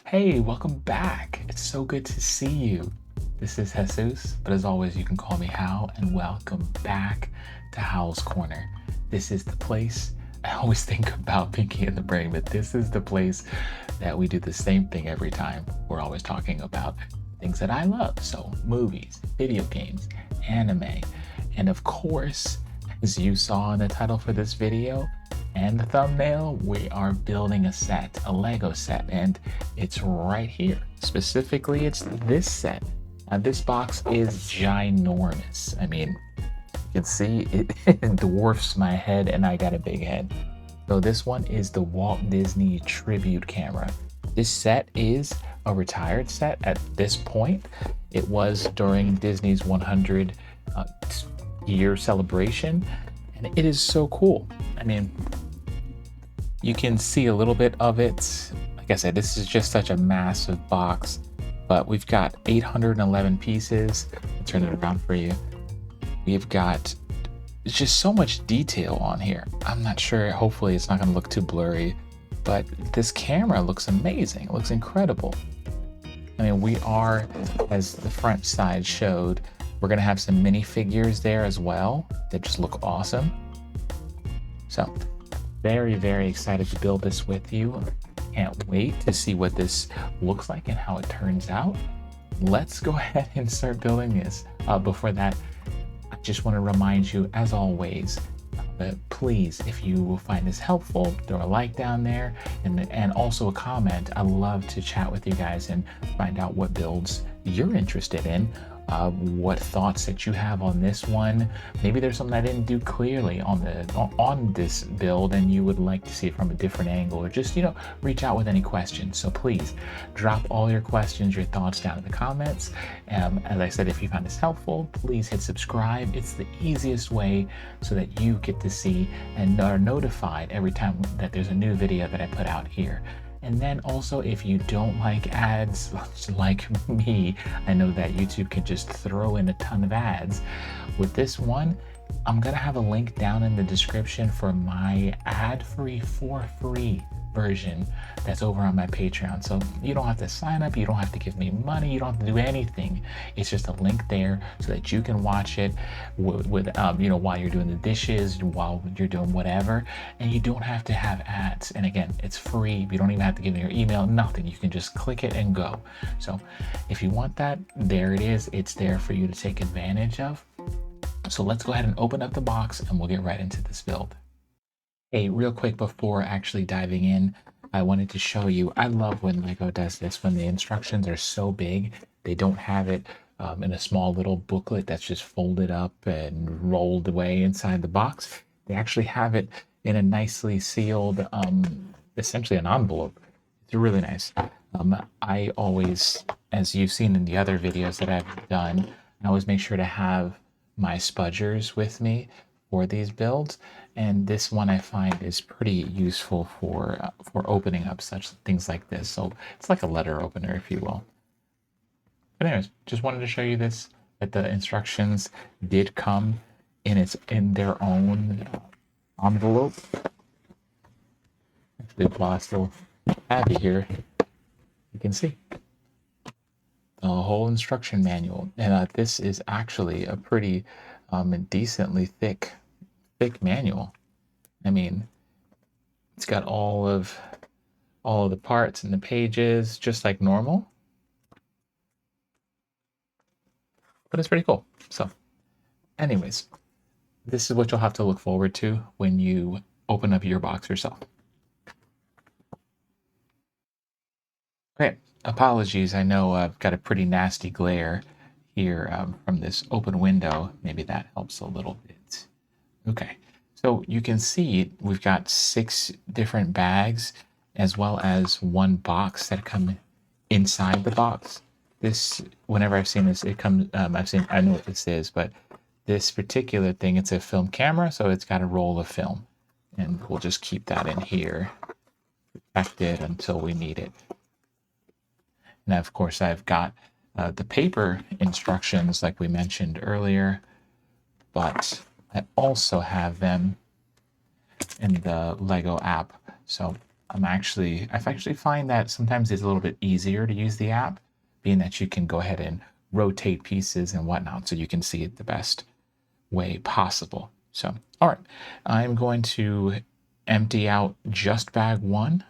Hey, welcome back. It's so good to see you. This is Jesus, but as always, you can call me Hal, and welcome back to Hal's Corner. This is the place. I always think about Pinky and the Brain, but this is the place that we do the same thing every time. We're always talking about things that I love. So, movies, video games, anime, and of course, as you saw in the title for this video, and the thumbnail, we are building a set, a Lego set, and it's right here. Specifically, it's this set. Now, this box is ginormous. I mean, you can see it dwarfs my head, and I got a big head. So this one is the Walt Disney Tribute Camera. This set is a retired set at this point. It was during Disney's 100 year celebration, and it is so cool. I mean, you can see a little bit of it. Like I said, this is just such a massive box, but we've got 811 pieces. I'll turn it around for you. We've got just so much detail on here. I'm not sure, hopefully it's not gonna look too blurry, but this camera looks amazing. It looks incredible. I mean, we are, as the front side showed, we're gonna have some minifigures there as well that just look awesome. So, very, very excited to build this with you. Can't wait to see what this looks like and how it turns out. Let's go ahead and start building this. Before that, I just want to remind you, as always, that please, if you will find this helpful, throw a like down there and also a comment. I love to chat with you guys and find out what builds you're interested in. What thoughts that you have on this one. Maybe there's something I didn't do clearly on this build and you would like to see it from a different angle, or just, reach out with any questions. So please drop all your questions, your thoughts down in the comments. As I said, if you found this helpful, please hit subscribe. It's the easiest way so that you get to see and are notified every time that there's a new video that I put out here. And then also, if you don't like ads like me, I know that YouTube can just throw in a ton of ads. With this one, I'm gonna have a link down in the description for my ad-free for free version that's over on my Patreon. So you don't have to sign up, you don't have to give me money, you don't have to do anything. It's just a link there so that you can watch it with while you're doing the dishes, while you're doing whatever, and you don't have to have ads. And again, it's free. You don't even have to give me your email, nothing. You can just click it and go. So if you want that, there it is. It's there for you to take advantage of. So let's go ahead and open up the box and we'll get right into this build. Hey, real quick before actually diving in, I wanted to show you, I love when Lego does this, when the instructions are so big. They don't have it in a small little booklet that's just folded up and rolled away inside the box. They actually have it in a nicely sealed, essentially an envelope. It's really nice. I always, as you've seen in the other videos that I've done, I always make sure to have my spudgers with me for these builds, and this one I find is pretty useful for opening up such things like this. So it's like a letter opener, if you will. But anyways, just wanted to show you this, that the instructions did come in their own envelope. Actually, while I still have it here, you can see the whole instruction manual, and this is actually a pretty decently thick manual. I mean, it's got all of the parts and the pages just like normal, but it's pretty cool. So anyways, this is what you'll have to look forward to when you open up your box yourself. Okay, apologies. I know I've got a pretty nasty glare here from this open window. Maybe that helps a little bit. Okay, so you can see we've got 6 different bags as well as one box that come inside the box. This, whenever I've seen this, it comes, I know what this is, but this particular thing, it's a film camera, so it's got a roll of film. And we'll just keep that in here, protected until we need it. And of course, I've got the paper instructions like we mentioned earlier, but I also have them in the Lego app. So I've actually find that sometimes it's a little bit easier to use the app, being that you can go ahead and rotate pieces and whatnot so you can see it the best way possible. So, all right, I'm going to empty out just bag one.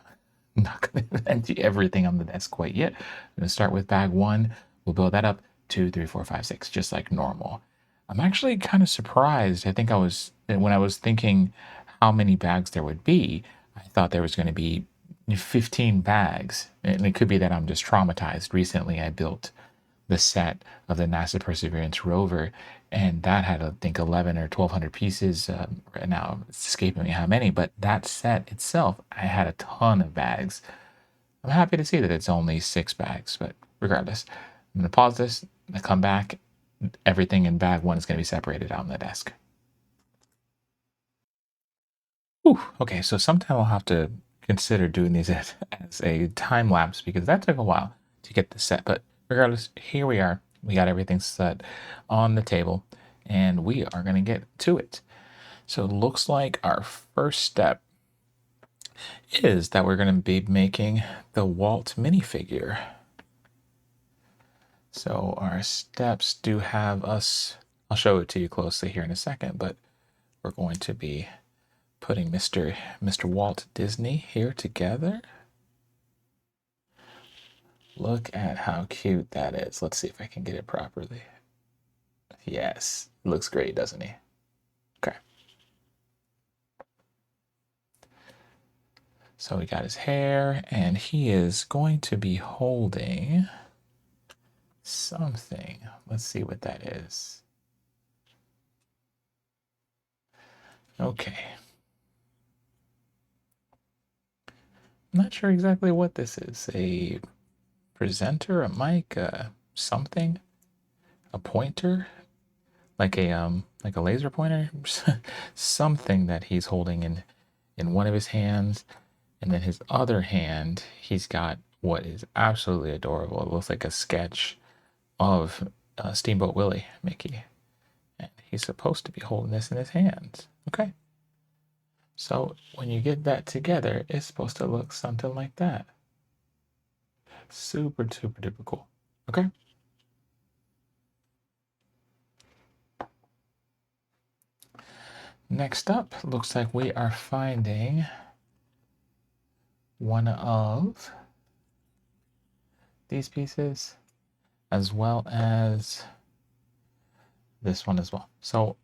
I'm not going to empty everything on the desk quite yet. I'm going to start with bag one. We'll build that up, 2, 3, 4, 5, 6, just like normal. I'm actually kind of surprised. I think when I was thinking how many bags there would be, I thought there was going to be 15 bags. And it could be that I'm just traumatized. Recently, I built the set of the NASA Perseverance rover, and that had, I think, 11 or 1,200 pieces. Right now, it's escaping me how many, but that set itself, I had a ton of bags. I'm happy to see that it's only 6 bags, but regardless, I'm going to pause this, I come back, everything in bag one is going to be separated out on the desk. Whew. Okay, so sometime I'll have to consider doing these as a time lapse because that took a while to get the set. But regardless, here we are. We got everything set on the table and we are going to get to it. So it looks like our first step is that we're going to be making the Walt minifigure. So our steps do have us, I'll show it to you closely here in a second, but we're going to be putting Mr. Walt Disney here together. Look at how cute that is. Let's see if I can get it properly. Yes, looks great, doesn't he? Okay. So we got his hair, and he is going to be holding something. Let's see what that is. Okay. I'm not sure exactly what this is. A presenter, a mic, something, a pointer, like a laser pointer, something that he's holding in one of his hands, and then his other hand he's got what is absolutely adorable. It looks like a sketch of Steamboat Willie, Mickey, and he's supposed to be holding this in his hands. Okay. So when you get that together, it's supposed to look something like that. Super, super duper cool. Okay. Next up, looks like we are finding one of these pieces as well as this one as well. So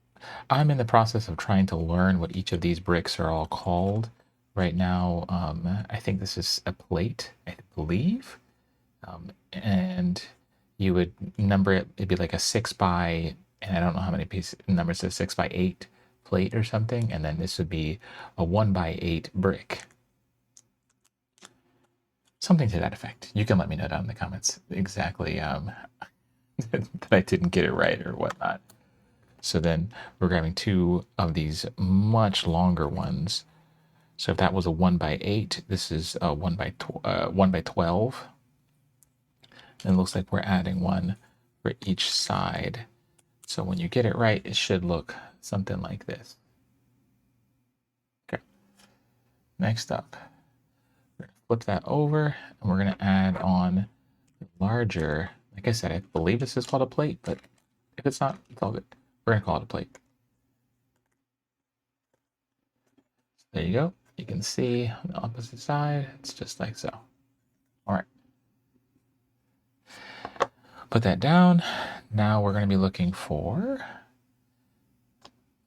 I'm in the process of trying to learn what each of these bricks are all called. Right now, I think this is a plate, I believe. And you would number it, it'd be like a 6 by, and I don't know how many pieces, numbers, a 6 by 8 plate or something. And then this would be a 1 by 8 brick. Something to that effect. You can let me know down in the comments exactly that I didn't get it right or whatnot. So then we're grabbing 2 of these much longer ones. So if that was a 1 by 8, this is a 1 by 12. And it looks like we're adding one for each side. So when you get it right, it should look something like this. Okay. Next up, we're going to flip that over and we're going to add on the larger, like I said, I believe this is called a plate, but if it's not, it's all good. We're going to call it a plate. So there you go. You can see on the opposite side, it's just like so. All right. Put that down. Now we're going to be looking for,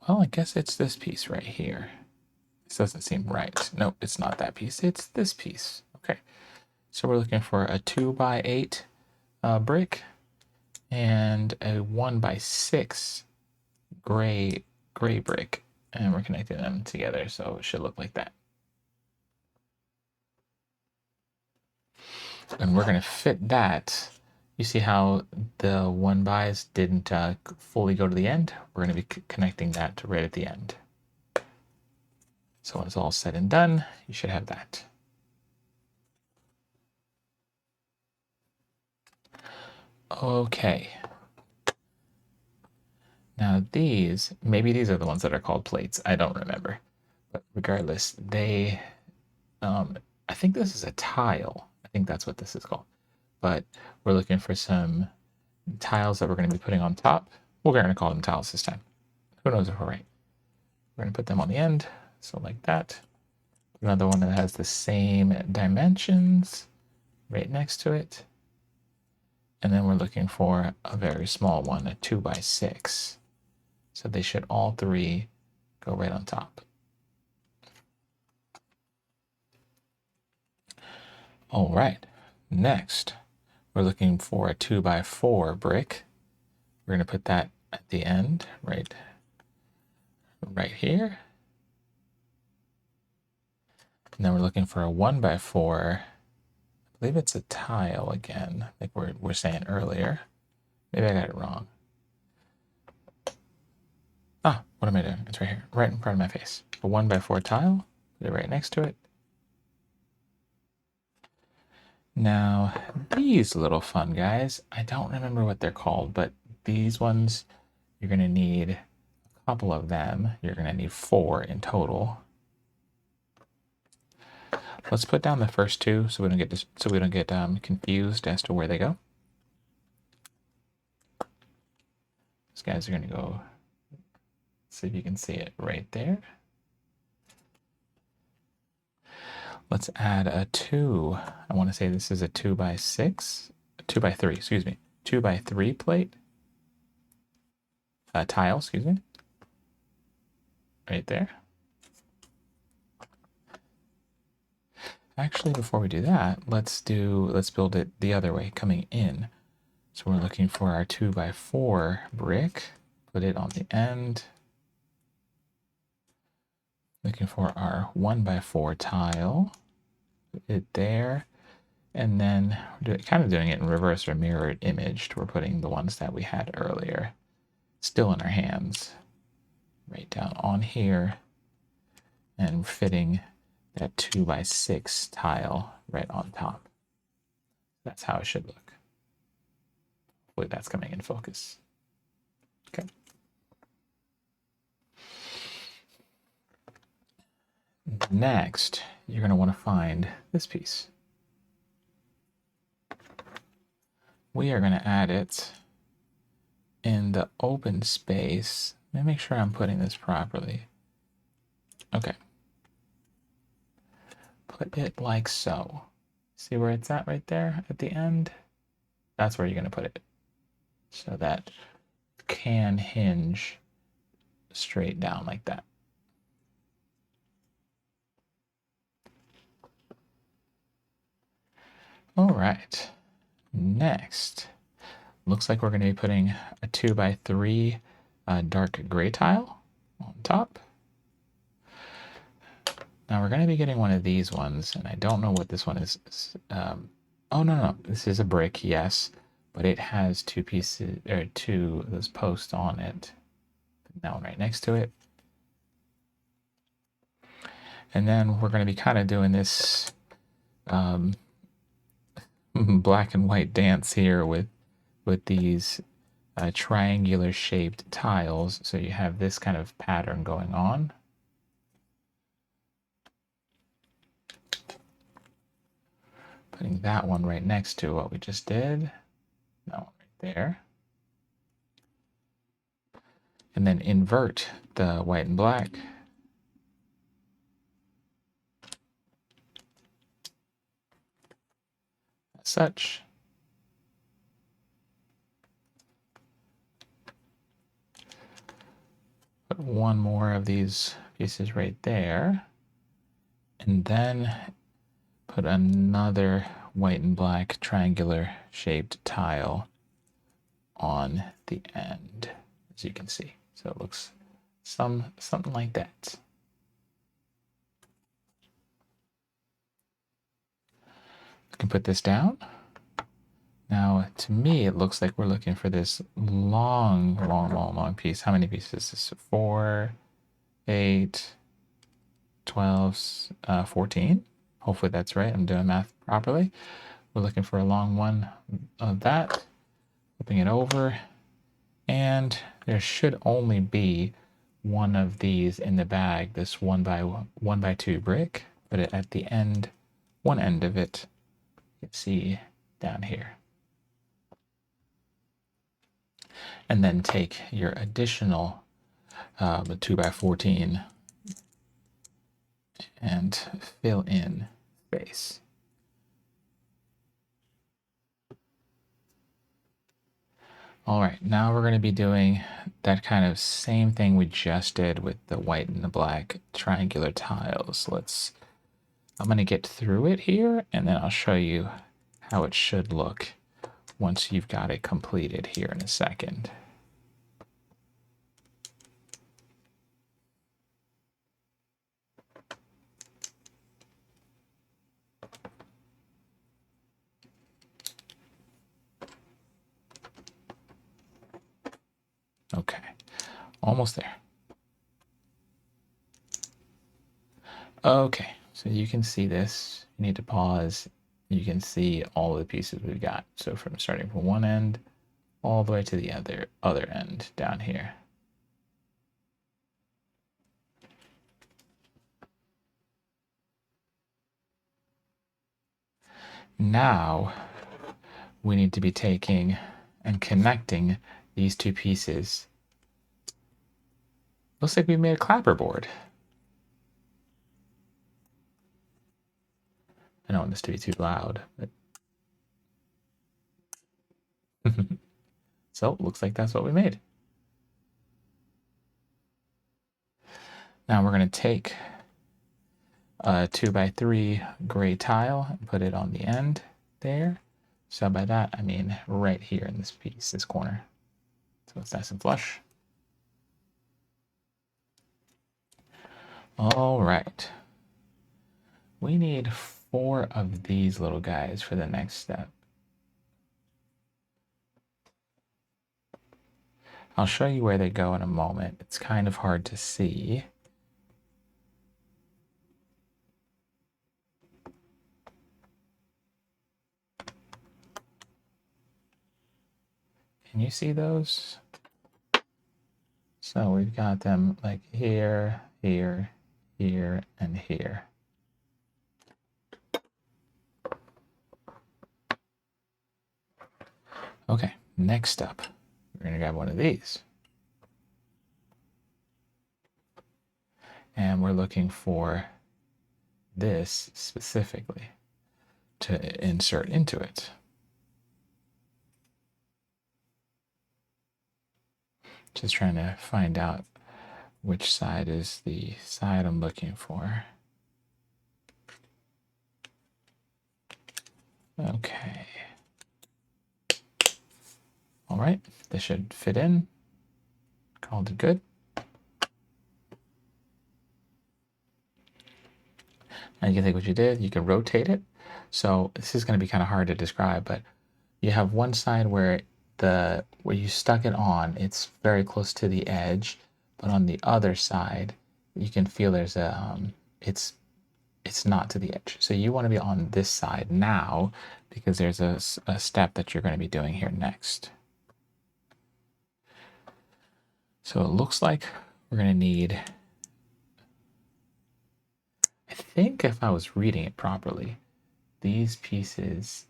well, I guess it's this piece right here. This doesn't seem right. No, it's not that piece. It's this piece. Okay. So we're looking for a 2 by 8 brick and a 1 by 6 gray brick. And we're connecting them together, so it should look like that. And we're going to fit that. You see how the 1 bys didn't fully go to the end? We're going to be connecting that right at the end. So when it's all said and done, you should have that. Okay. Now these, maybe these are the ones that are called plates. I don't remember. But regardless, they I think this is a tile. I think that's what this is called. But we're looking for some tiles that we're going to be putting on top. We're going to call them tiles this time. Who knows if we're right. We're going to put them on the end. So like that. Another one that has the same dimensions right next to it. And then we're looking for a very small one, a 2x6. So they should all three go right on top. All right, next, we're looking for a 2x4 brick. We're going to put that at the end, right here. And then we're looking for a 1x4. I believe it's a tile again, like we're saying earlier. Maybe I got it wrong. Ah, what am I doing? It's right here, right in front of my face. A 1x4 tile, put it right next to it. Now, these little fun guys, I don't remember what they're called, but these ones, you're going to need a couple of them. You're going to need 4 in total. Let's put down the first two so we don't get confused as to where they go. These guys are going to go. See if you can see it right there. Let's add a 2. I want to say this is a 2x6, 2x3, excuse me, 2x3 plate. Tile, excuse me. Right there. Actually, before we do that, let's build it the other way, coming in. So we're looking for our 2x4 brick. Put it on the end. Looking for our 1x4 tile. Put it there. And then we're kind of doing it in reverse or mirrored image. We're putting the ones that we had earlier still in our hands. Right down on here. And fitting that 2x6 tile right on top. That's how it should look. Hopefully that's coming in focus. Okay. Next, you're going to want to find this piece. We are going to add it in the open space. Let me make sure I'm putting this properly. Okay. Put it like so. See where it's at right there at the end? That's where you're going to put it. So that can hinge straight down like that. All right. Next, looks like we're going to be putting a 2x3 dark gray tile on top. Now we're going to be getting one of these ones, and I don't know what this one is. Oh, no, this is a brick, yes, but it has 2 pieces, or 2 of those posts on it. That one right next to it. And then we're going to be kind of doing this black and white dance here with these triangular shaped tiles. So you have this kind of pattern going on. Putting that one right next to what we just did. That one right there. And then invert the white and black. As such. Put one more of these pieces right there. And then put another white and black triangular shaped tile on the end, as you can see. So it looks something like that. You can put this down. Now, to me, it looks like we're looking for this long piece. How many pieces is this? 4, 8, 12, 14. Hopefully that's right. I'm doing math properly. We're looking for a long one of that. Flipping it over. And there should only be one of these in the bag, this 1x2 brick. Put it at the end one end of it. You can see down here. And then take your additional 2x14 and fill in space. All right, now we're going to be doing that kind of same thing we just did with the white and the black triangular tiles. I'm going to get through it here, and then I'll show you how it should look once you've got it completed here in a second. Okay, almost there. Okay, so you can see this. You need to pause. You can see all the pieces we've got. So from starting from one end all the way to the other end down here. Now we need to be taking and connecting these two pieces. Looks like we made a clapperboard. I don't want this to be too loud, but so looks like that's what we made. Now we're going to take a 2x3 gray tile and put it on the end there. So by that, I mean right here in this piece, this corner. So it's nice and flush. All right. We need 4 of these little guys for the next step. I'll show you where they go in a moment. It's kind of hard to see. Can you see those? So we've got them like here, here, here, and here. Okay, next up, we're going to grab one of these. And we're looking for this specifically to insert into it. Just trying to find out which side is the side I'm looking for. Okay. All right, this should fit in. Called it good. And you can take what you did, you can rotate it. So this is going to be kind of hard to describe, but you have one side where you stuck it on, it's very close to the edge, but on the other side, you can feel there's a it's not to the edge. So you want to be on this side now because there's a step that you're going to be doing here next. So it looks like we're going to need, I think if I was reading it properly, these pieces,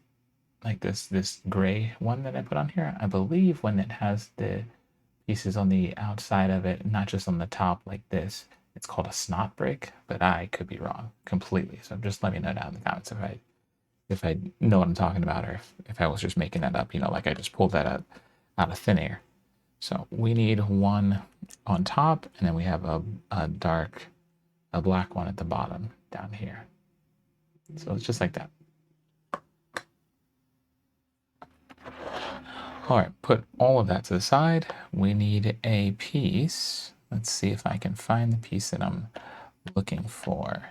like this gray one that I put on here, I believe when it has the pieces on the outside of it, not just on the top like this, it's called a snot break, but I could be wrong completely. So just let me know down in the comments if I know what I'm talking about, or if I was just making that up, like I just pulled that out of thin air. So we need one on top, and then we have a black one at the bottom down here. So it's just like that. All right, put all of that to the side. We need a piece. Let's see if I can find the piece that I'm looking for.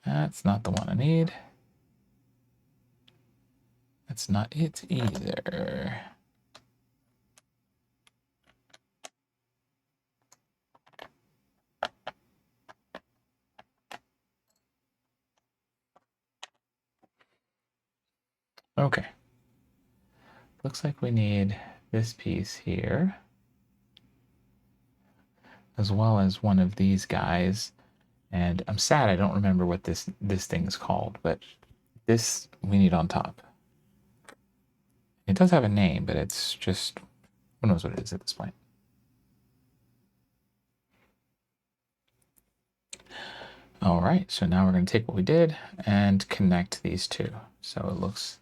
That's not the one I need. That's not it either. Okay. Looks like we need this piece here. as well as one of these guys. And I'm sad I don't remember what this thing is called, but this we need on top. It does have a name, but it's just, who knows what it is at this point. All right, so now we're going to take what we did and connect these two. So it looks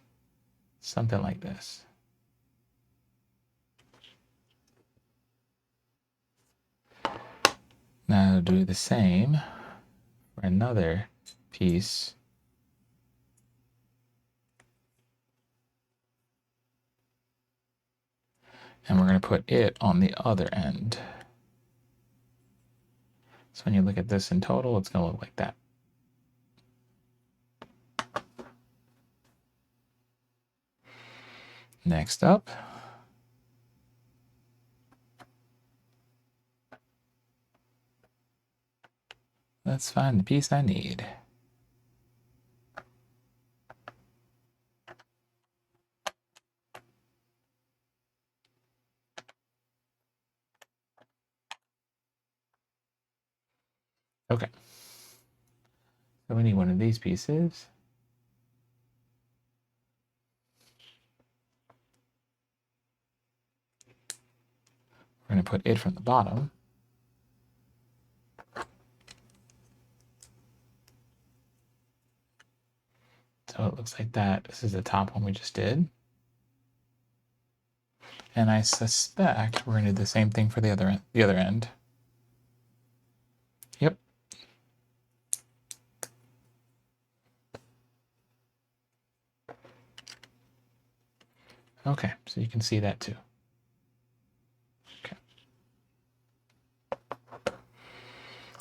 something like this. Now do the same for another piece. And we're going to put it on the other end. So when you look at this in total, it's going to look like that. Next up, let's find the piece I need. Okay. So we need one of these pieces. We're going to put it from the bottom. So it looks like that. This is the top one we just did. And I suspect we're going to do the same thing for the other end. Yep. Okay, so you can see that too. Okay.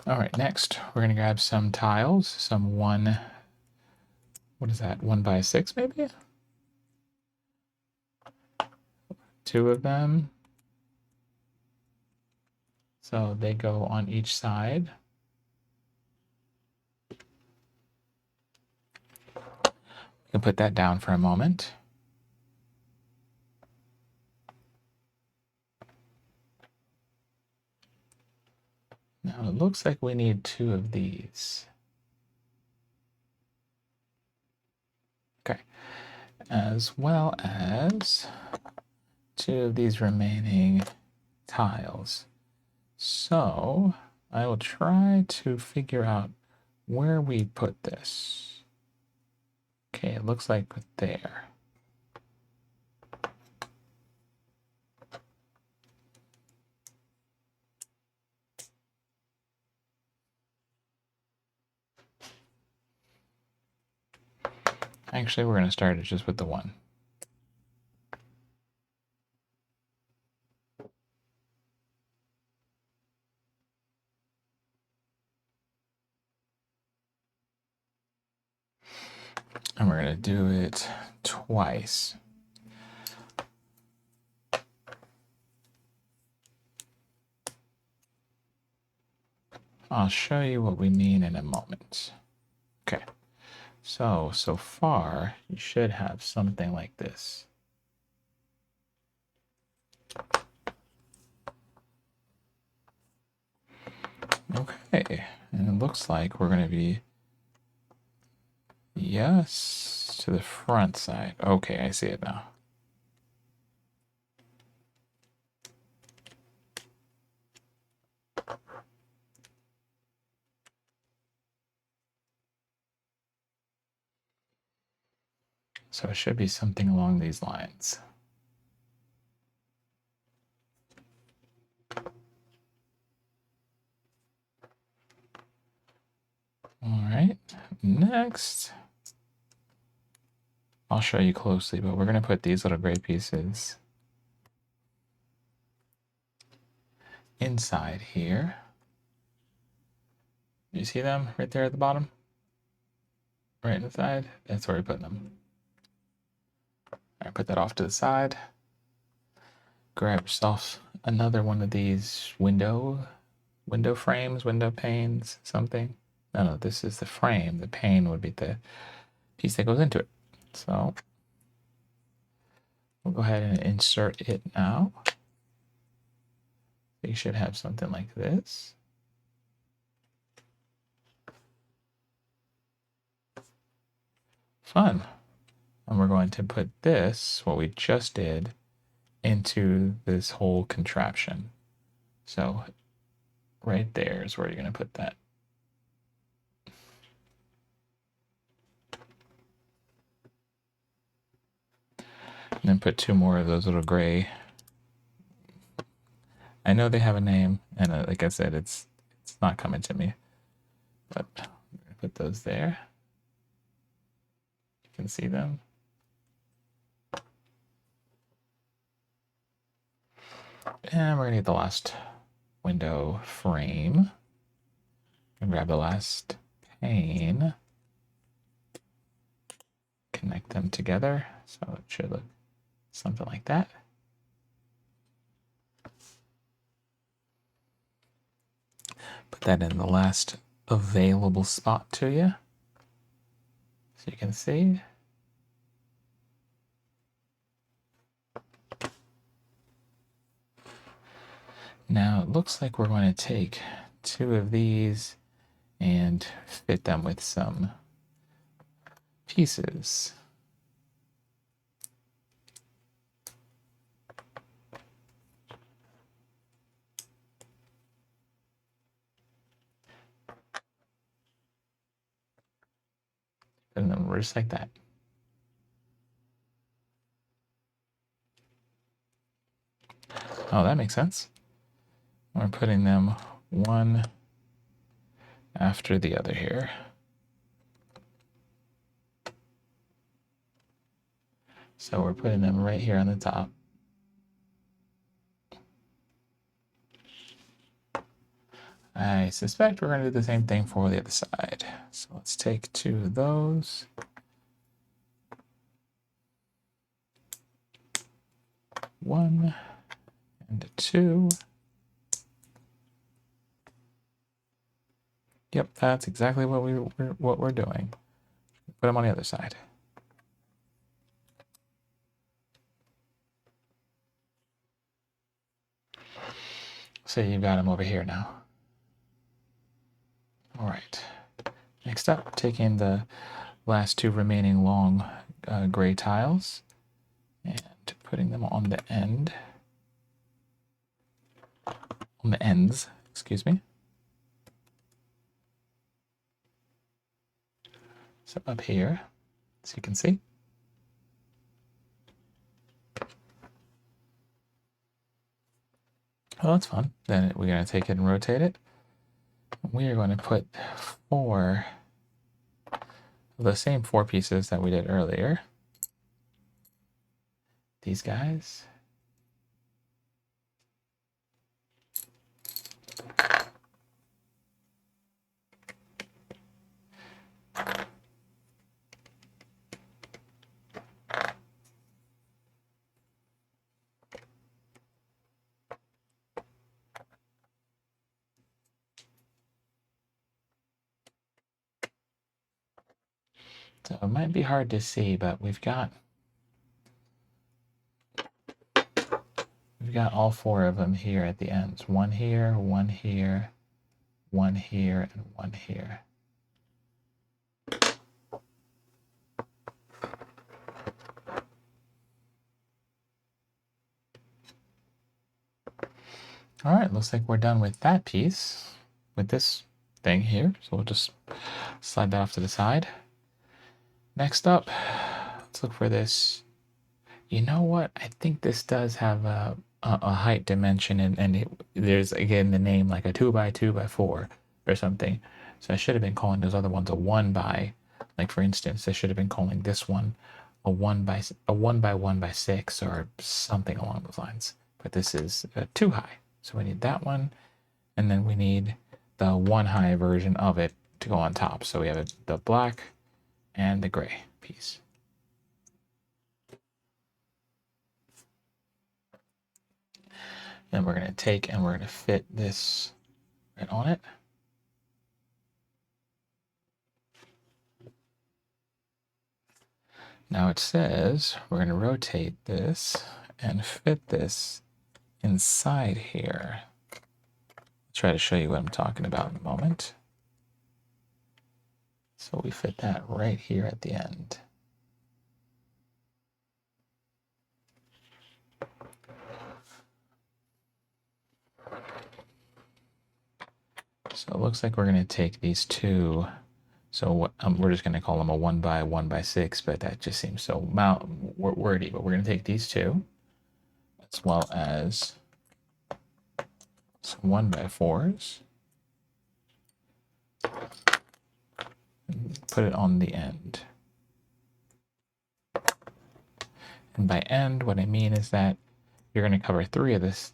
All right, next we're going to grab some tiles, some what is that, 1x6 maybe? 2 of them. So they go on each side. We can put that down for a moment. Now it looks like we need 2 of these. Okay, as well as 2 of these remaining tiles. So I will try to figure out where we put this. Okay, it looks like there. Actually, we're going to start it just with the 1. And we're going to do it twice. I'll show you what we mean in a moment. Okay, so far you should have something like this. Okay, and it looks like we're going to be, yes, to the front side. Okay, I see it now. So it should be something along these lines. All right, next, I'll show you closely, but we're going to put these little gray pieces inside here. You see them right there at the bottom? Right inside? That's where we're putting them. All right, put that off to the side. Grab yourself another one of these window frames, window panes, something. No, this is the frame. The pane would be the piece that goes into it. So we'll go ahead and insert it now. They should have something like this. Fun. And we're going to put this, what we just did, into this whole contraption. So right there is where you're going to put that. And then put two more of those little gray. I know they have a name, and like I said, it's not coming to me. But I'm going to put those there. You can see them. And we're going to get the last window frame. And grab the last pane. Connect them together. So it should look something like that. Put that in the last available spot to you. So you can see. Now it looks like we're going to take two of these and fit them with some pieces. Putting them just like that. Oh, that makes sense. We're putting them one after the other here. So we're putting them right here on the top. I suspect we're going to do the same thing for the other side. So let's take two of those. One and two. Yep, that's exactly what we're doing. Put them on the other side. So you've got them over here now. All right. Next up, taking the last two remaining long gray tiles and putting them on the ends, excuse me. So up here, so you can see. Oh, that's fun. Then we're going to take it and rotate it. We are going to put the same four pieces that we did earlier. These guys. So it might be hard to see, but we've got all four of them here at the ends. One here, one here, one here, and one here. All right, looks like we're done with that piece, with this thing here. So we'll just slide that off to the side. Next up, let's look for this. You know what? I think this does have a height dimension, and there's again the name like a 2x2x4 or something. So I should have been calling those other ones a 1x. Like for instance, I should have been calling this one a 1x1x6 or something along those lines. But this is a 2 high. So we need that one, and then we need the 1 high version of it to go on top. So we have the black and the gray piece. And we're going to take and we're going to fit this right on it. Now it says we're going to rotate this and fit this inside here. try to show you what I'm talking about in a moment. So we fit that right here at the end. So it looks like we're going to take these two. So we're just going to call them a 1 by 1 by 6, but that just seems so wordy. But we're going to take these two, as well as some 1 by 4s, and put it on the end. And by end, what I mean is that you're going to cover 3 of this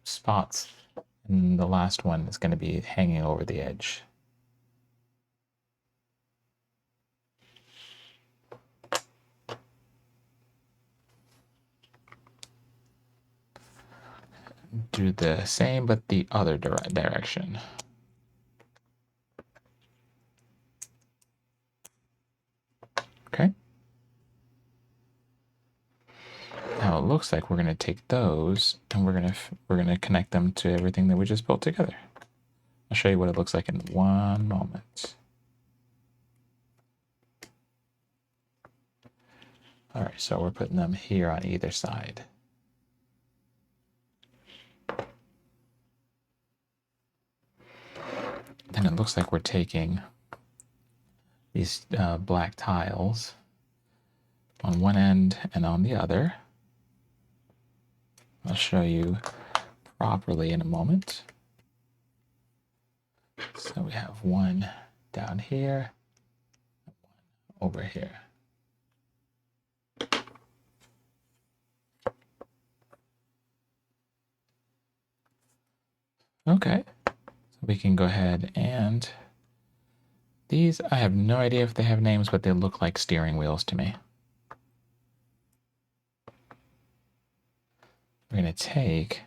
spots, and the last one is going to be hanging over the edge. Do the same, but the other direction. Okay. Now it looks like we're going to take those and we're going to connect them to everything that we just built together. I'll show you what it looks like in one moment. All right, so we're putting them here on either side. Then it looks like we're taking these black tiles on one end and on the other. I'll show you properly in a moment. So we have one down here, one over here. Okay, so we can go ahead and these, I have no idea if they have names, but they look like steering wheels to me. We're going to take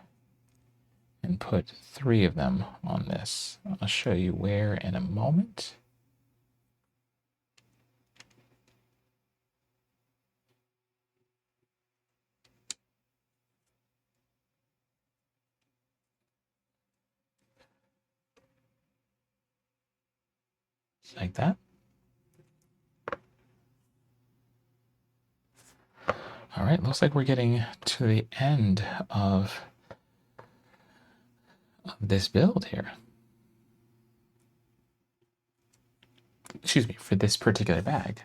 and put 3 of them on this. I'll show you where in a moment. Just like that. All right, looks like we're getting to the end of this build here. Excuse me, for this particular bag.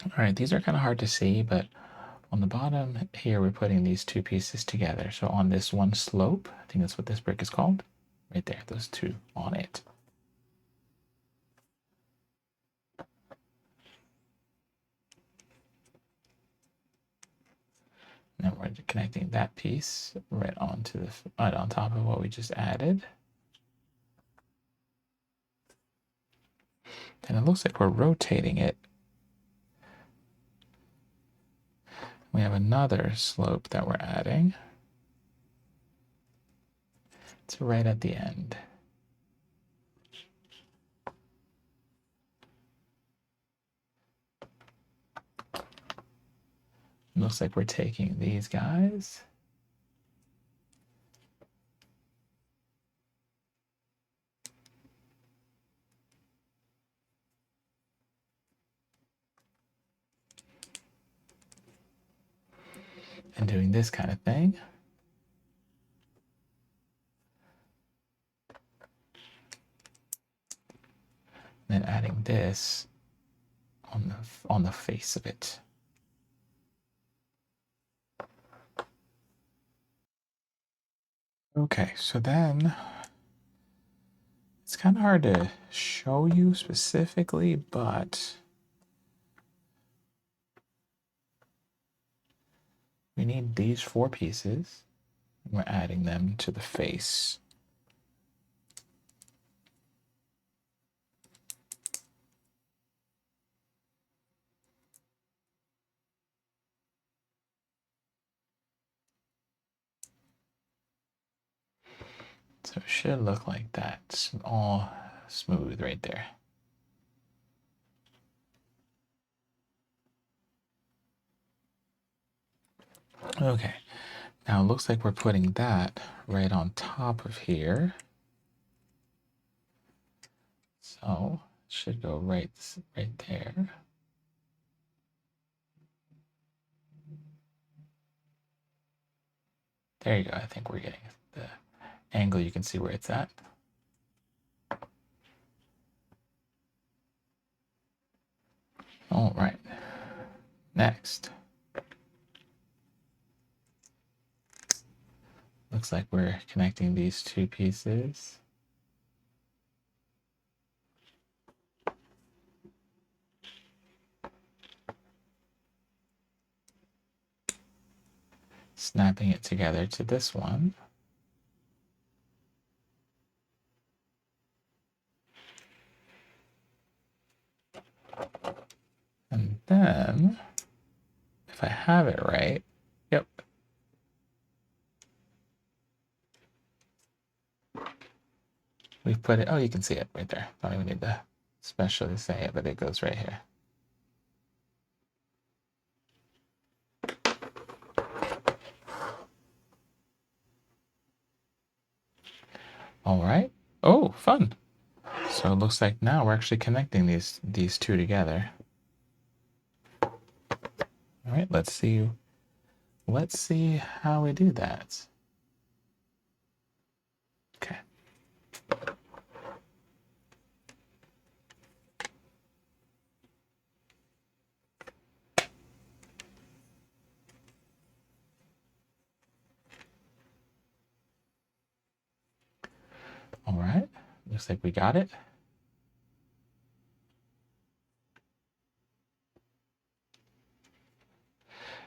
All right, these are kind of hard to see, but on the bottom here, we're putting these 2 pieces together. So on this one slope, I think that's what this brick is called, right there, those 2 on it. Then we're connecting that piece right onto right on top of what we just added. And it looks like we're rotating it. We have another slope that we're adding. It's right at the end. It looks like we're taking these guys. And doing this kind of thing. Then adding this on the face of it. Okay, so then it's kind of hard to show you specifically, but we need these 4 pieces. We're adding them to the face. So it should look like that. It's all smooth right there. Okay, now it looks like we're putting that right on top of here. So it should go right there. There you go. I think we're getting the angle. You can see where it's at. All right. Next. Looks like we're connecting these two pieces. Snapping it together to this one. And then, if I have it right, yep. We've put it, oh, you can see it right there. Don't even need to specially say it, but it goes right here. All right. Oh, fun. So it looks like now we're actually connecting these two together. All right, let's see how we do that. Okay. All right. Looks like we got it.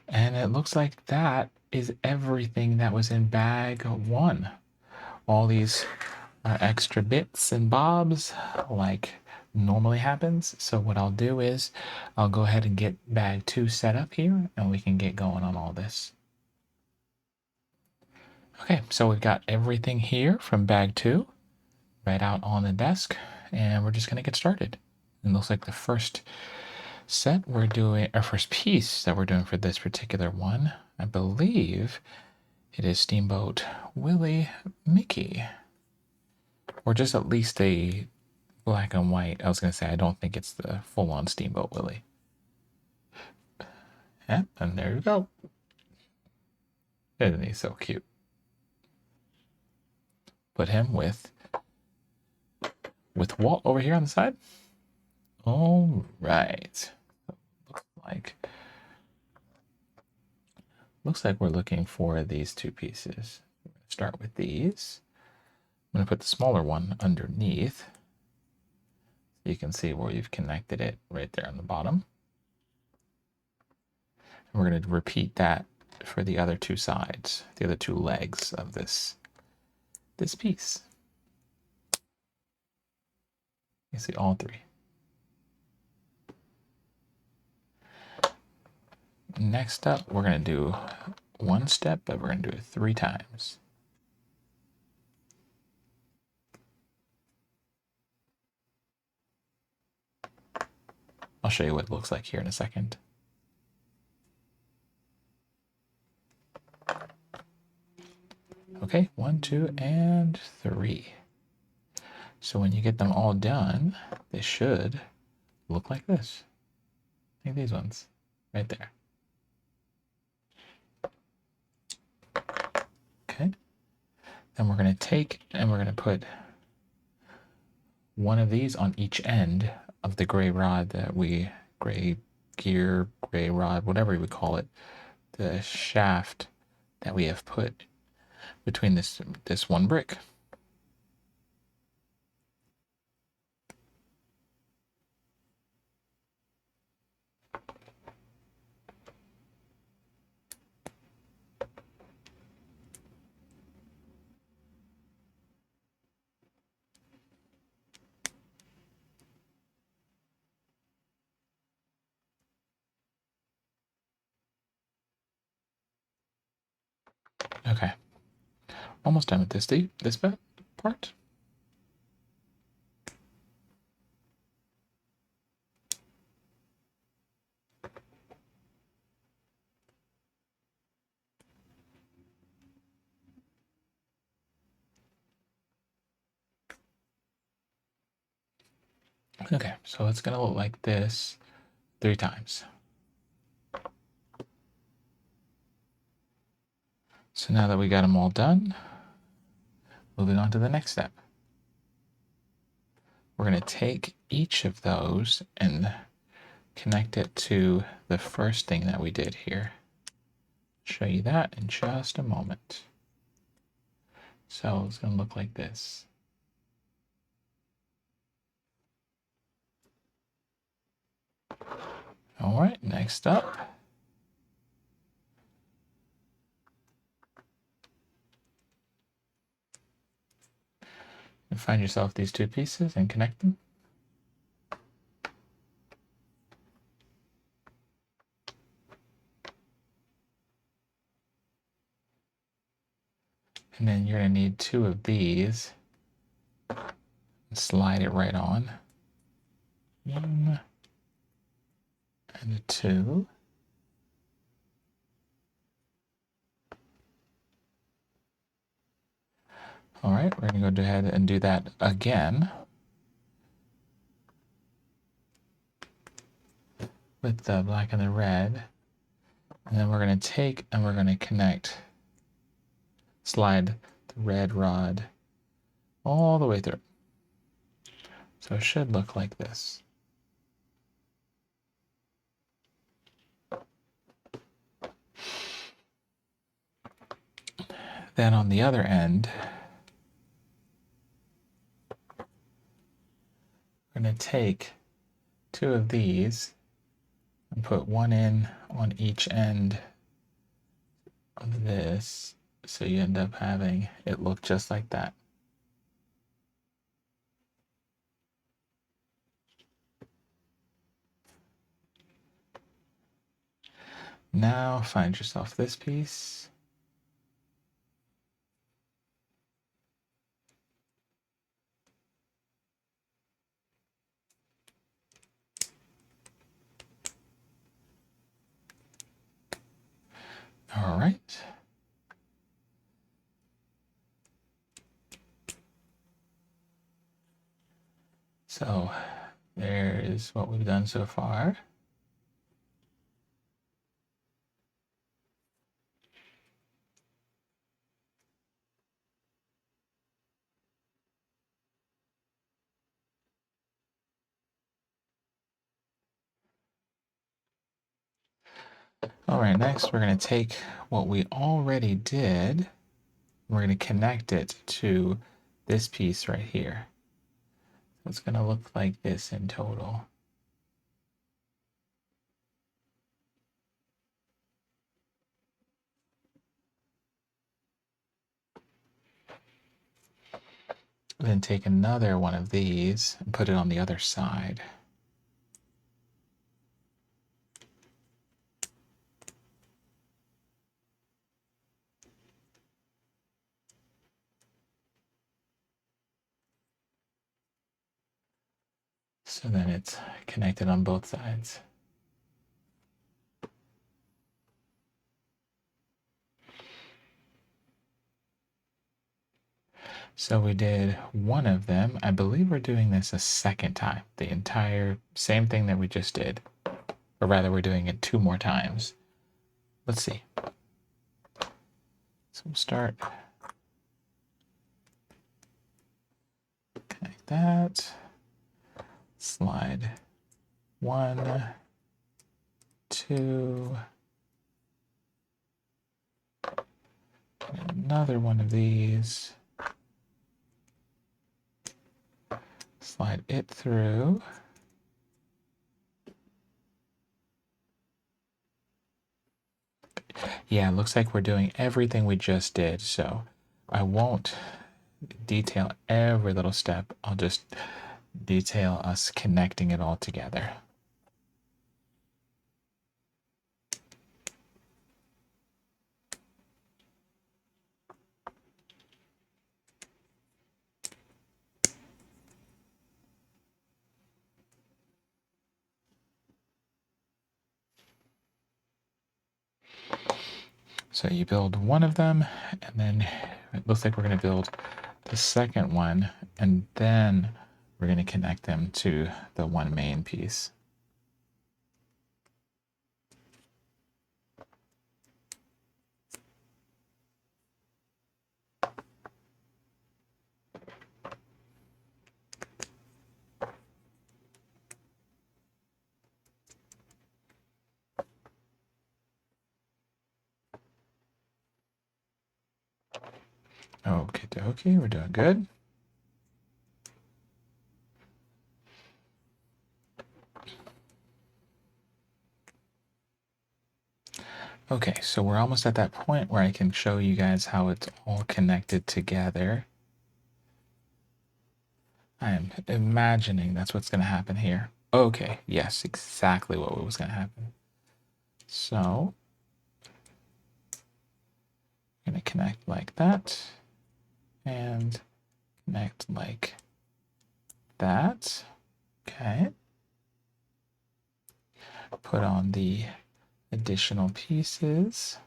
And it looks like that is everything that was in bag one. All these extra bits and bobs like normally happens. So what I'll do is I'll go ahead and get bag two set up here and we can get going on all this. Okay, so we've got everything here from bag two right out on the desk and we're just gonna get started. It looks like the first set we're doing, our first piece that we're doing for this particular one, I believe it is Steamboat Willie Mickey. Or just at least a black and white. I was going to say, I don't think it's the full-on Steamboat Willie. Yeah, and there you go. Isn't he so cute? Put him with Walt over here on the side. All right. Looks like we're looking for these two pieces. We're going to start with these. I'm going to put the smaller one underneath. You can see where you've connected it right there on the bottom. And we're going to repeat that for the other two sides, the other two legs of this piece. You see all three. Next up, we're going to do one step, but we're going to do it 3 times. I'll show you what it looks like here in a second. Okay, 1, 2, and 3. So when you get them all done, they should look like this. Like these ones, right there. Okay. Then we're going to take and we're going to put one of these on each end of the gray rod that gray gear, gray rod, whatever we call it, the shaft that we have put between this one brick. Okay, almost done with this part. Okay, so it's gonna look like this 3 times. So now that we got them all done, moving on to the next step. We're gonna take each of those and connect it to the first thing that we did here. Show you that in just a moment. So it's gonna look like this. All right, next up. And find yourself these 2 pieces and connect them. And then you're going to need 2 of these. Slide it right on. 1 and a 2. All right, we're going to go ahead and do that again with the black and the red. And then we're going to take and we're going to connect, slide the red rod all the way through. So it should look like this. Then on the other end, we're going to take 2 of these and put 1 in on each end of this, so you end up having it look just like that. Now find yourself this piece. All right. So there is what we've done so far. All right, next we're going to take what we already did. We're going to connect it to this piece right here. So it's going to look like this in total. Then take another one of these and put it on the other side. So then it's connected on both sides. So we did one of them. I believe we're doing this a second time. The entire same thing that we just did. Or rather, we're doing it 2 more times. Let's see. So we'll start. Connect that. Slide 1, 2. Another one of these. Slide it through. Yeah, it looks like we're doing everything we just did, so I won't detail every little step. I'll just detail us connecting it all together. So you build one of them, and then it looks like we're going to build the second one, and then we're we're going to connect them to the one main piece. Okie dokie, we're doing good. Okay, so we're almost at that point where I can show you guys how it's all connected together. I am imagining that's what's going to happen here. Okay, yes, exactly what was going to happen. So, I'm going to connect like that and connect like that. Okay. Put on the additional pieces.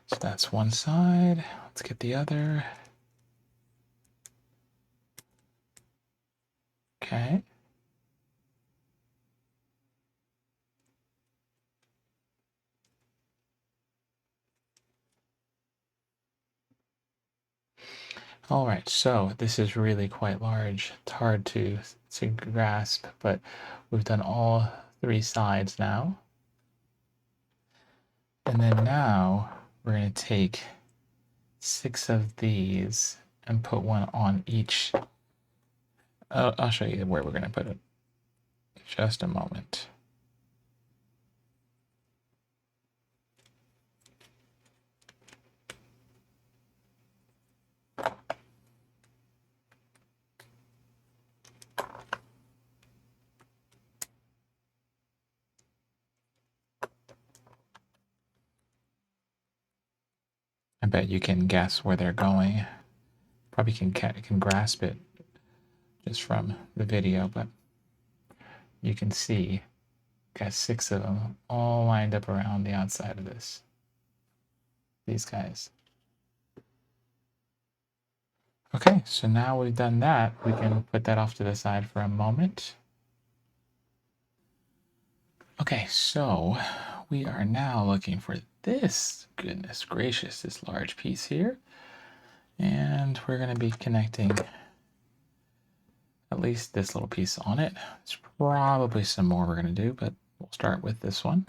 So that's one side. Let's get the other. Okay. All right, so this is really quite large. It's hard to grasp, but we've done all three sides now. And then now we're going to take 6 of these and put one on each. I'll show you where we're going to put it. Just a moment. I bet you can guess where they're going. Probably can grasp it just from the video, but you can see got 6 of them all lined up around the outside of this. These guys. Okay, so now we've done that, we can put that off to the side for a moment. Okay, so we are now looking for this, goodness gracious, this large piece here. And we're going to be connecting at least this little piece on it. There's probably some more we're going to do, but we'll start with this one.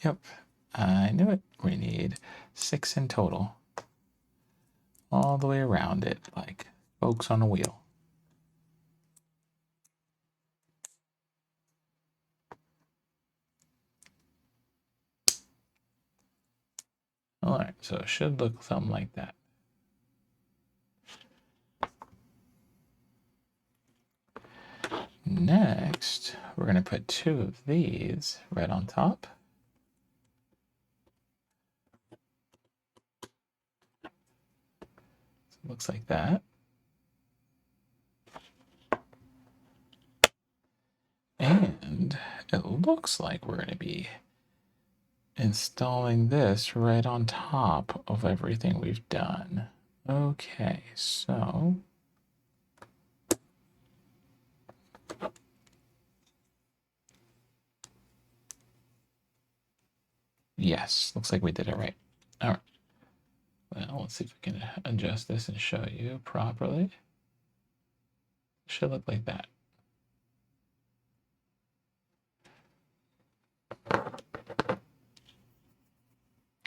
Yep, I knew it. We need 6 in total. All the way around it, like spokes on a wheel. All right, so it should look something like that. Next, we're going to put 2 of these right on top. So it looks like that. And it looks like we're going to be installing this right on top of everything we've done. Okay, so yes, looks like we did it right. All right. Well, let's see if we can adjust this and show you properly. It should look like that.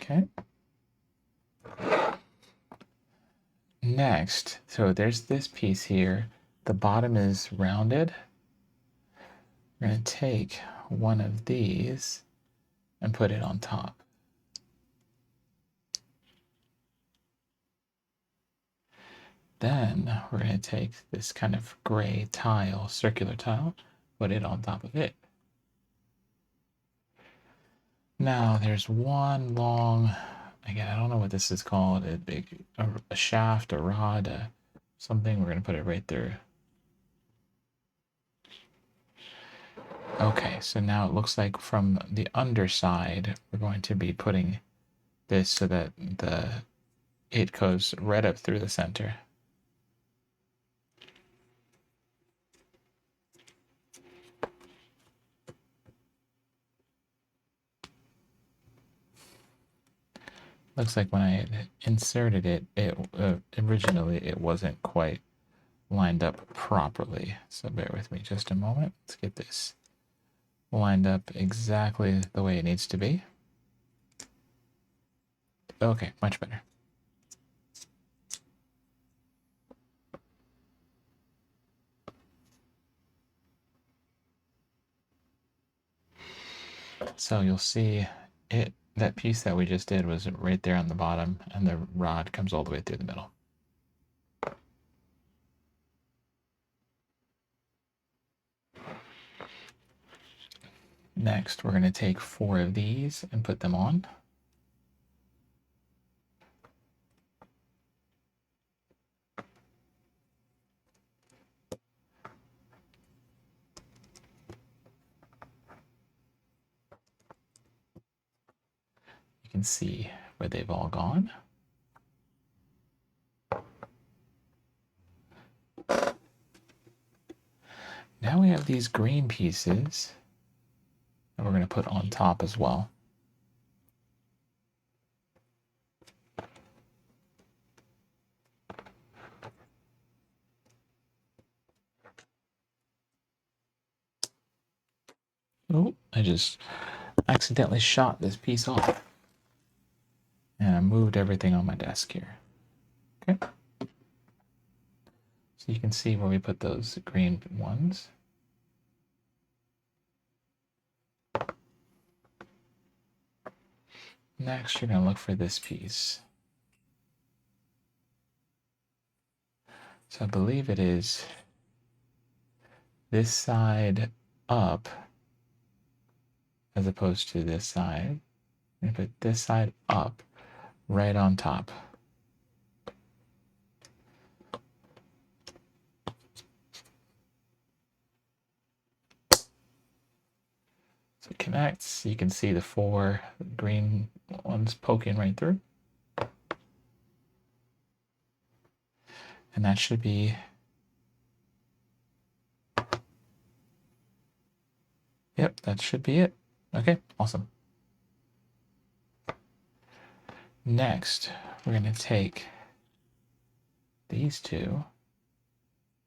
Okay. Next, so there's this piece here. The bottom is rounded. We're going to take one of these and put it on top. Then we're going to take this kind of gray tile, circular tile, put it on top of it. Now there's one long, again, I don't know what this is called, a shaft, a rod, something. We're going to put it right there. Okay, so now it looks like from the underside, we're going to be putting this so that it goes right up through the center. Looks like when I inserted it, originally it wasn't quite lined up properly. So bear with me just a moment. Let's get this lined up exactly the way it needs to be. Okay, much better. So you'll see that piece that we just did was right there on the bottom, and the rod comes all the way through the middle. Next, we're going to take 4 of these and put them on. You can see where they've all gone. Now we have these green pieces that we're going to put on top as well. Oh, I just accidentally shot this piece off. And I moved everything on my desk here. Okay. So you can see where we put those green ones. Next, you're going to look for this piece. So I believe it is this side up as opposed to this side. And put this side up right on top. So it connects. You can see the 4 green ones poking right through. And that should be yep, that should be it. Okay, awesome. Next, we're going to take these 2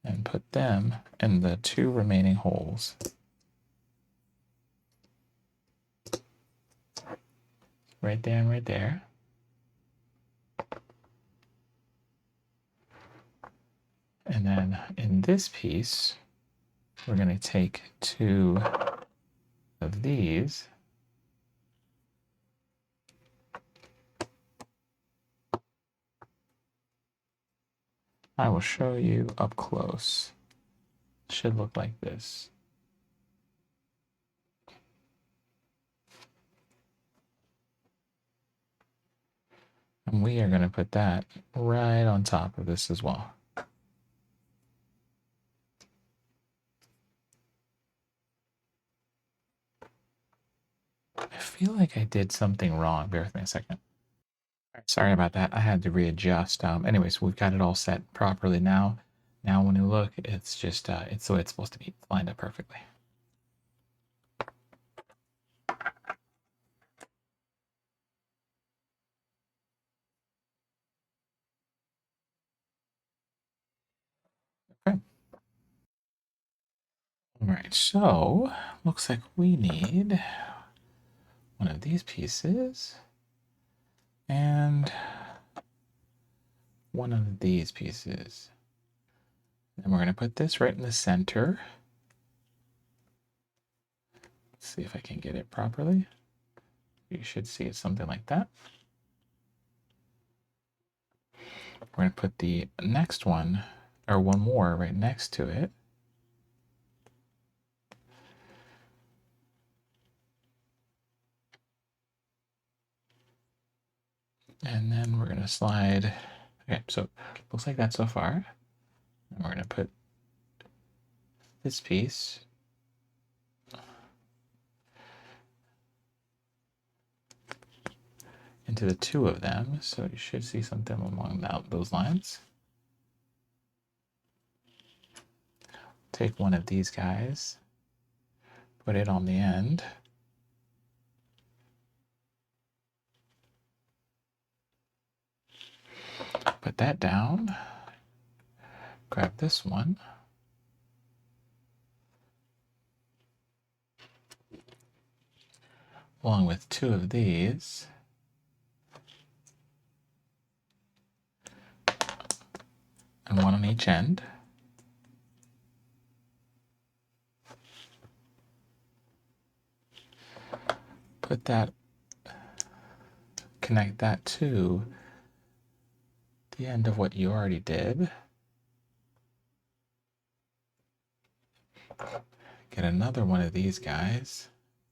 and put them in the 2 remaining holes. Right there and right there. And then in this piece, we're going to take 2 of these. I will show you up close. It should look like this. And we are going to put that right on top of this as well. I feel like I did something wrong. Bear with me a second. Sorry about that. I had to readjust. Anyways, we've got it all set properly now. Now when you look, it's just, it's the way it's supposed to be. It's lined up perfectly. Okay. All right, so looks like we need one of these pieces and one of these pieces. And we're going to put this right in the center. Let's see if I can get it properly. You should see it something like that. We're going to put the next one, or one more, right next to it. And then we're going to slide. Okay, so looks like that so far. And we're going to put this piece into the two of them. So you should see something along those lines. Take one of these guys, put it on the end. Put that down. Grab this one. Along with two of these. And one on each end. Put that, connect that to the end of what you already did. Get another one of these guys,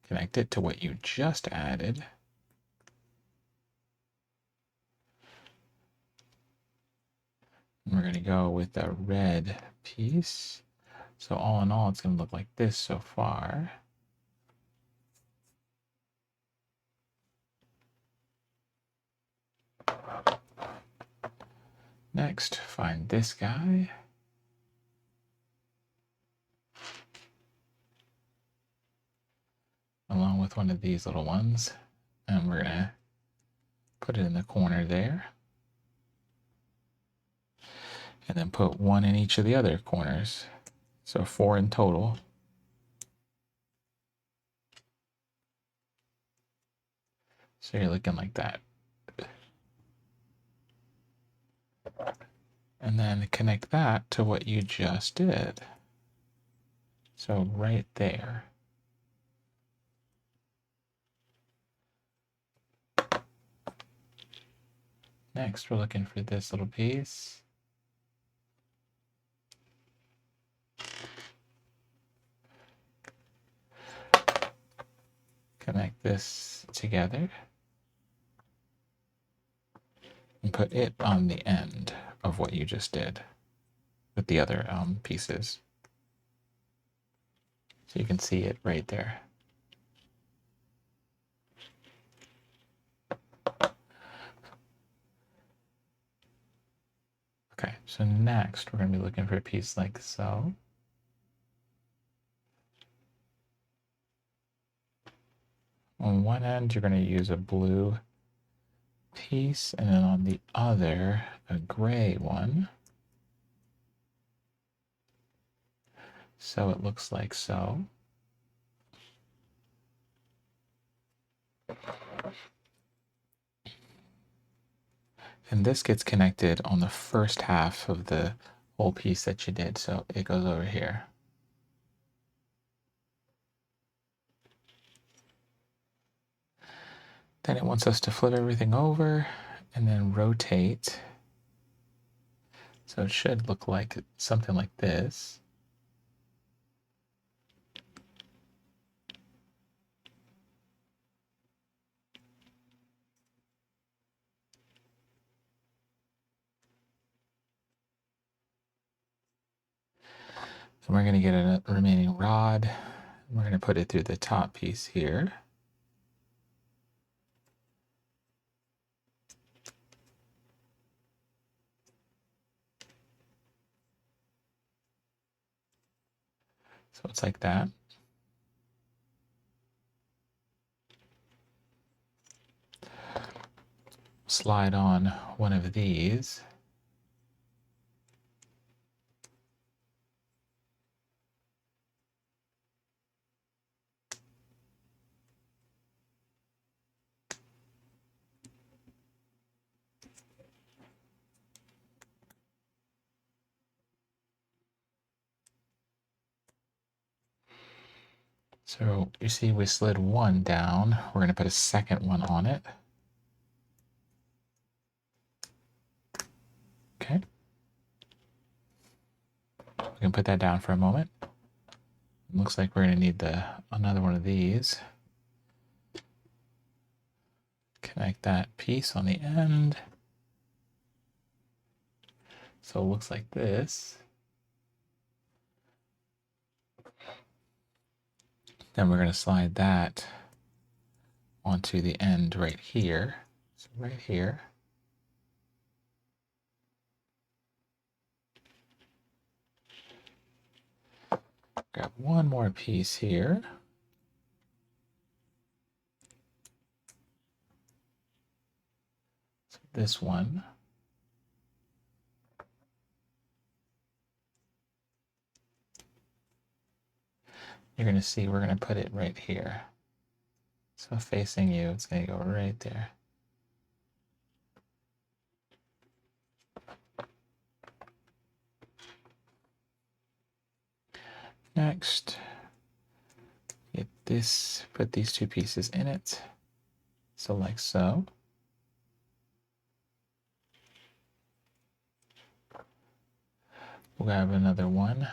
connect it to what you just added. And we're going to go with the red piece. So all in all, it's going to look like this so far. Next, find this guy. Along with one of these little ones. And we're going to put it in the corner there. And then put one in each of the other corners. So 4 in total. So you're looking like that. And then connect that to what you just did. So right there. Next, we're looking for this little piece. Connect this together. And put it on the end of what you just did with the other pieces. So you can see it right there. Okay, so next we're going to be looking for a piece like so. On one end, you're going to use a blue piece, and then on the other, a gray one. So it looks like so. And this gets connected on the first half of the whole piece that you did. So it goes over here. Then it wants us to flip everything over and then rotate. So it should look like something like this. So we're going to get a remaining rod. We're going to put it through the top piece here. So it's like that. Slide on one of these. So you see we slid one down. We're going to put a second one on it. Okay. We can put that down for a moment. Looks like we're going to need another one of these. Connect that piece on the end. So it looks like this. Then we're going to slide that onto the end right here. So right here. Grab one more piece here. So this one. You're going to see we're going to put it right here. So facing you, it's going to go right there. Next, get this, put these two pieces in it. So like so. We'll grab another one,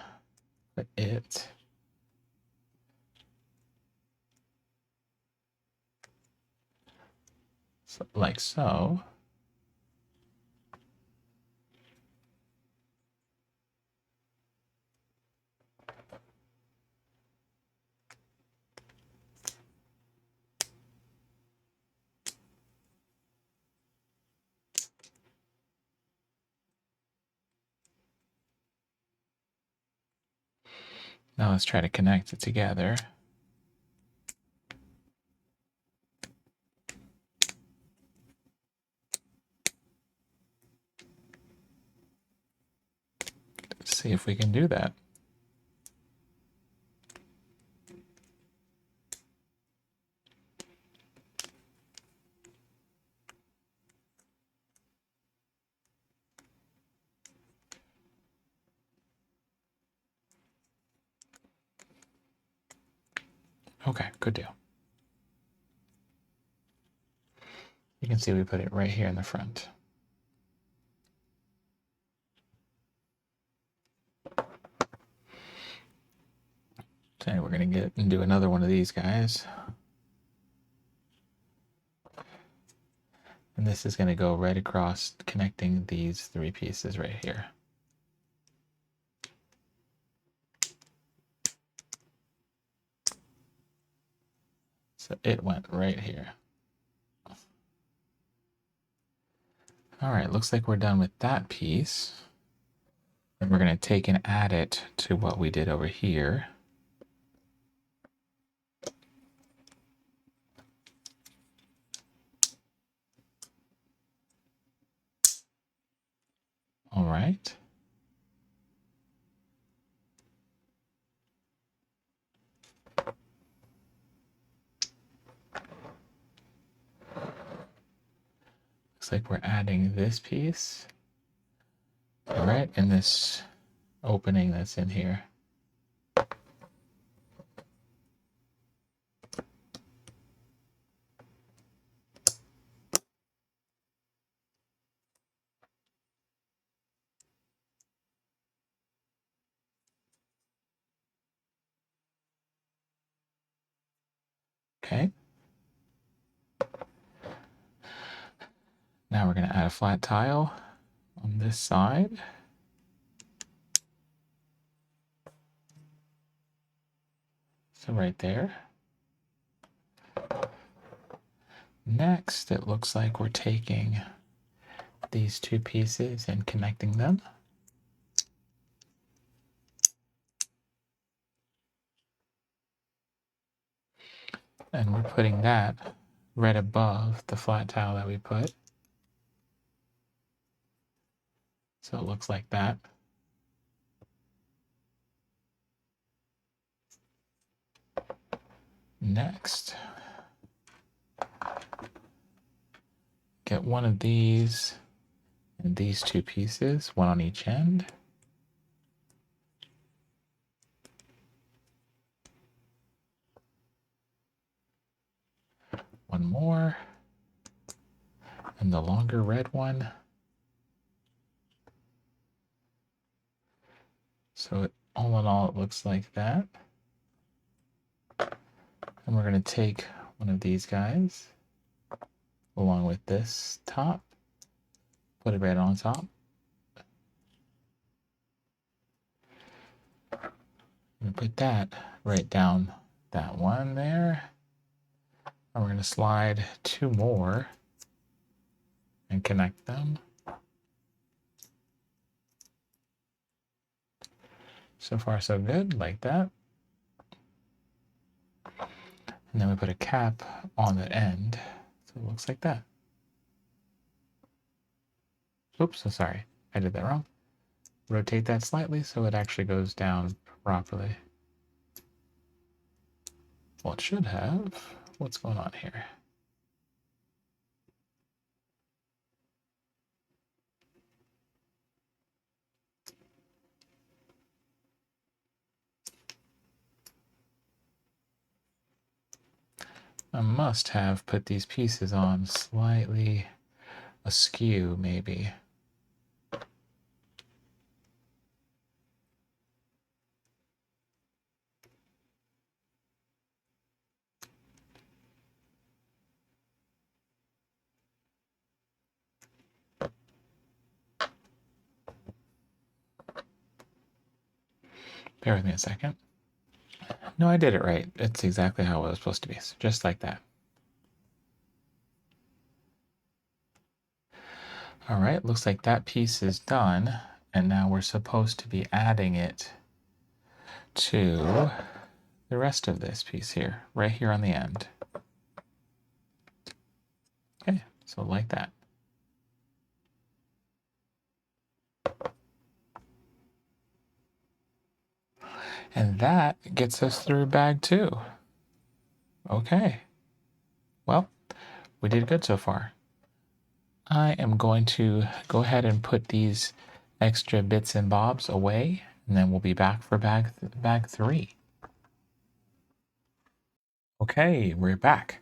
put it. So, like so. Now let's try to connect it together. Let's see if we can do that. Okay, good deal. You can see we put it right here in the front. Okay, we're going to get and do another one of these guys. And this is going to go right across, connecting these three pieces right here. So it went right here. All right, looks like we're done with that piece. And we're going to take and add it to what we did over here. All right. Looks like we're adding this piece right in this opening that's in here. Okay. Now we're going to add a flat tile on this side. So right there. Next, it looks like we're taking these two pieces and connecting them. And we're putting that right above the flat tile that we put. So it looks like that. Next, get one of these and these two pieces, one on each end. One more. And the longer red one. So all in all, it looks like that. And we're going to take one of these guys along with this top, put it right on top. And put that right down that one there. And we're going to slide two more and connect them. So far so good, like that. And then we put a cap on the end, so it looks like that. Oops, so sorry, I did that wrong. Rotate that slightly so it actually goes down properly. Well, it should have. What's going on here? I must have put these pieces on slightly askew, maybe. Bear with me a second. No, I did it right. It's exactly how it was supposed to be. So just like that. All right, looks like that piece is done. And now we're supposed to be adding it to the rest of this piece here, right here on the end. Okay, so like that. And that gets us through bag 2. Okay. Well, we did good so far. I am going to go ahead and put these extra bits and bobs away, and then we'll be back for bag 3. Okay, we're back.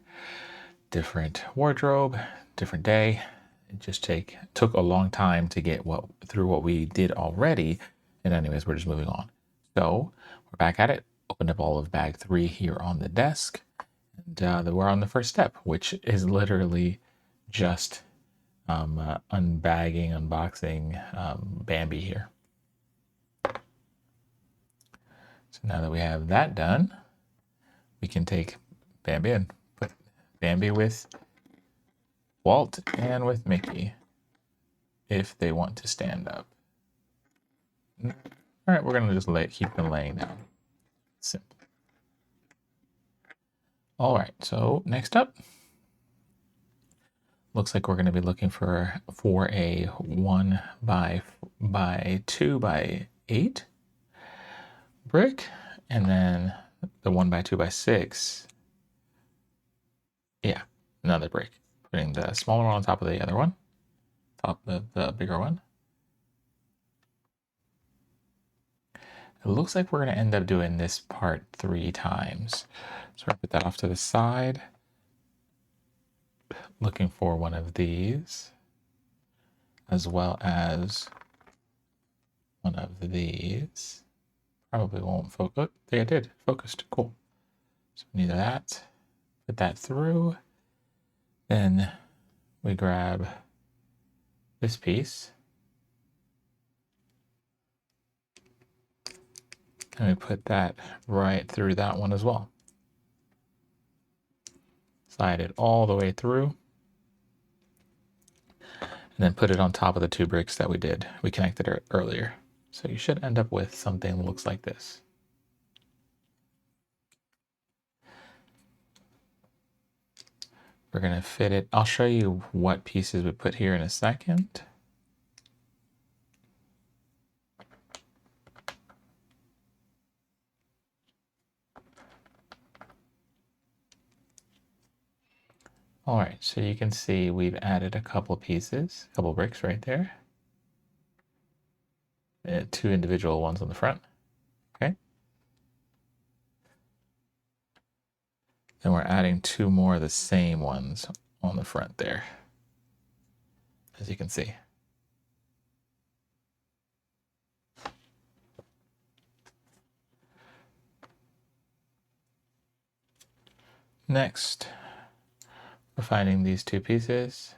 Different wardrobe, different day. It just took a long time to get through what we did already. And anyways, we're just moving on. So we're back at it. Opened up all of bag 3 here on the desk. And we're on the first step, which is literally just unbagging, unboxing Bambi here. So now that we have that done, we can take Bambi and put Bambi with Walt and with Mickey if they want to stand up. All right, we're gonna just keep them laying down. Simple. All right, so next up, looks like we're going to be looking for a 1 by 2 by 8 brick, and then the 1 by 2 by 6. Yeah, another brick. Putting the smaller one on top of the other one, top of the bigger one. It looks like we're going to end up doing this part 3 times. So we're going to put that off to the side. Looking for one of these, as well as one of these. Probably won't focus. Oh, there it did. Focused. Cool. So we need that. Put that through. Then we grab this piece. And we put that right through that one as well. Slide it all the way through. And then put it on top of the 2 bricks that we connected earlier. So you should end up with something that looks like this. We're going to fit it. I'll show you what pieces we put here in a second. All right, so you can see we've added a couple pieces, a couple bricks right there. 2 individual ones on the front. Okay. Then we're adding 2 more of the same ones on the front there, as you can see. Next, we're finding these 2 pieces,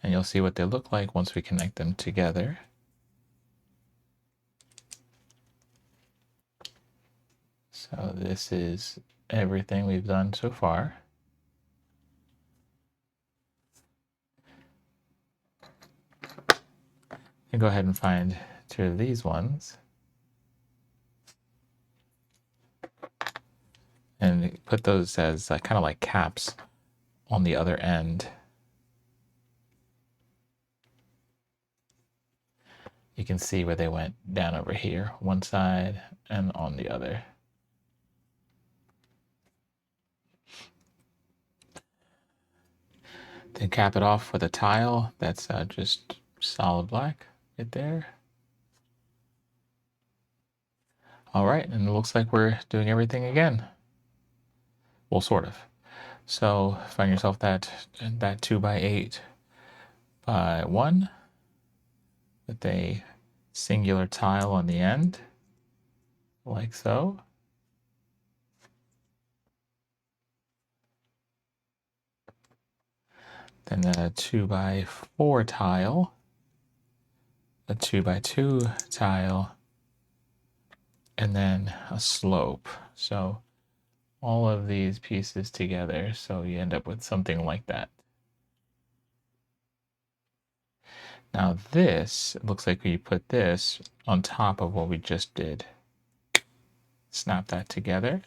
and you'll see what they look like once we connect them together. So this is everything we've done so far. can go ahead and find two of these ones and put those as kind of like caps on the other end. You can see where they went down over here, one side and on the other. Then cap it off with a tile that's just solid black right there. All right, and it looks like we're doing everything again. Well, sort of. So find yourself that 2x8 by 1 with a singular tile on the end, like so. Then a 2x4 tile, a 2x2 tile, and then a slope. So all of these pieces together, so you end up with something like that. Now this, it looks like we put this on top of what we just did. Snap that together.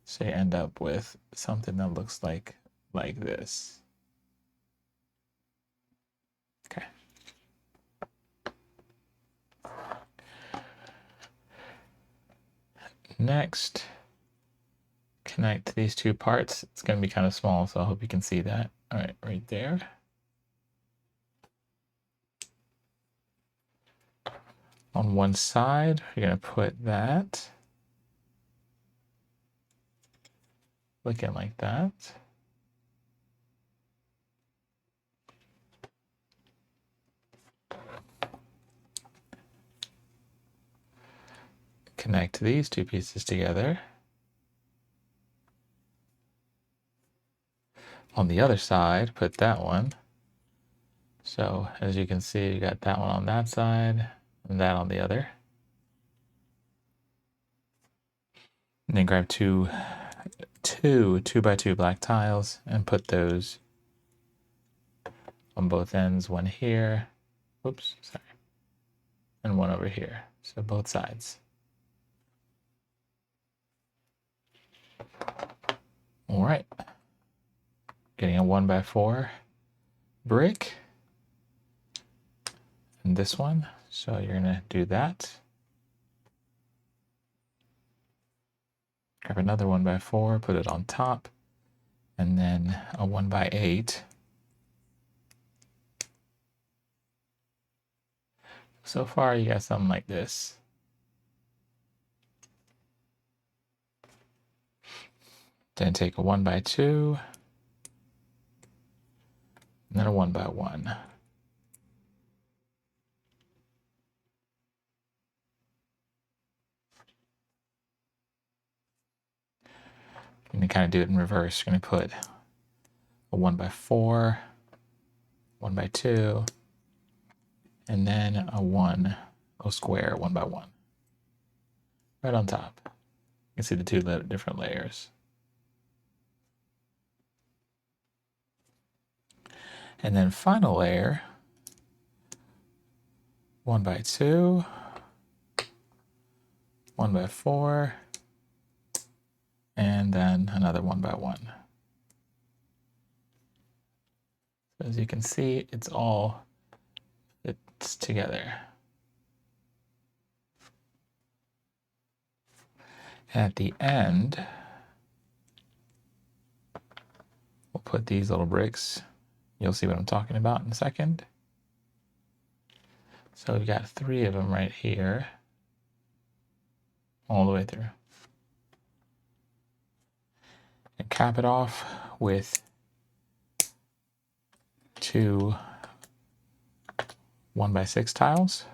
So you end up with something that looks like this. Okay. Next, connect these two parts. It's going to be kind of small, so I hope you can see that. All right, right there. On one side, you're going to put that. Looking like that. Connect these two pieces together. On the other side, put that one. So as you can see, you got that one on that side and that on the other. And then grab two 2x2 black tiles and put those on both ends, one here, oops, sorry, and one over here. So both sides. All right, getting a 1x4 brick and this one. So you're gonna do that. Grab another 1x4, put it on top, and then a 1x8. So far, you got something like this. Then take a 1x2, and then a 1x1. I'm going to kind of do it in reverse. You're going to put a 1x4, 1x2, and then a square 1x1. Right on top. You can see the two different layers. And then final layer, 1x2, 1x4, and then another 1x1. So as you can see, it's together. At the end, we'll put these little bricks. You'll see what I'm talking about in a second. So we've got 3 of them right here, all the way through. And cap it off with 2 1x6 tiles.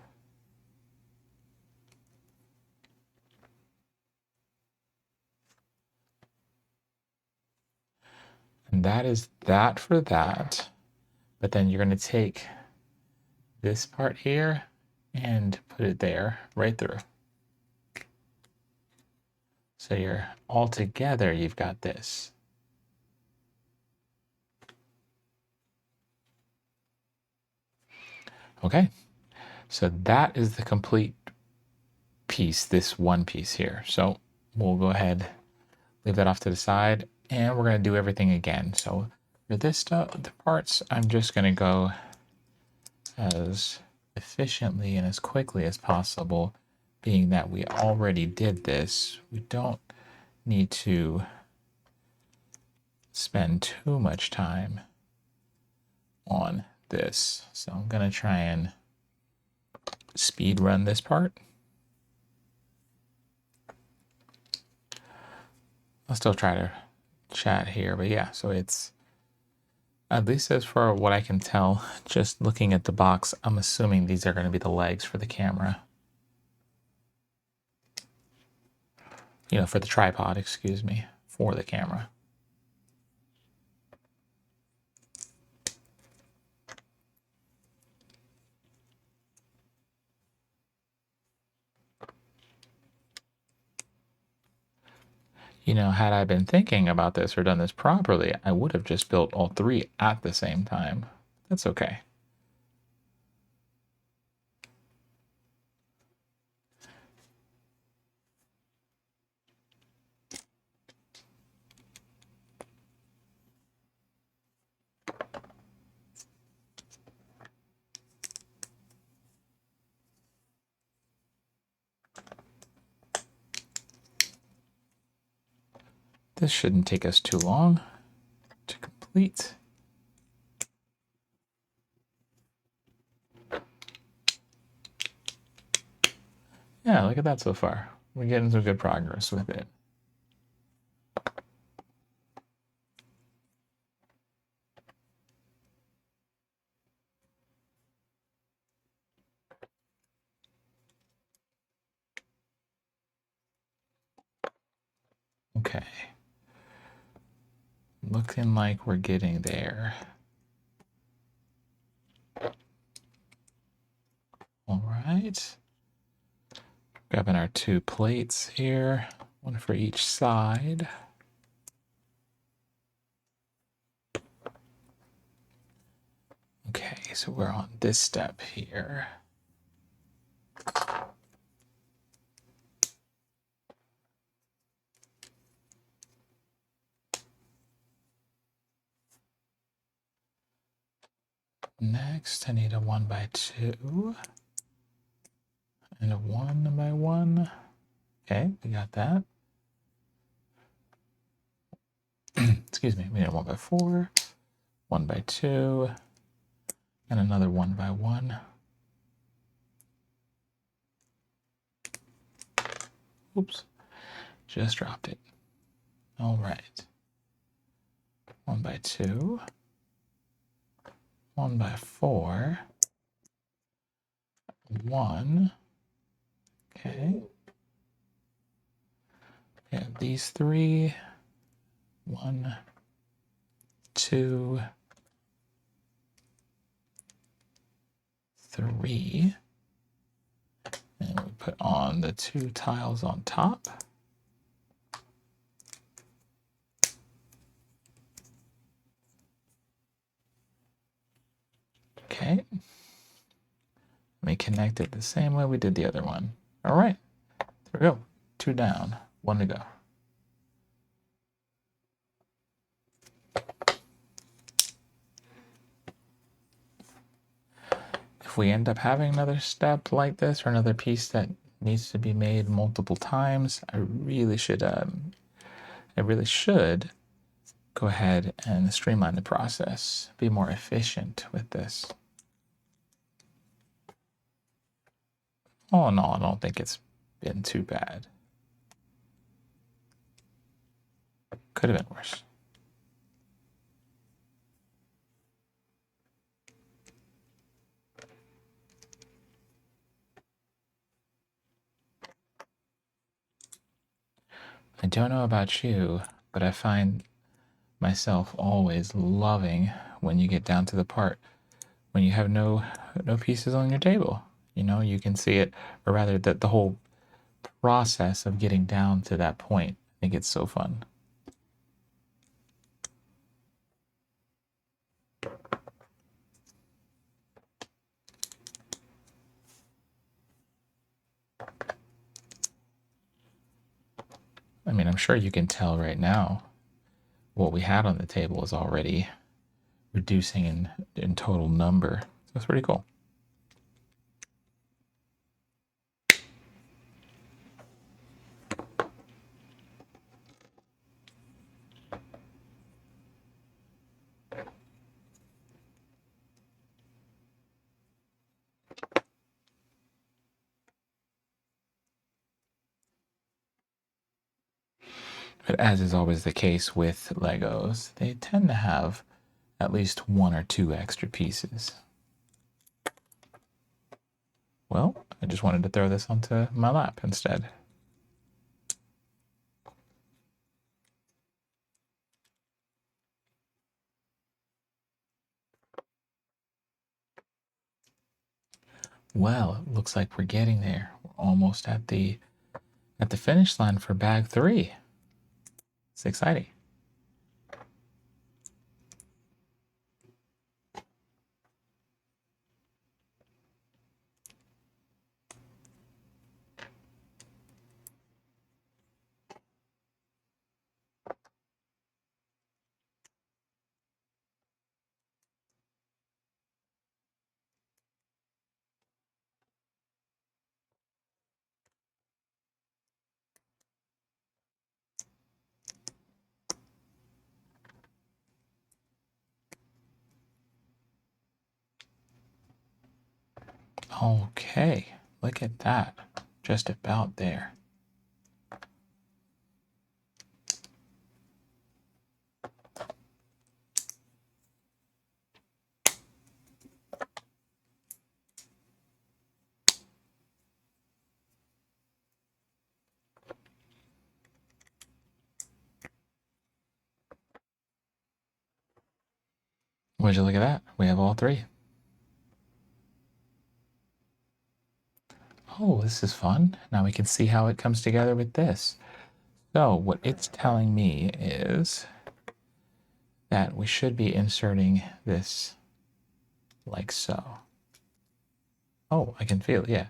And that is that for that. But then you're going to take this part here and put it there, right through. So you're all together, you've got this. Okay, So that is the complete piece, this one piece here. So we'll go ahead, leave that off to the side, and we're going to do everything again. So for this stuff, the parts, I'm just going to go as efficiently and as quickly as possible, being that we already did this. We don't need to spend too much time on this. So I'm going to try and speed run this part. I'll still try to chat here, but yeah, so it's, at least as far what I can tell, just looking at the box, I'm assuming these are going to be the legs for the camera. You know, for the tripod, excuse me, for the camera. You know, had I been thinking about this or done this properly, I would have just built all three at the same time. That's okay. This shouldn't take us too long to complete. Yeah, look at that so far. We're getting some good progress with it. Okay. Looking like we're getting there. All right. Grabbing our two plates here, one for each side. Okay, so we're on this step here. Next, I need a 1x2 and a 1x1. Okay, we got that. Excuse me, we need a 1x4, 1x2, and another 1x1. Oops, just dropped it. All right. 1x2, 1x4, 1. Okay. We have these three. 1, 2, 3. And we put on the two tiles on top. Okay. Let me connect it the same way we did the other one. All right. There we go. 2 down, 1 to go. If we end up having another step like this or another piece that needs to be made multiple times, I really should go ahead and streamline the process, be more efficient with this. All in all, I don't think it's been too bad. Could have been worse. I don't know about you, but I find myself always loving when you get down to the part when you have no pieces on your table. You know, you can see it, or rather that the whole process of getting down to that point. I think it's so fun. I mean, I'm sure you can tell right now what we had on the table is already reducing in total number. So that's pretty cool. But as is always the case with Legos, they tend to have at least one or two extra pieces. Well, I just wanted to throw this onto my lap instead. Well, it looks like we're getting there. We're almost at the finish line for bag 3. It's exciting. Okay, look at that. Just about there. Would you look at that? We have all 3. Oh, this is fun. Now we can see how it comes together with this. So what it's telling me is that we should be inserting this like so. Oh, I can feel it, yeah.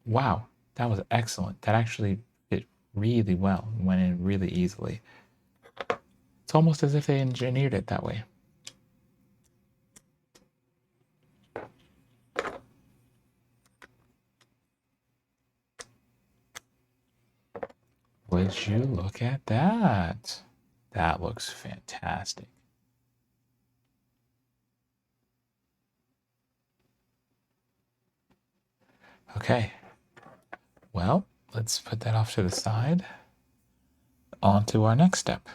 Wow, that was excellent. That actually fit really well, went in really easily. It's almost as if they engineered it that way. Would you look at that? That looks fantastic. Okay, well, let's put that off to the side. On to our next step.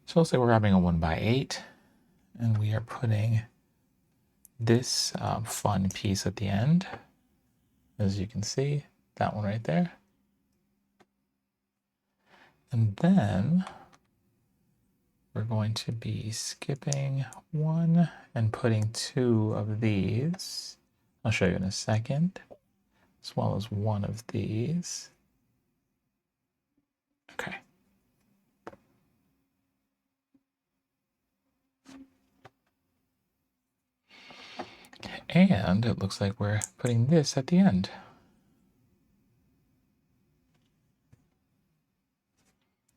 So let's say we're grabbing a 1x8, and we are putting this fun piece at the end. As you can see, that one right there. And then we're going to be skipping 1 and putting 2 of these. I'll show you in a second, as well as 1 of these. Okay. And it looks like we're putting this at the end.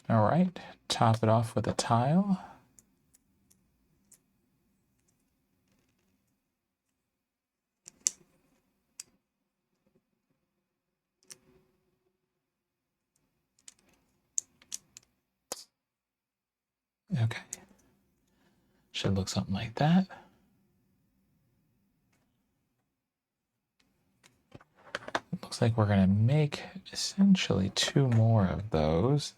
All right, top it off with a tile. Okay. Should look something like that. It looks like we're going to make essentially 2 more of those.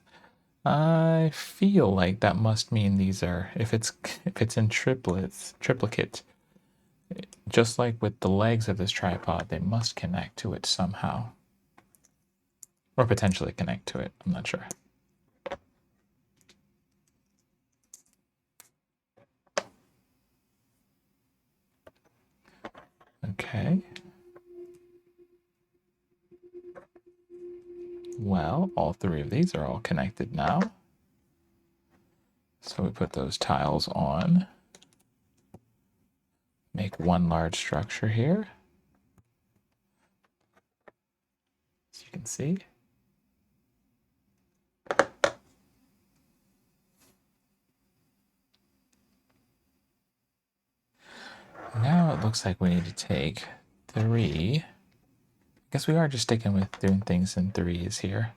I feel like that must mean these are, if it's in triplicate, just like with the legs of this tripod, they must connect to it somehow. Or potentially connect to it, I'm not sure. Okay. Well, all 3 of these are all connected now. So we put those tiles on. Make 1 large structure here. you can see. Now it looks like we need to take 3. I guess we are just sticking with doing things in 3s here.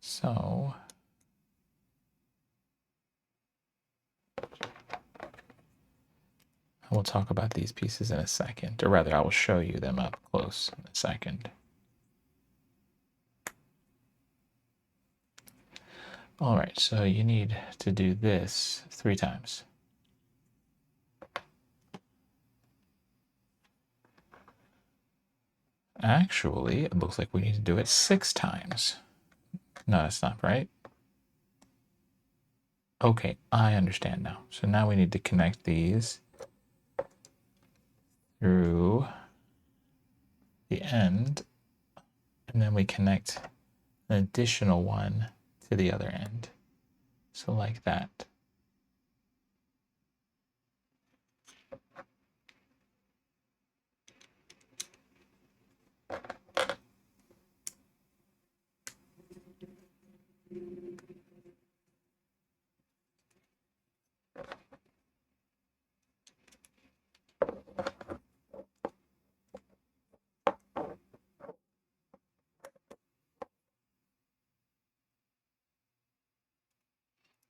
So we'll talk about these pieces in a second, or rather I will show you them up close in a second. All right, so you need to do this 3 times. Actually, it looks like we need to do it 6 times. No, that's not right. Okay, I understand now. So now we need to connect these through the end, and then we connect an additional one to the other end. So like that.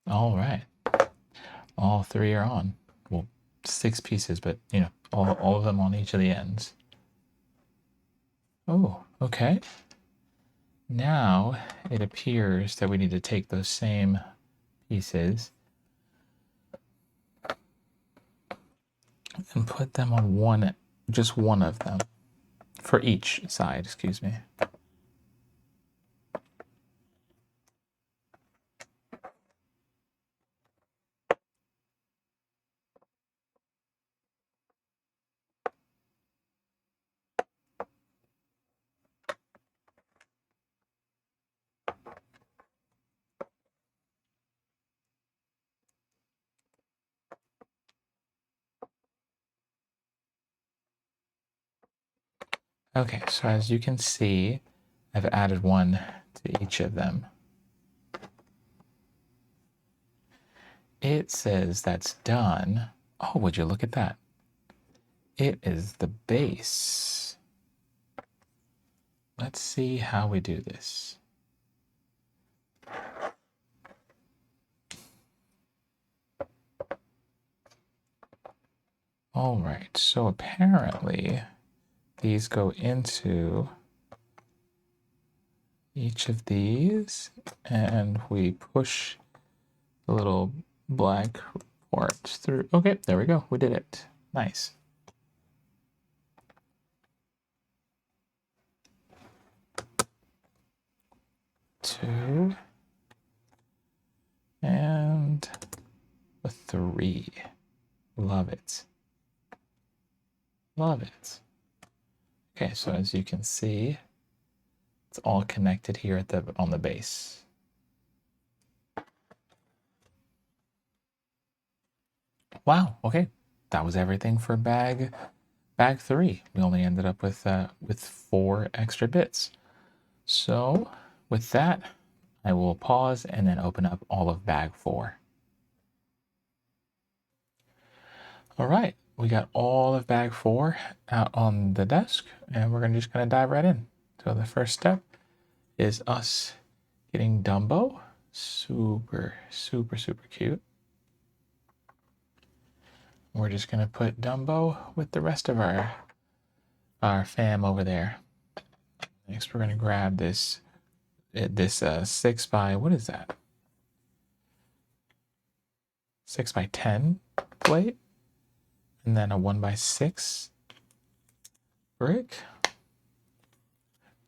All right. All 3 are on. Well, 6 pieces, but you know, all of them on each of the ends. Oh, okay. Now it appears that we need to take those same pieces and put them on just one of them for each side, excuse me. Okay, so as you can see, I've added one to each of them. It says that's done. Oh, would you look at that? It is the base. Let's see how we do this. All right, so apparently these go into each of these, and we push the little black parts through. Okay, there we go. We did it. Nice. Two and a 3. Love it. Love it. Okay, so as you can see, it's all connected here on the base. Wow. Okay, that was everything for bag 3. We only ended up with 4 extra bits. So with that, I will pause and then open up all of bag 4. All right, we got all of bag 4 out on the desk, and we're just gonna dive right in. So the first step is us getting Dumbo. Super, super, super cute. We're just gonna put Dumbo with the rest of our fam over there. Next, we're gonna grab this 6 by, what is that? 6 by 10 plate, and then a 1 by 6 brick.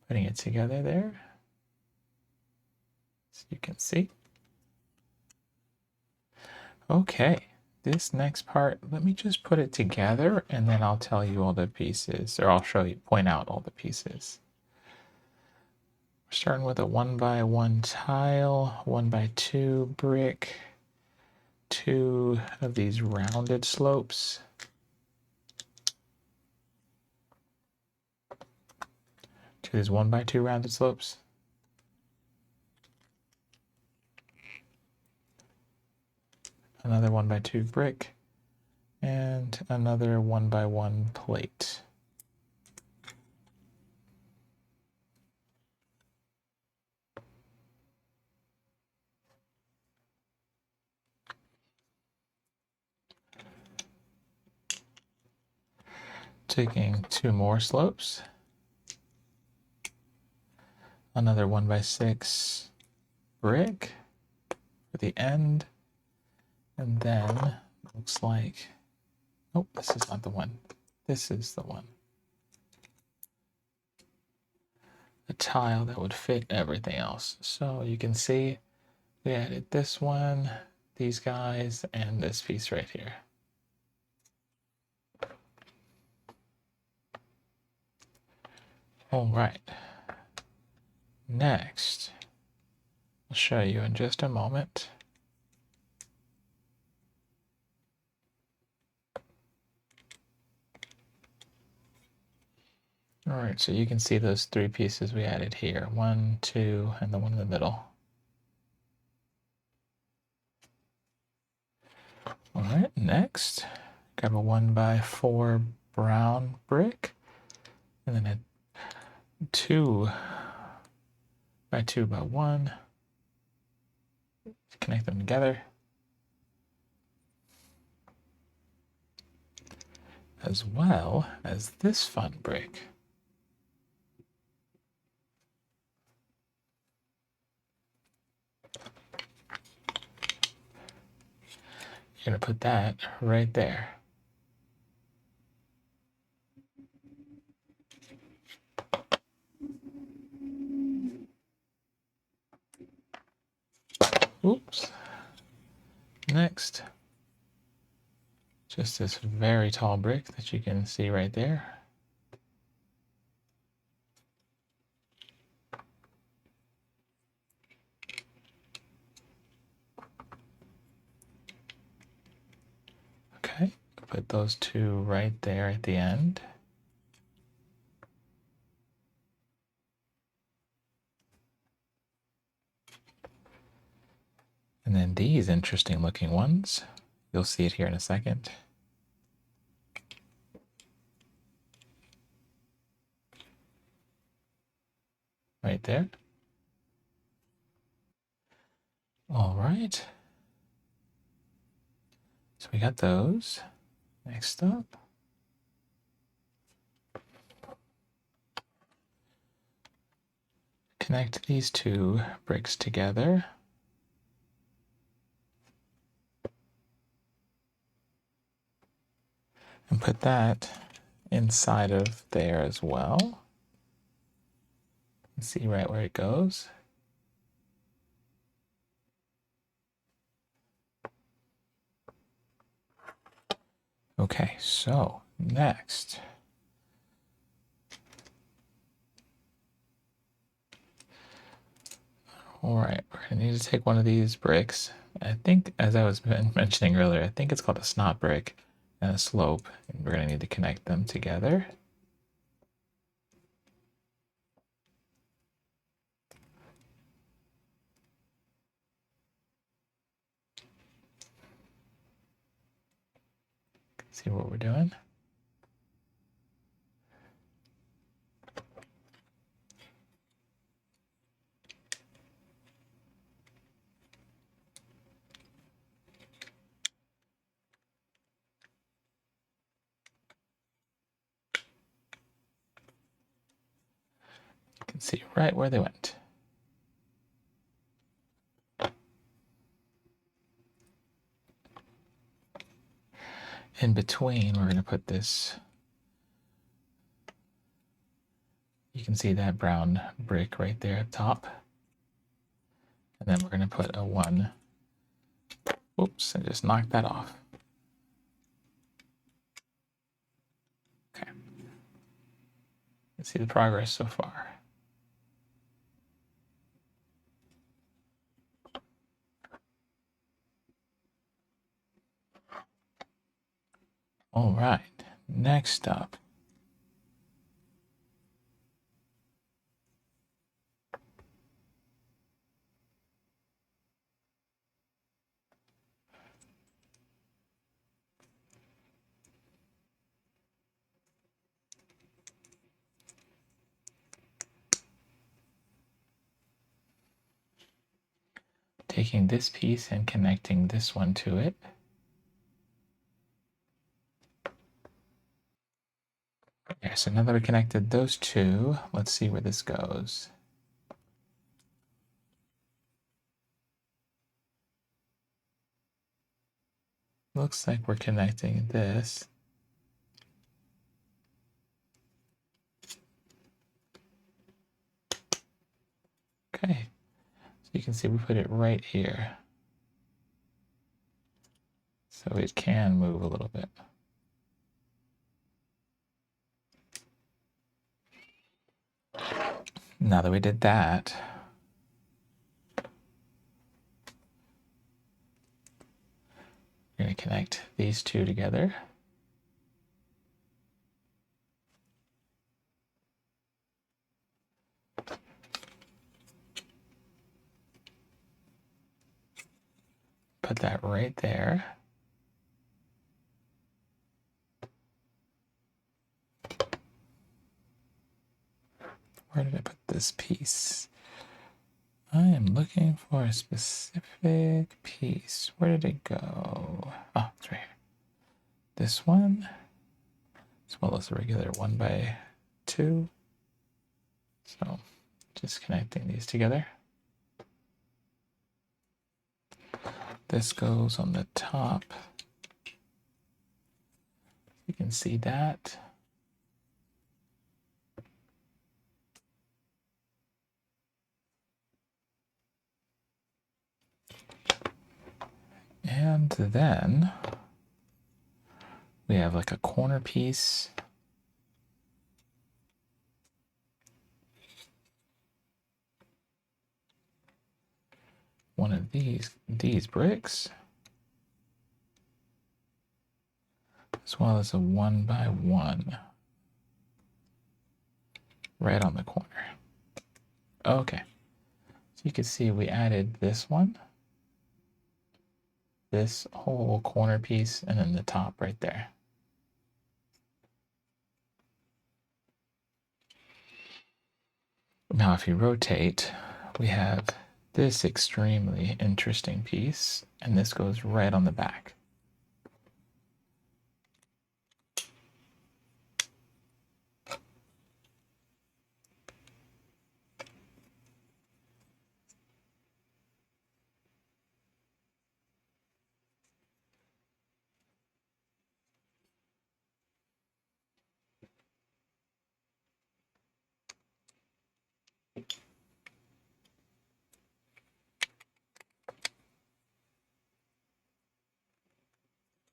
Putting it together there, so you can see. Okay, this next part, let me just put it together, and then I'll tell you all the pieces, or I'll point out all the pieces. We're starting with a 1 by 1 tile, 1 by 2 brick, 2 of these rounded slopes, for these 1x2 rounded slopes. Another 1x2 brick, and another 1x1 plate. Taking 2 more slopes, another 1x6 brick for the end, and then looks like, oh, this is not the one. This is the one. A tile that would fit everything else. So you can see we added this one, these guys, and this piece right here. All right. Next, I'll show you in just a moment. All right, so you can see those 3 pieces we added here. 1, 2, and the one in the middle. All right, next, grab a 1x4 brown brick, and then a 2x2x1. Connect them together. As well as this fun brick. You're going to put that right there. Oops. Next, just this very tall brick that you can see right there. Okay, put those 2 right there at the end. And then these interesting looking ones, you'll see it here in a second. Right there. All right. So we got those. Next up, connect these 2 bricks together. And put that inside of there as well. See right where it goes. Okay, so next. All right, we're gonna need to take one of these bricks. I think, as I was mentioning earlier, I think it's called a snot brick and a slope. And we're gonna need to connect them together. See what we're doing. You can see right where they went. In between, we're going to put this, you can see that brown brick right there at top. And then we're going to put a 1. Oops, I just knocked that off. Okay. Let's see the progress so far. All right, next up. taking this piece and connecting this one to it. Okay, so now that we connected those two, let's see where this goes. Looks like we're connecting this. Okay, so you can see we put it right here. So it can move a little bit. Now that we did that, we're going to connect these two together. Put that right there. Where did I put this piece? I am looking for a specific piece. Where did it go? Oh, it's right here. This one, as well as a regular 1x2. So just connecting these together. This goes on the top. You can see that. And then we have like a corner piece. One of these bricks, as well as a 1x1 right on the corner. Okay, so you can see we added this one, this whole corner piece, and then the top right there. Now if you rotate, we have this extremely interesting piece, and this goes right on the back.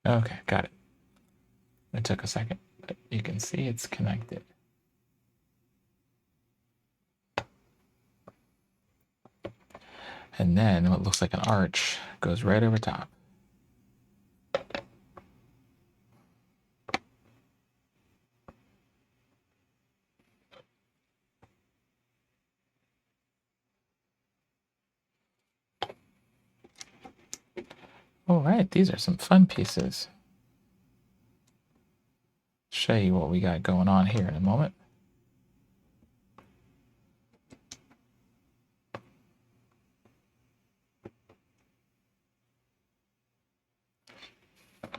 Okay, got it. It took a second, but you can see it's connected. And then what looks like an arch goes right over top. All right, these are some fun pieces. Show you what we got going on here in a moment.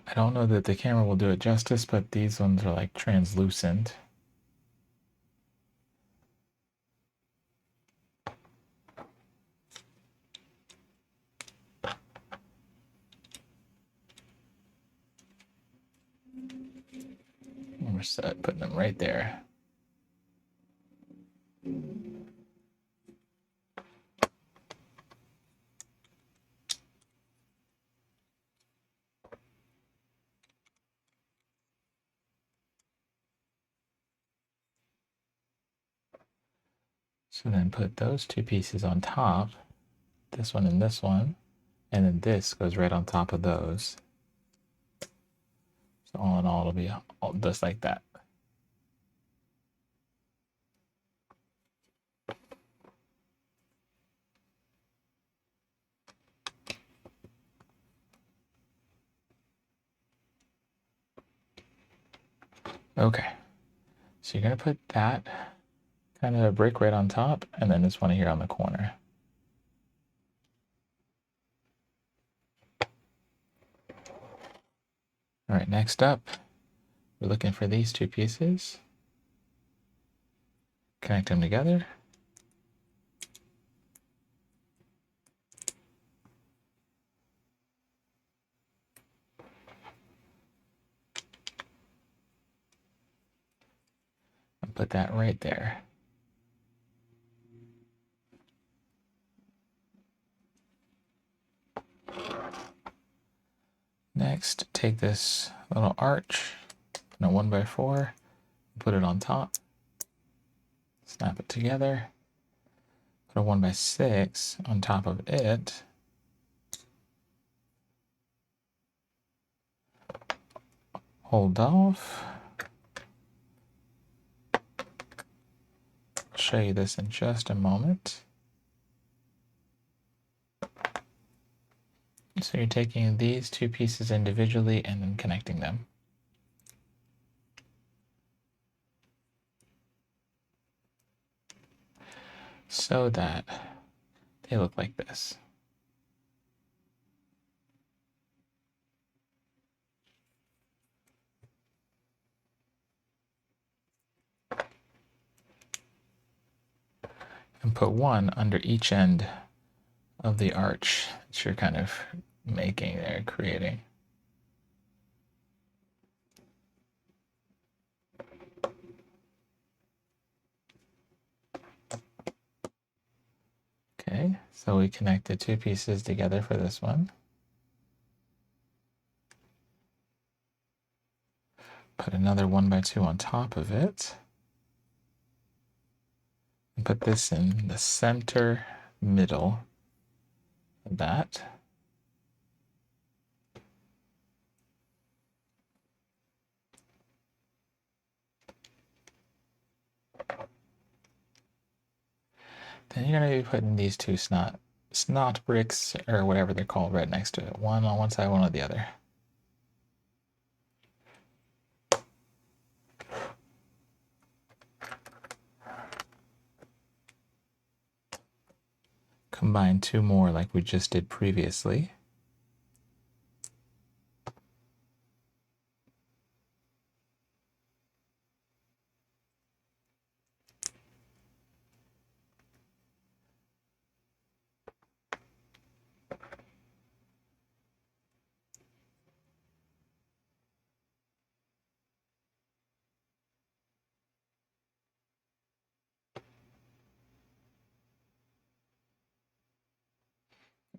I don't know that the camera will do it justice, but these ones are like translucent. We're set, putting them right there. So then put those two pieces on top, this one, and then this goes right on top of those. So all in all, it'll be just like that. Okay, so you're gonna put that kind of brick right on top, and then this one here on the corner. All right, next up, we're looking for these two pieces. Connect them together. And put that right there. Next, take this little arch, a 1x4, put it on top. Snap it together. Put a 1x6 on top of it. Hold off. I'll show you this in just a moment. So you're taking these two pieces individually and then connecting them. So that they look like this. And put one under each end of the arch that you're kind of making there, creating. Okay, so we connected two pieces together for this one. Put another 1x2 on top of it. And put this in the center middle of that. Then you're going to be putting these two snot bricks, or whatever they're called, right next to it. One on one side, one on the other. Combine two more like we just did previously.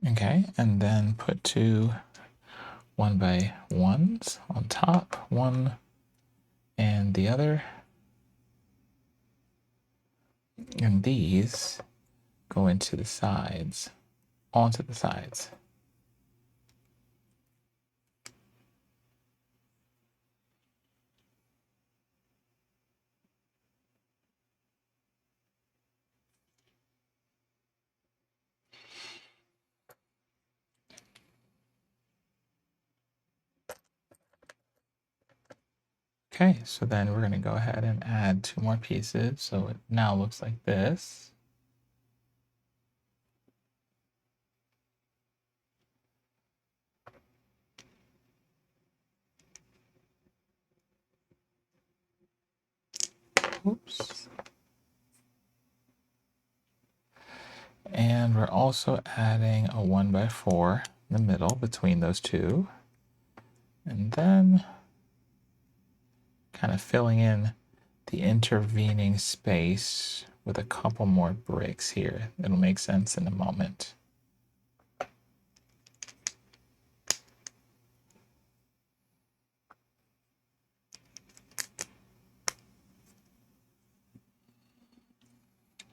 Okay, and then put two 1x1s on top, one and the other. And these go into the sides, onto the sides. Okay, so then we're going to go ahead and add two more pieces. So it now looks like this. Oops. And we're also adding a 1x4 in the middle between those two. And then kind of filling in the intervening space with a couple more bricks here. It'll make sense in a moment.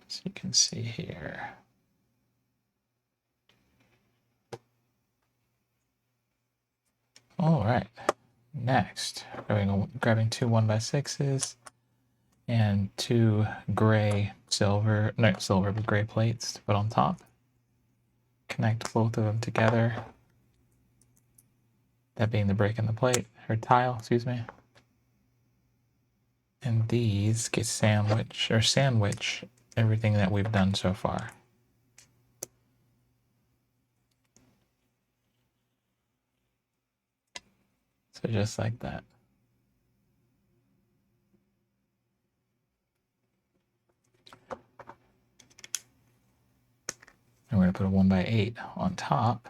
So you can see here. All right, next, grabbing two 1x6s and two gray silver, not silver, but gray plates to put on top. Connect both of them together. That being the brick and the plate, or tile, excuse me. And these get sandwich everything that we've done so far. So just like that. And we're going to put a 1x8 on top,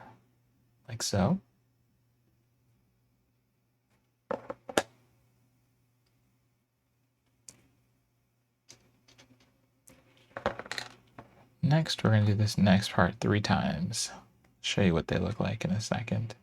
like so. Next, we're going to do this next part 3 times. Show you what they look like in a second.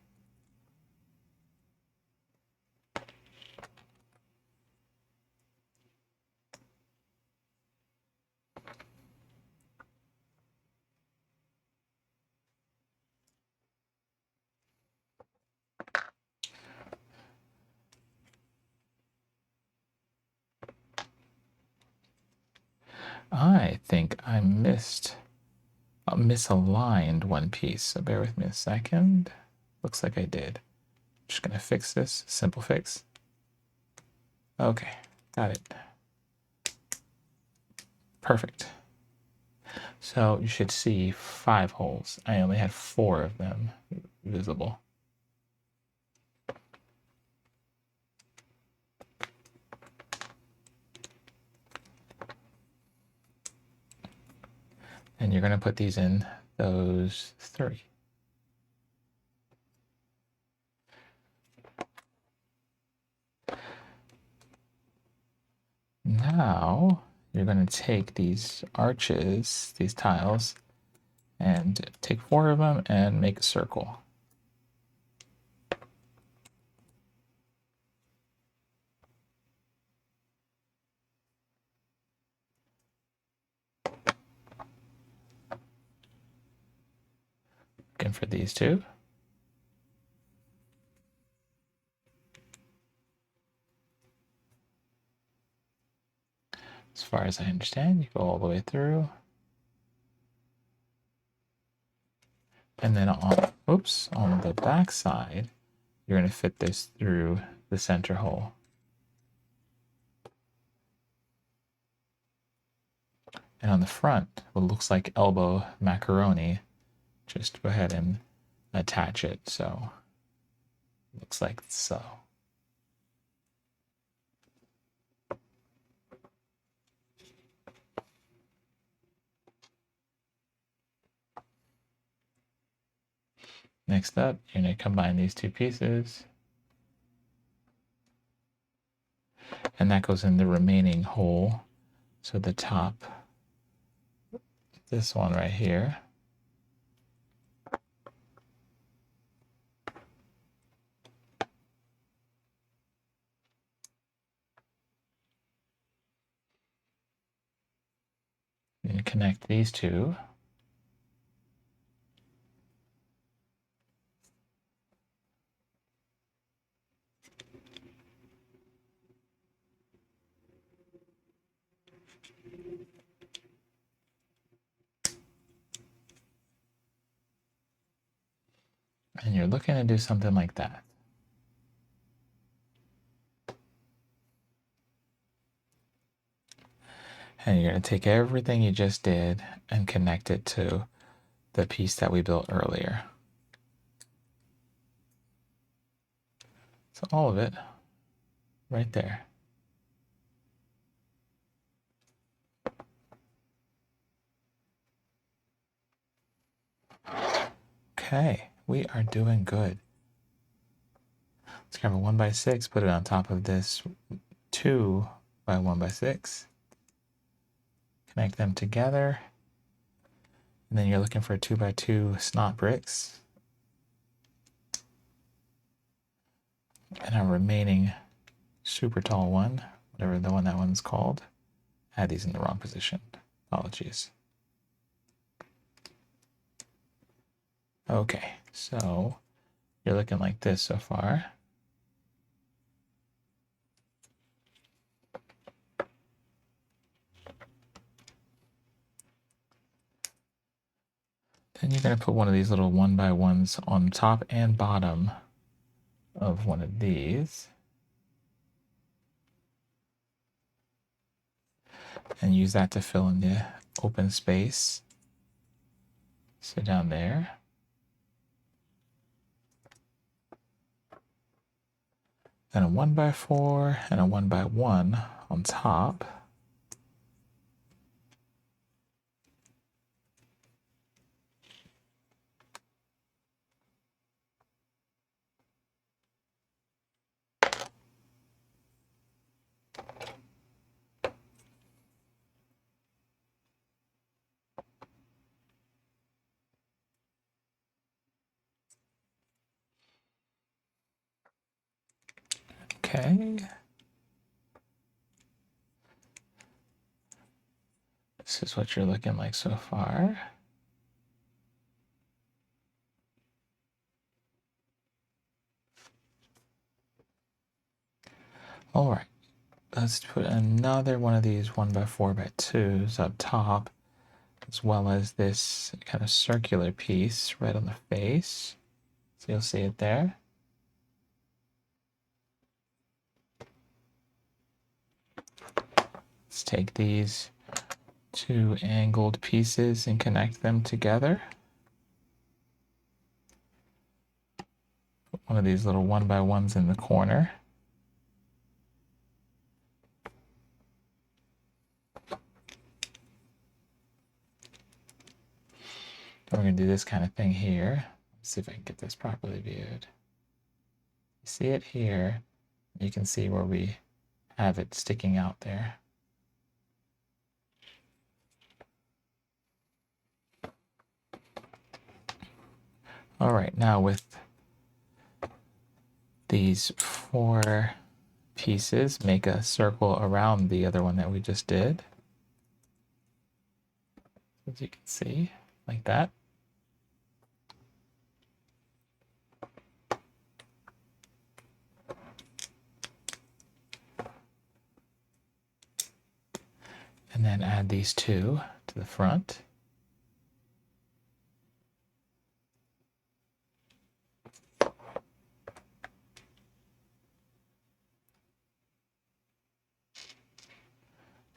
I think I misaligned one piece, so bear with me a second. Looks like I did. I'm just gonna fix this, simple fix. Okay, got it. Perfect. So you should see 5 holes. I only had 4 of them visible. And you're gonna put these in those 3. Now you're going to take these arches, these tiles, and take 4 of them and make a circle. Looking for these 2. As far as I understand, you go all the way through. And then on the back side, you're going to fit this through the center hole. And on the front, what looks like elbow macaroni, just go ahead and attach it. So it looks like so. Next up, you're going to combine these 2 pieces. And that goes in the remaining hole. So the top, this one right here. And connect these 2. And you're looking to do something like that. And you're going to take everything you just did and connect it to the piece that we built earlier. So all of it right there. Okay, we are doing good. Let's grab a 1x6, put it on top of this 2 by 1x6. Connect them together. And then you're looking for 2x2 snot bricks. And our remaining super tall one, whatever that one's called. I had these in the wrong position. Apologies. Okay, so you're looking like this so far. Then you're going to put one of these little 1x1s on top and bottom of one of these. And use that to fill in the open space. So down there. Then a 1x4 and a 1x1 on top. Okay. This is what you're looking like so far. All right, let's put another one of these 1x4x2s up top, as well as this kind of circular piece right on the face. So you'll see it there. Let's take these two angled pieces and connect them together. Put one of these little 1x1s in the corner. We're going to do this kind of thing here. Let's see if I can get this properly viewed. You see it here. You can see where we have it sticking out there. All right, now with these 4 pieces, make a circle around the other one that we just did. As you can see, like that. And then add these 2 to the front.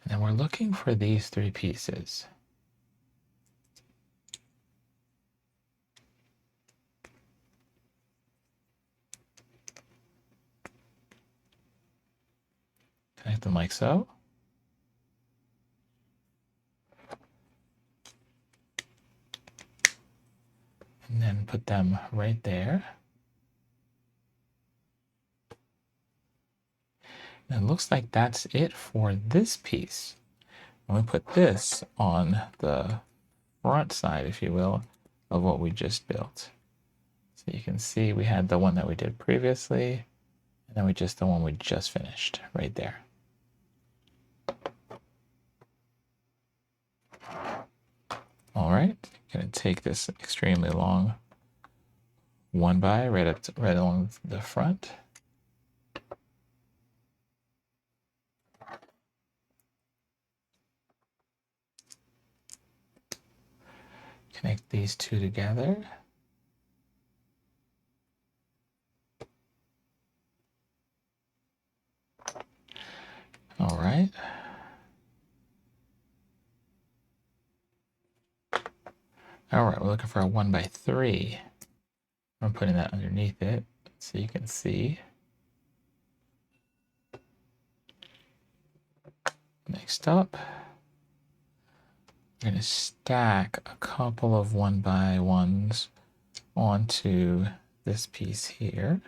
And then we're looking for these 3 pieces. Connect them like so. And then put them right there. And it looks like that's it for this piece. And we put this on the front side, if you will, of what we just built. So you can see we had the one that we did previously, and then the one we just finished right there. All right, gonna take this extremely long 1x right along the front. Connect these 2 together. All right. All right, we're looking for a 1x3. I'm putting that underneath it so you can see. Next up, we're going to stack a couple of 1x1s onto this piece here.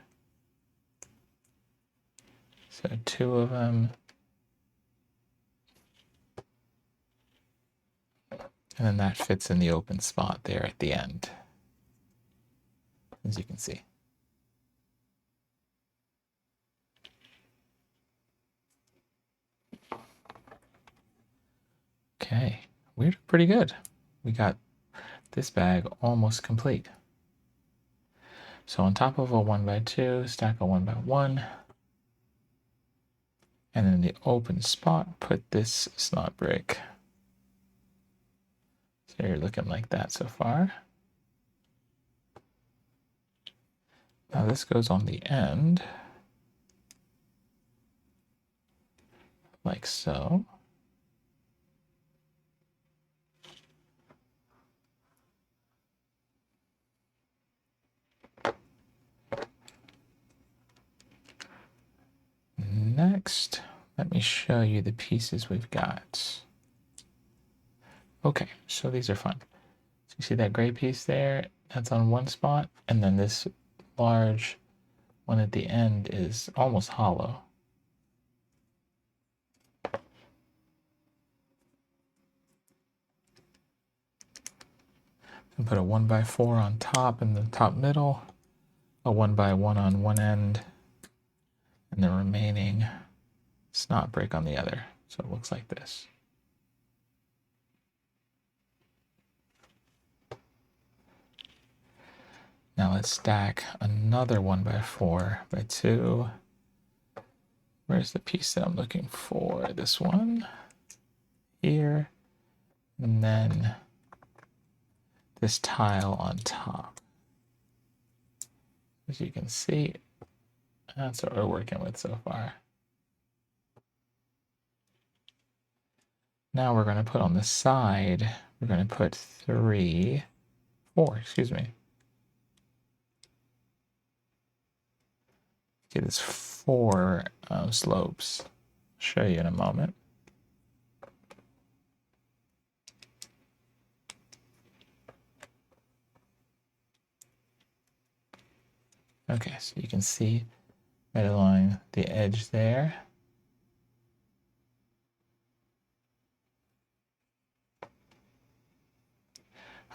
So 2 of them. And then that fits in the open spot there at the end, as you can see. Okay, we're pretty good. We got this bag almost complete. So on top of a 1x2, stack a 1x1. And in the open spot, put this snot brick. So you're looking like that so far. Now this goes on the end, like so. Next, let me show you the pieces we've got. Okay, so these are fun. So you see that gray piece there? That's on one spot, and then this large one at the end is almost hollow. And put a 1x4 on top in the top middle, a 1x1 on one end, and the remaining snot brick on the other. So it looks like this. Now let's stack another 1x4x2. Where's the piece that I'm looking for? This one here, and then this tile on top. As you can see, that's what we're working with so far. Now we're going to put on the side, we're going to put four, excuse me. Okay, there's four slopes. I'll show you in a moment. Okay, so you can see right along the edge there.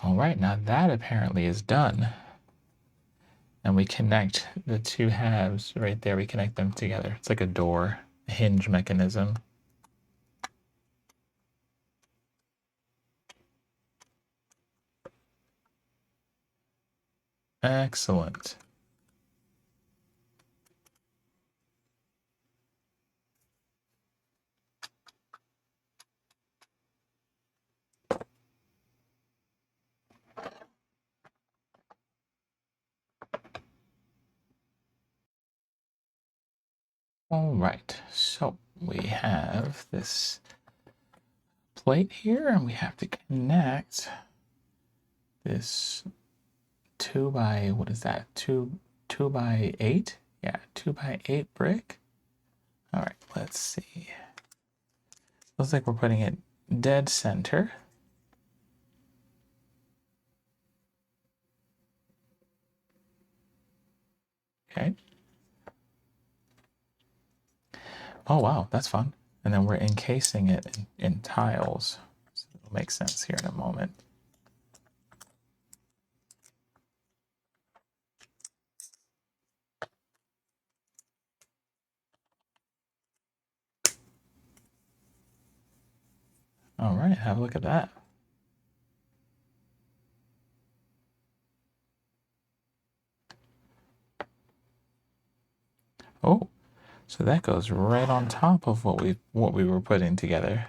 All right, now that apparently is done. And we connect the two halves right there. We connect them together. It's like a door, a hinge mechanism. Excellent. All right, so we have this plate here, and we have to connect this 2x, what is that? 2x8? Yeah, 2x8 brick. All right, let's see. Looks like we're putting it dead center. Okay. Oh, wow, that's fun. And then we're encasing it in tiles. So it'll make sense here in a moment. All right, have a look at that. Oh, so that goes right on top of what we were putting together.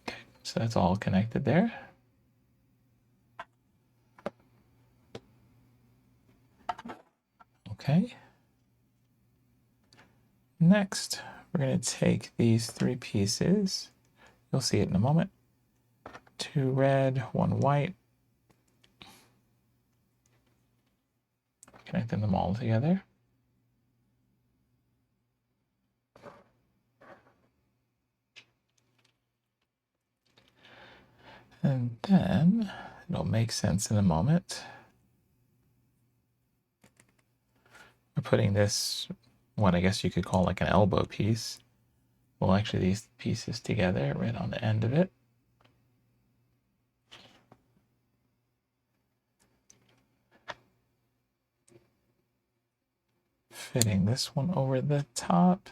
Okay, so that's all connected there. Okay. Next, we're going to take these three pieces. You'll see it in a moment. 2 red, 1 white. Connecting them all together. And then it'll make sense in a moment. We're putting this, what I guess you could call like an elbow piece. Well, actually these pieces together right on the end of it. Fitting this one over the top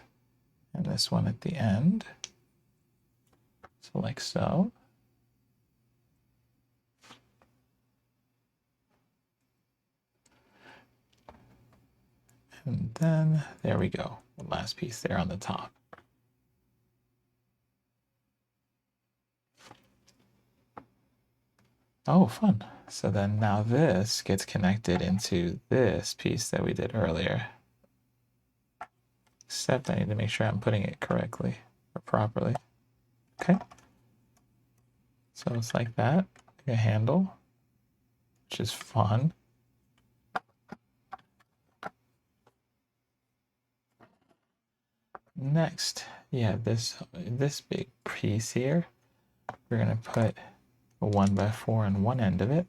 and this one at the end. So like so. And then there we go. The last piece there on the top. Oh, fun. So then now this gets connected into this piece that we did earlier. Except I need to make sure I'm putting it correctly or properly. Okay. So it's like that. a handle, which is fun. Next, yeah, this big piece here, we're gonna put a 1x4 on one end of it.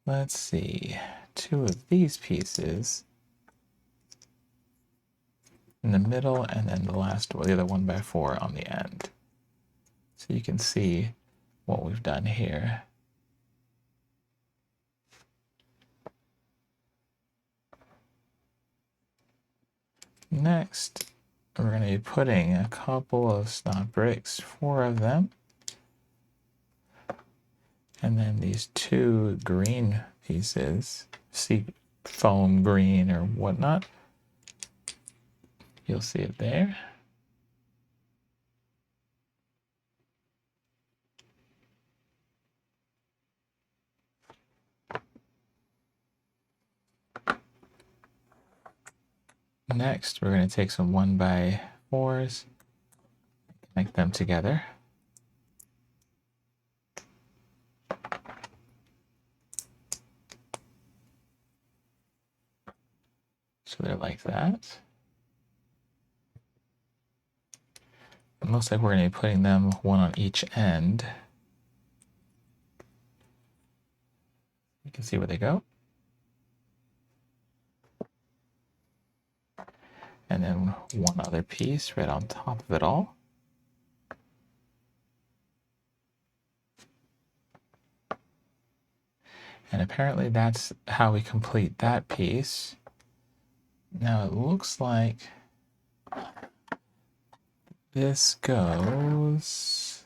Let's see, 2 of these pieces in the middle, and then the last one, the other 1x4 on the end. So you can see what we've done here. Next, we're going to be putting a couple of snot bricks, 4 of them. And then these 2 green pieces, see foam green or whatnot. You'll see it there. Next, we're going to take some 1x4s, connect them together. So they're like that. It looks like we're going to be putting them one on each end. You can see where they go. And then one other piece right on top of it all. And apparently that's how we complete that piece. Now it looks like this goes,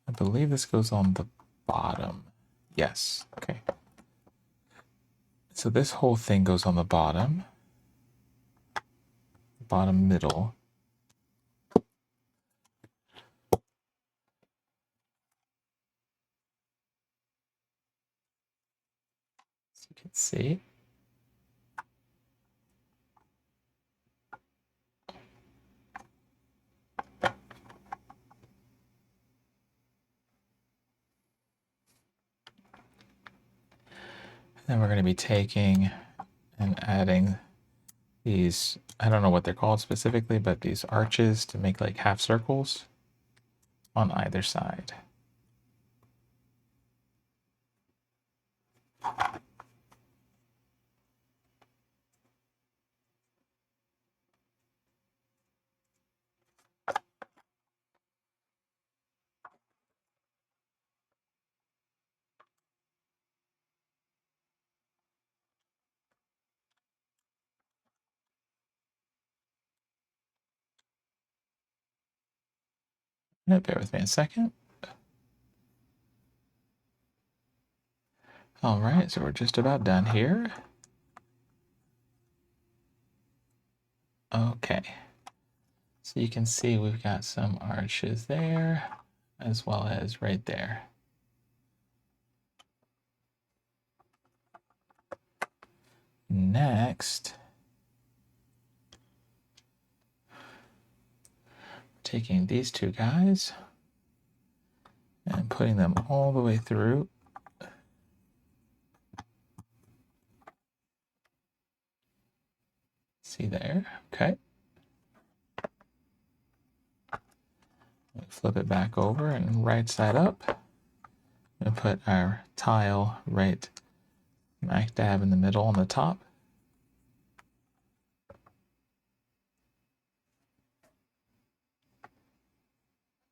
I believe this goes on the bottom. Yes, okay. So this whole thing goes on the bottom middle. So you can see. Then we're going to be taking and adding these, I don't know what they're called specifically, but these arches to make like half circles on either side. Bear with me a second. All right, so we're just about done here. Okay, so you can see we've got some arches there as well as right there. Next, taking these 2 guys and putting them all the way through. See there, okay. Flip it back over and right side up. And put our tile right smack dab in the middle on the top.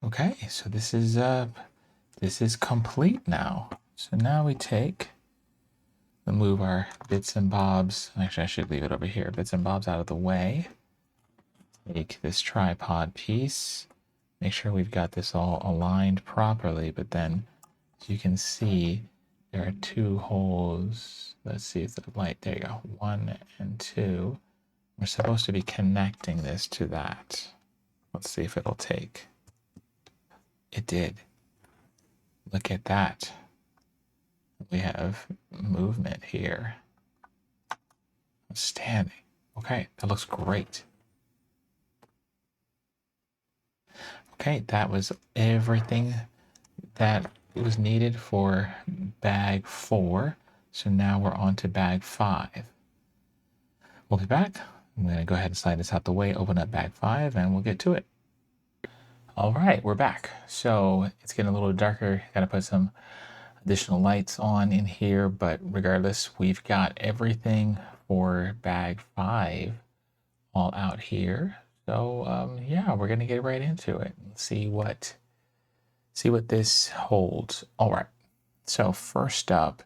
Okay, so this is complete now. So now we take and move our bits and bobs. Actually, I should leave it over here. Bits and bobs out of the way. Take this tripod piece. Make sure we've got this all aligned properly, but then as you can see, there are 2 holes. Let's see if the light, there you go, 1 and 2. We're supposed to be connecting this to that. Let's see if it'll take. It did. Look at that. We have movement here. Outstanding. Okay, that looks great. Okay, that was everything that was needed for bag 4. So now we're on to bag 5. We'll be back. I'm going to go ahead and slide this out the way, open up bag 5, and we'll get to it. All right, we're back. So it's getting a little darker. Got to put some additional lights on in here, but regardless, we've got everything for bag 5 all out here. So yeah, we're gonna get right into it and see what this holds. All right. So first up,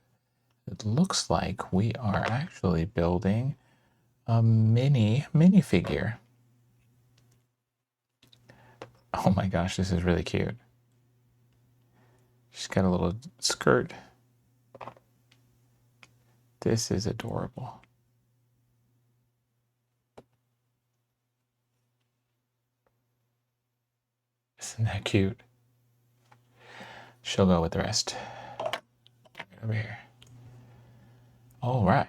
it looks like we are actually building a minifigure. Oh my gosh, this is really cute. She's got a little skirt. This is adorable. Isn't that cute? She'll go with the rest. Over here. All right.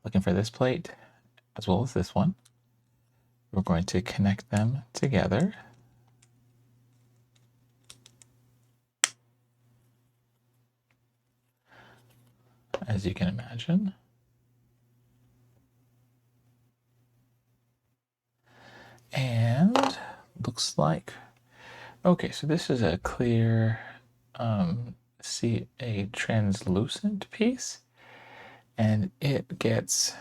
Looking for this plate as well as this one. We're going to connect them together. As you can imagine. And looks like, okay, so this is a clear, see a translucent piece, and it gets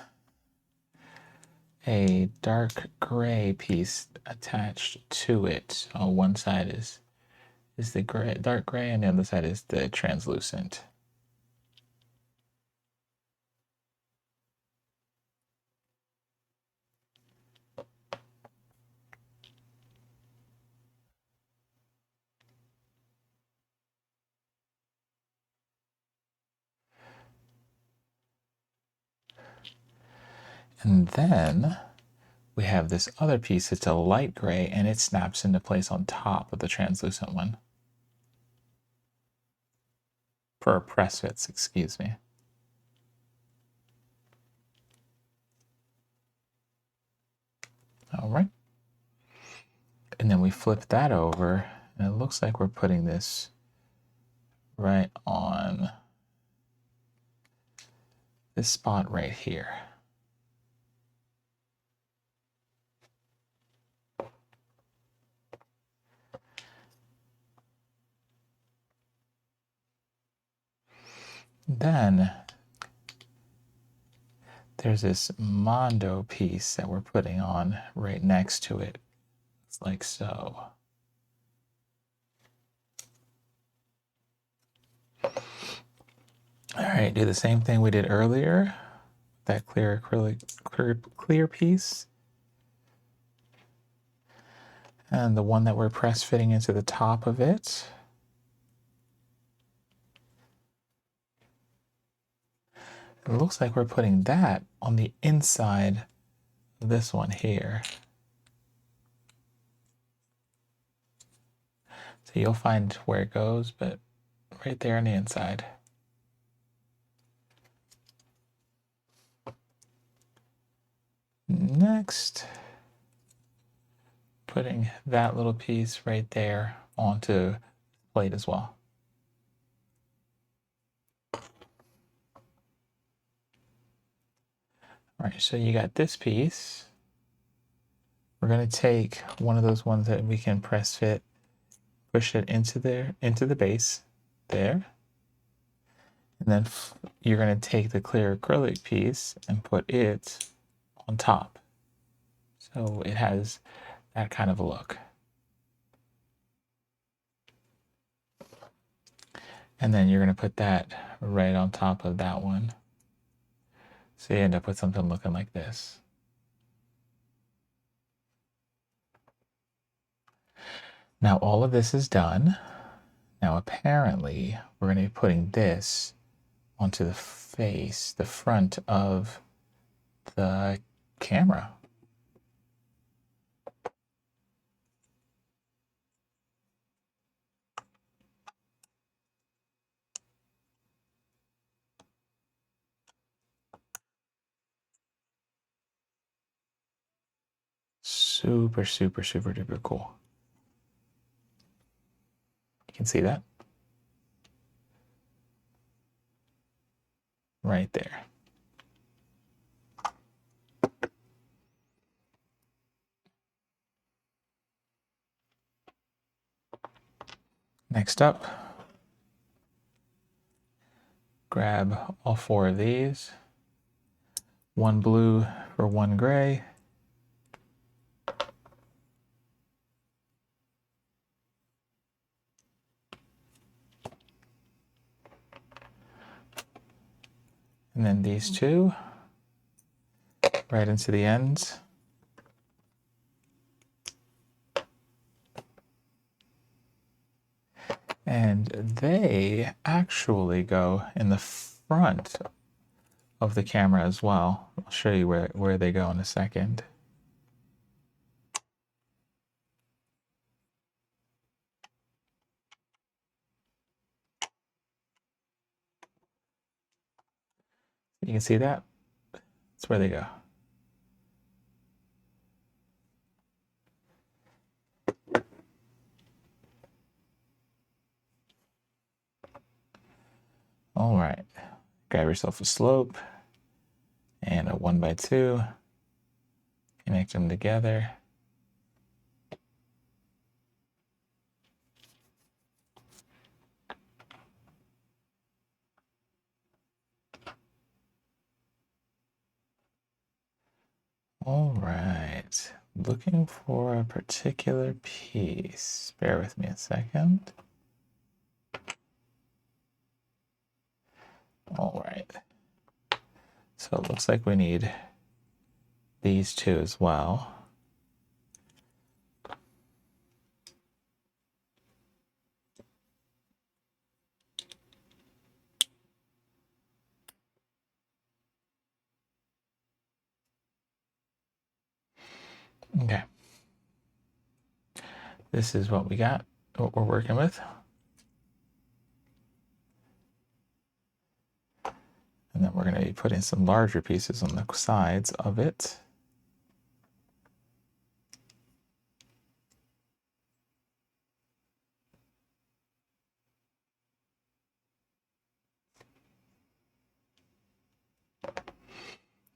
a dark gray piece attached to it. On one side is the gray, dark gray, and the other side is the translucent. And then we have this other piece. It's a light gray, and it snaps into place on top of the translucent one. For press fits, excuse me. All right. And then we flip that over, and it looks like we're putting this right on this spot right here. Then there's this Mondo piece that we're putting on right next to it. It's like so. All right, do the same thing we did earlier. That clear acrylic, clear piece. And the one that we're press fitting into the top of it. It looks like we're putting that on the inside of this one here. So you'll find where it goes, but right there on the inside. Next, putting that little piece right there onto the plate as well. All right, so you got this piece. We're gonna take one of those ones that we can press fit, push it into there, into the base there. And then you're gonna take the clear acrylic piece and put it on top. So it has that kind of a look. And then you're gonna put that right on top of that one. So you end up with something looking like this. Now all of this is done. Now apparently we're going to be putting this onto the face, the front of the camera. super, super, super duper cool. You can see that right there. Next up, grab all 4 of these, 1 blue for 1 gray, and then these 2 right into the ends. And they actually go in the front of the camera as well. I'll show you where they go in a second. You can see that? That's where they go. All right, grab yourself a slope and a 1x2, connect them together. All right, looking for a particular piece. Bear with me a second. All right, so it looks like we need these 2 as well. Okay. This is what we got, what we're working with. And then we're going to be putting some larger pieces on the sides of it.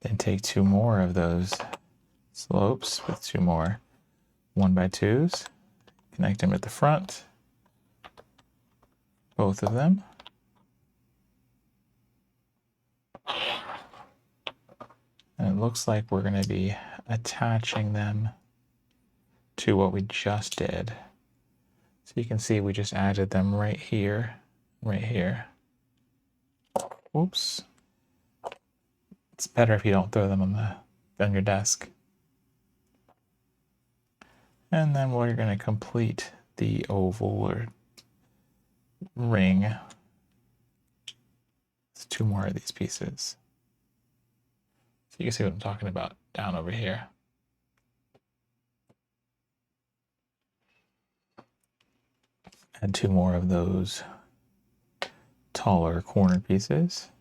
Then take 2 more of those slopes with 2 more 1x2s. Connect them at the front, both of them. And it looks like we're going to be attaching them to what we just did. So you can see we just added them right here, right here. Oops. It's better if you don't throw them on your desk. And then we're going to complete the oval or ring. It's 2 more of these pieces. So you can see what I'm talking about down over here. Add 2 more of those taller corner pieces.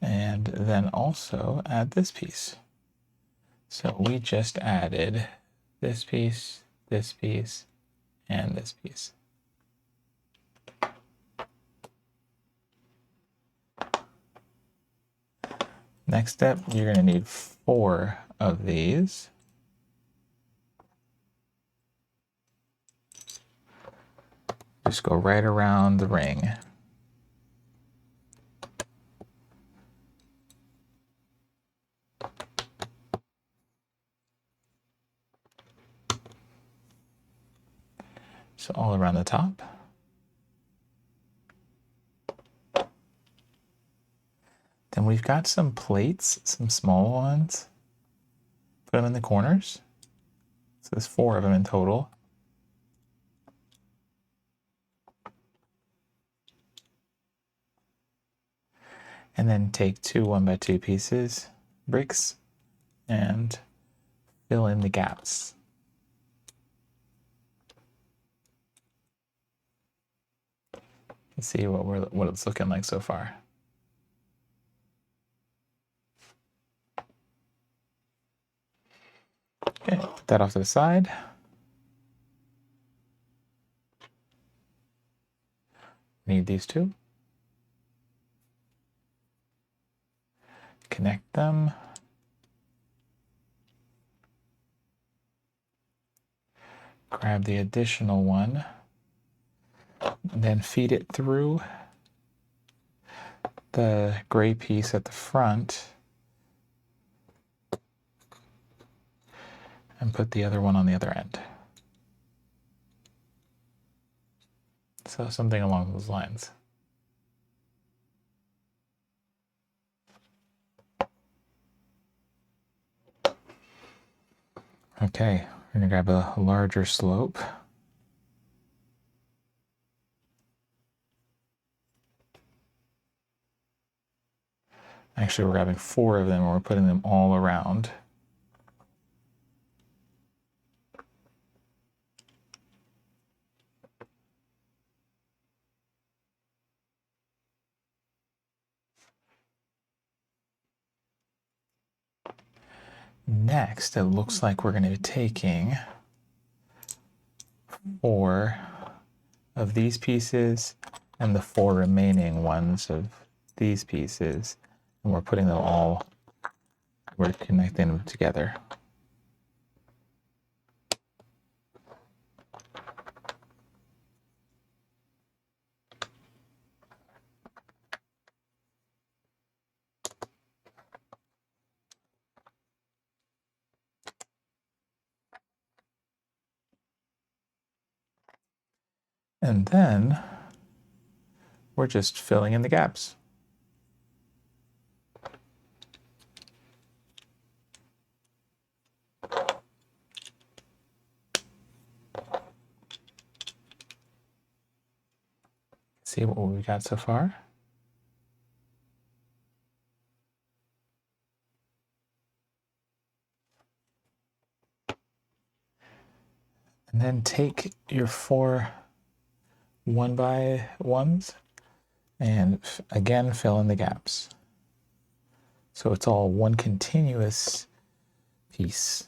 And then also add this piece. So we just added this piece, and this piece. Next step, you're going to need 4 of these. Just go right around the ring. So all around the top. Then we've got some plates, some small ones. Put them in the corners. So there's 4 of them in total. And then take 2 1x2 pieces, bricks, and fill in the gaps. You can see what it's looking like so far. that off to the side. Need these two. Connect them. Grab the additional one. Then feed it through the gray piece at the front. And put the other one on the other end. So something along those lines. Okay, we're gonna grab a larger slope. Actually, we're grabbing 4 of them and we're putting them all around. Next, it looks like we're going to be taking 4 of these pieces and the 4 remaining ones of these pieces, and we're putting them all, we're connecting them together. And then we're just filling in the gaps. See what we've got so far. And then take your 4 1x1s and again fill in the gaps. So it's all one continuous piece.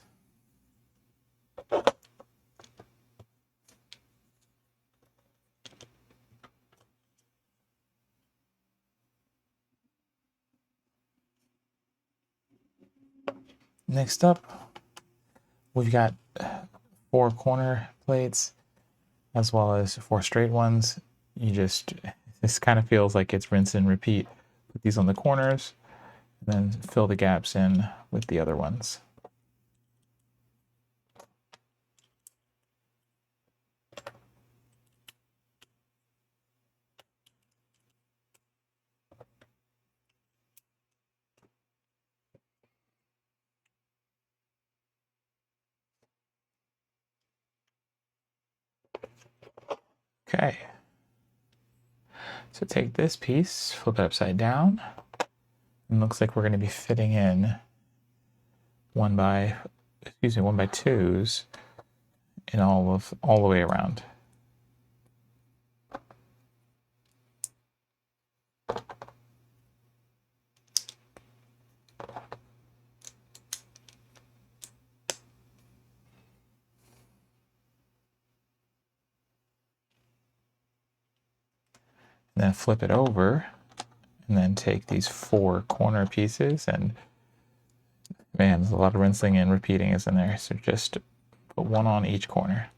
Next up, we've got 4 corner plates as well as 4 straight ones. This kind of feels like it's rinse and repeat. Put these on the corners and then fill the gaps in with the other ones. Okay, so take this piece, flip it upside down, and looks like we're going to be fitting in 1x2s in all the way around. And then flip it over and then take these 4 corner pieces, and man, there's a lot of rinsing and repeating is in there. So just put 1 on each corner.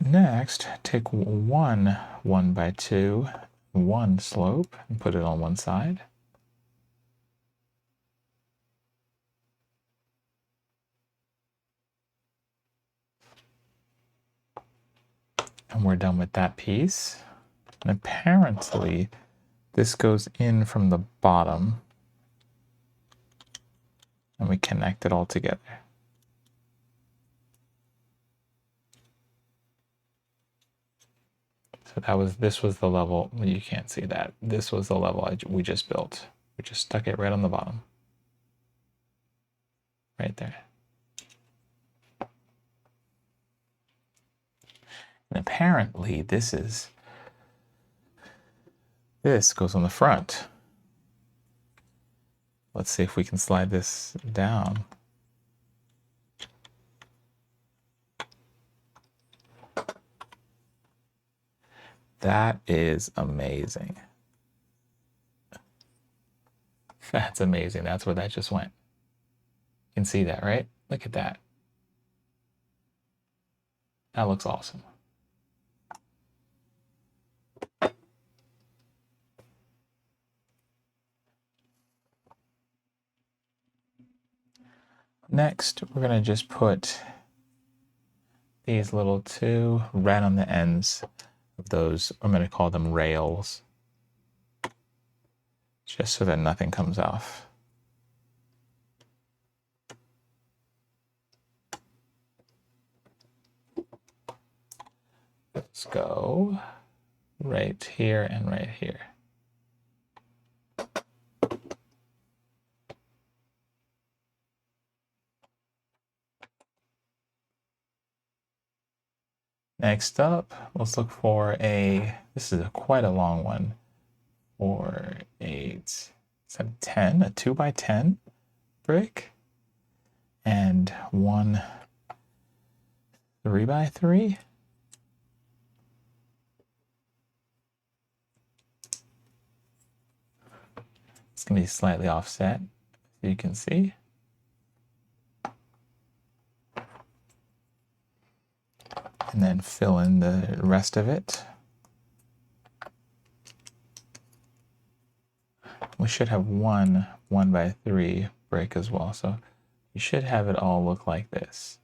Next, take 1 1x2, 1 slope and put it on one side. And we're done with that piece. And apparently this goes in from the bottom and we connect it all together. So this was the level, you can't see that. This was the level we just built. We just stuck it right on the bottom. Right there. And apparently this is This goes on the front. Let's see if we can slide this down. That is amazing. That's amazing. That's where that just went. You can see that, right? Look at that. That looks awesome. Next, we're going to just put these little two right on the ends of those. I'm going to call them rails, just so that nothing comes off. Let's go right here and right here. Next up, let's look for this is quite a long one, 4, 8, 7, 10, a 2x10 brick, and one 3x3. It's going to be slightly offset, so you can see. And then fill in the rest of it. We should have one 1x3 brick as well, so you should have it all look like this.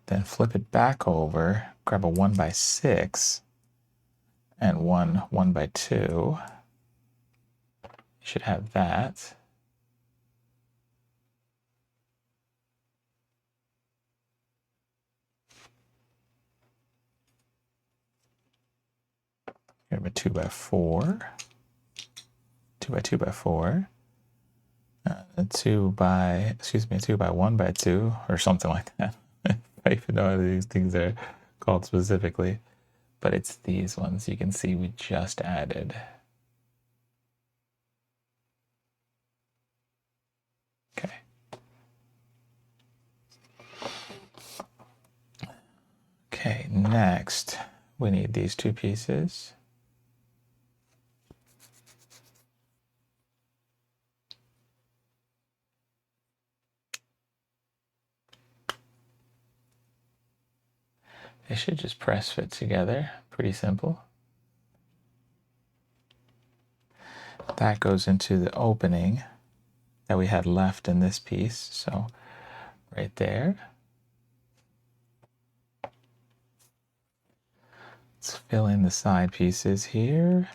Then flip it back over, grab a 1x6 and one 1x2. You should have that. Grab a 2x4, 2x2x4, a 2x1x2, or something like that. I even know how these things are called specifically, but it's these ones you can see we just added. Okay. Okay, next we need these two pieces. They should just press fit together. Pretty simple. That goes into the opening that we had left in this piece. So right there. Let's fill in the side pieces here.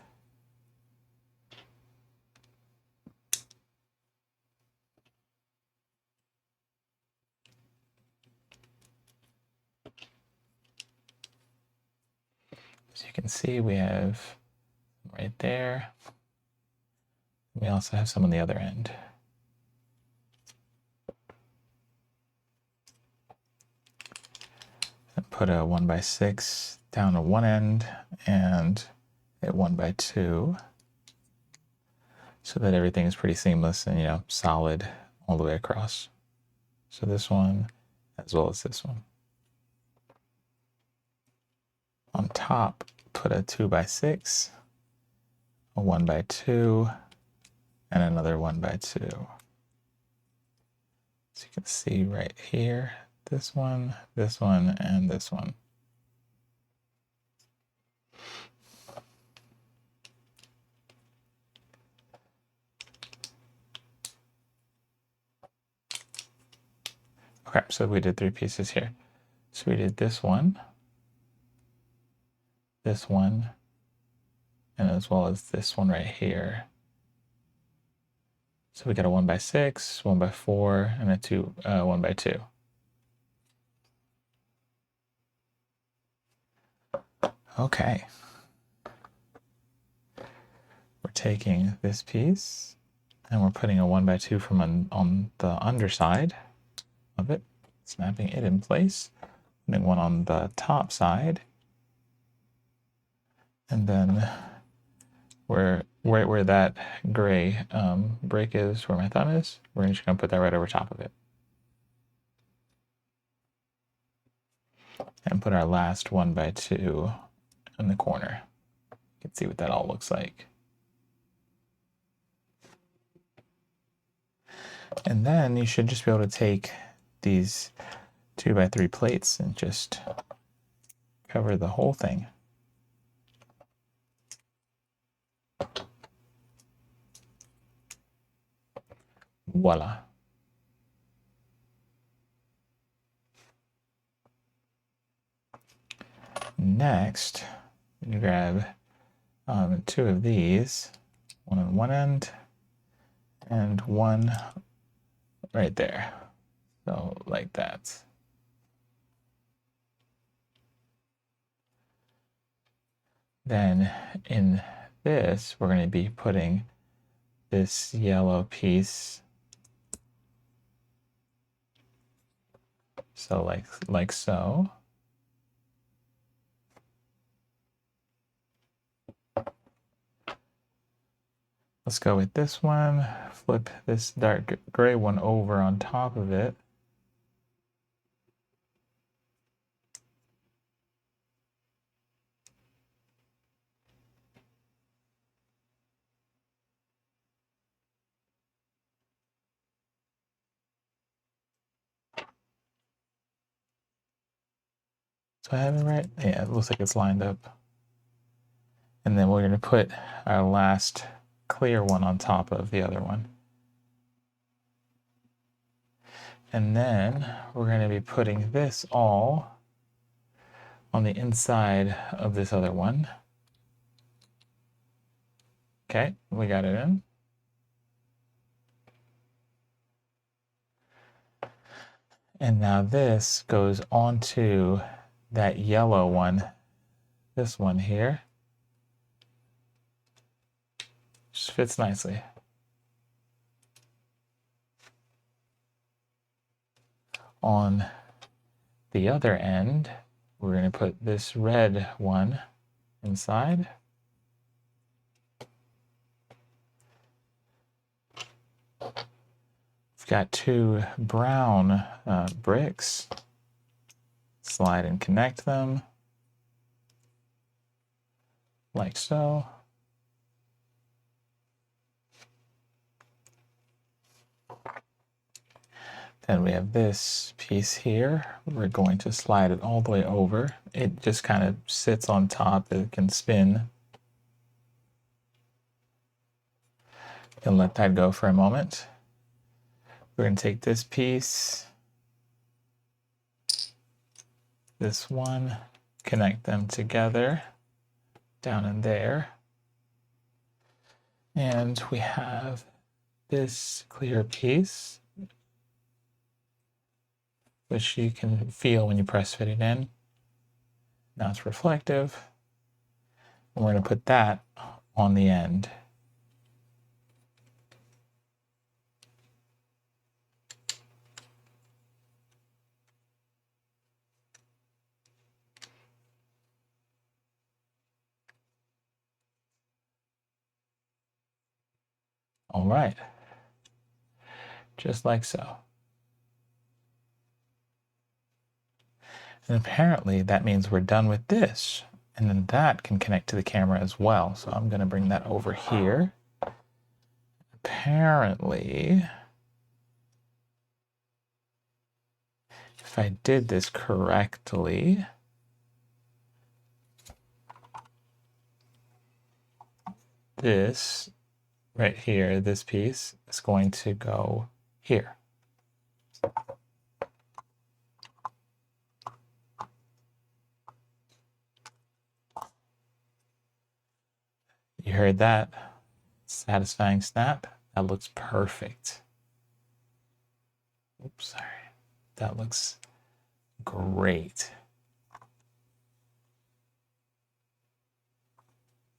As you can see, we have right there. We also have some on the other end. And put a 1x6 down at one end and a 1x2 so that everything is pretty seamless and, you know, solid all the way across. So this one as well as this one. On top, put a 2x6, a 1x2, and another 1x2. So you can see right here, this one, and this one. Okay, so we did 3 pieces here. So we did this one, and as well as this one right here. So we got a 1x6, 1x4, and a 1x2. Okay. We're taking this piece and we're putting a 1x2 from on the underside of it. snapping it in place. And then one on the top side. And then where that gray break is, where my thumb is, we're just gonna put that right over top of it. And put our last 1x2 in the corner. You can see what that all looks like. And then you should just be able to take these 2x3 plates and just cover the whole thing. Voila. Next, you grab 2 of these, one on one end and one right there. So like that. Then in this, we're going to be putting this yellow piece. So like so. Let's go with this one, flip this dark gray one over on top of it. So I have it right? Yeah, it looks like it's lined up. And then we're going to put our last clear one on top of the other one. And then we're going to be putting this all on the inside of this other one. Okay, we got it in. And now this goes onto that yellow one, this one here. Just fits nicely. On the other end, we're going to put this red one inside. We've got 2 brown bricks. Slide and connect them like so. Then we have this piece here. We're going to slide it all the way over. It just kind of sits on top. It can spin. And let that go for a moment. We're going to take this piece, this one, connect them together down in there. And we have this clear piece, which you can feel when you press fit it in. Now it's reflective. And we're going to put that on the end. All right, just like so. And apparently that means we're done with this. And then that can connect to the camera as well. So I'm going to bring that over here. Apparently, if I did this correctly, this right here, this piece is going to go here. You heard that? Satisfying snap. That looks perfect. Oops, sorry. That looks great.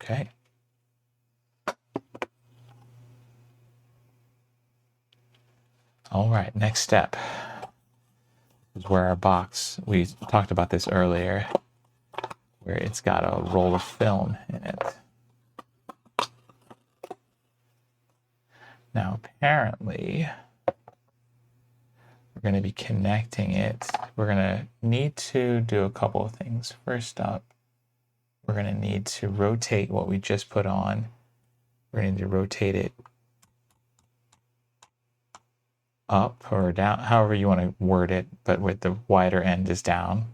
Okay. All right, next step. is where our box, we talked about this earlier, where it's got a roll of film in it. Now, apparently, we're going to be connecting it. We're going to need to do a couple of things. First up, we're going to need to rotate what we just put on. We're going to need to rotate it up or down, however you want to word it, but with the wider end is down.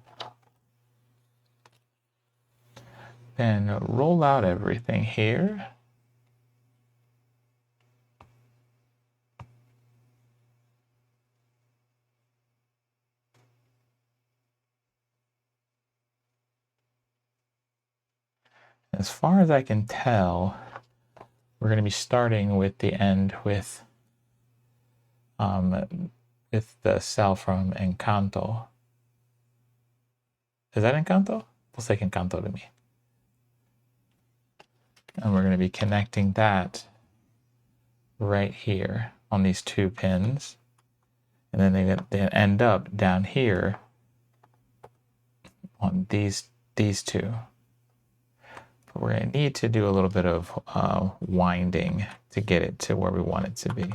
Then roll out everything here. As far as I can tell, we're going to be starting with the end with the cell from Encanto. Is that Encanto? Looks like Encanto to me. And we're going to be connecting that right here on these two pins. And then they end up down here on these two. But we're going to need to do a little bit of winding to get it to where we want it to be.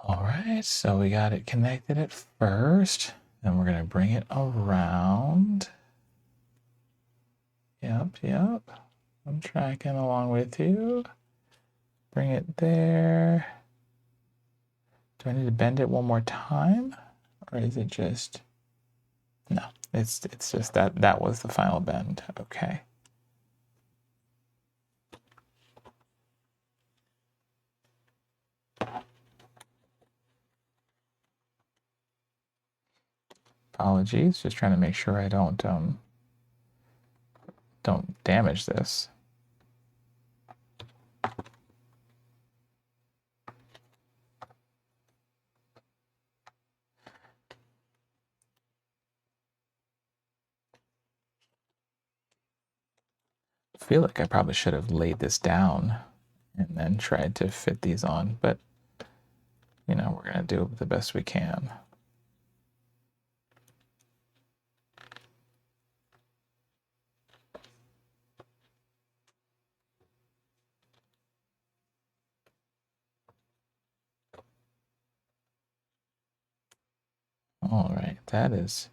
All right, so we got it connected at first, and we're gonna bring it around. Yep. I'm tracking along with you. Bring it there. Do I need to bend it one more time? Or is it just, no, it's just that was the final bend, okay. Apologies, just trying to make sure I don't damage this. I feel like I probably should have laid this down and then tried to fit these on, but you know, we're gonna do the best we can. All right, that is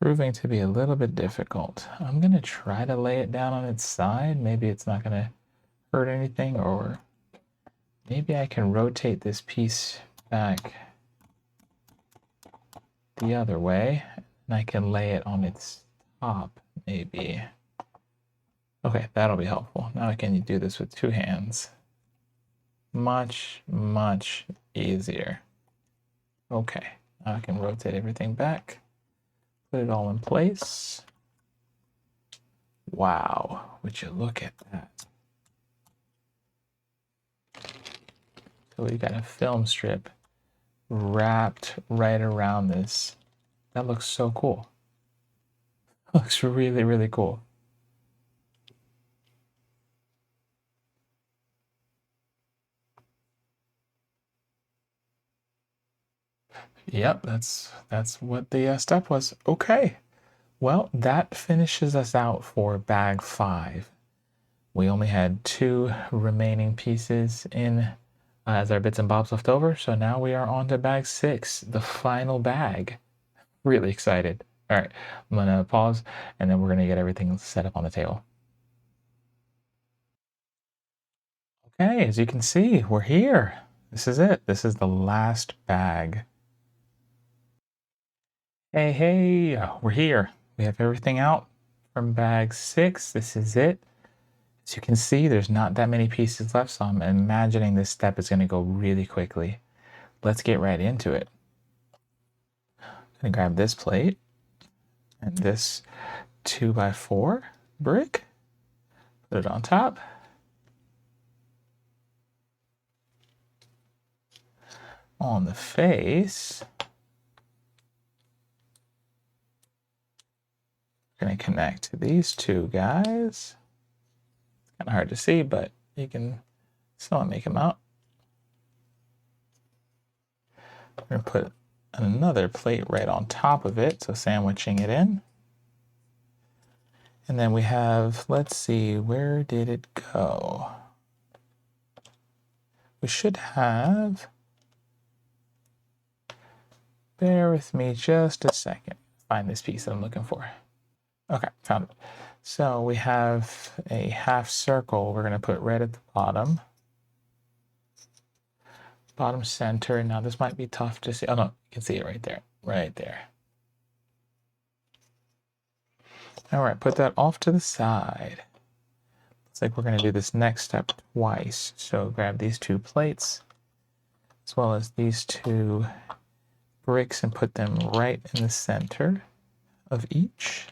proving to be a little bit difficult. I'm gonna try to lay it down on its side. Maybe it's not gonna hurt anything, or maybe I can rotate this piece back the other way and I can lay it on its top, maybe. Okay, that'll be helpful. Now I can do this with two hands. Much easier. Okay, now I can rotate everything back, put it all in place. Wow, would you look at that? So we got a film strip wrapped right around this. That looks so cool. Looks really cool. Yep, that's what the step was. Okay, well, that finishes us out for bag 5. We only had 2 remaining pieces in as our bits and bobs left over, so now we are on to bag 6, the final bag. Really excited. All right, I'm gonna pause, and then we're gonna get everything set up on the table. Okay, as you can see, we're here. This is it. This is the last bag. Hey, we're here. We have everything out from bag 6. This is it. As you can see, there's not that many pieces left, so I'm imagining this step is going to go really quickly. Let's get right into it. I'm going to grab this plate and this 2x4 brick, put it on top. on the face. Going to connect to these two guys. Kind of hard to see, but you can still make them out. We're going to put another plate right on top of it, so sandwiching it in. And then we have, let's see, where did it go? We should have, bear with me just a second, find this piece that I'm looking for. Okay, found it. So we have a half circle. We're going to put right at the bottom center. Now this might be tough to see. Oh no, you can see it right there, right there. All right, put that off to the side. Looks like we're going to do this next step twice. So grab these two plates as well as these two bricks and put them right in the center of each.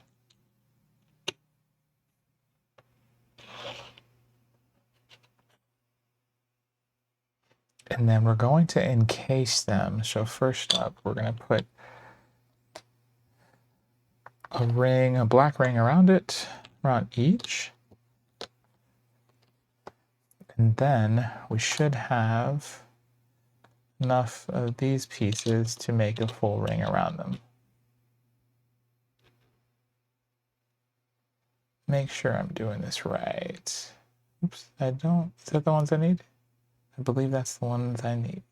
And then we're going to encase them. So first up, we're going to put a ring, a black ring around it, around each. And then we should have enough of these pieces to make a full ring around them. Make sure I'm doing this right. Oops, I don't. Is that the ones I need? I believe that's the ones I need.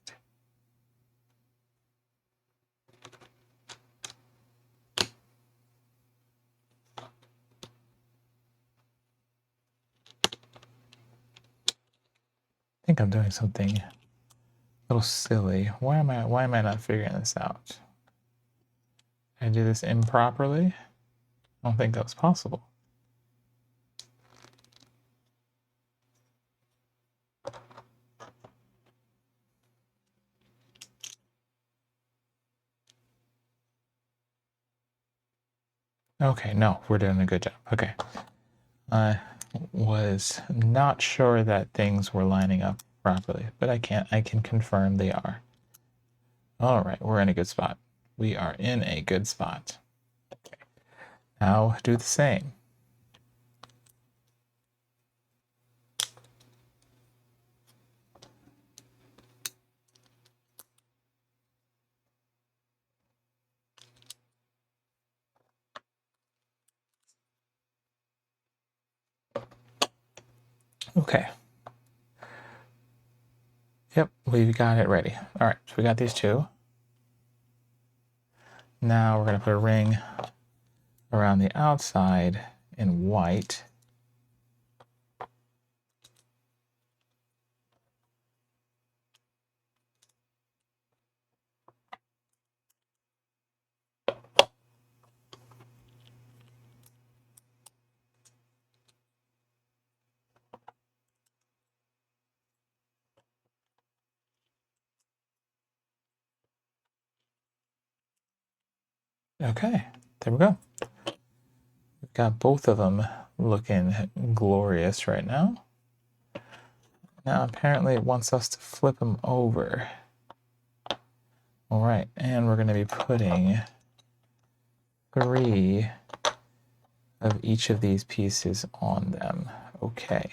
I think I'm doing something a little silly. Why am I not figuring this out? Did I do this improperly? I don't think that was possible. Okay, no, we're doing a good job. Okay. I was not sure that things were lining up properly, but I can confirm they are. All right, we're in a good spot. We are in a good spot. Okay. Now do the same. Okay. Yep, we've got it ready. All right, so we got these two. Now we're going to put a ring around the outside in white. Okay, there we go. We've got both of them looking glorious right now. Now apparently it wants us to flip them over. All right, and we're going to be putting 3 of each of these pieces on them. Okay.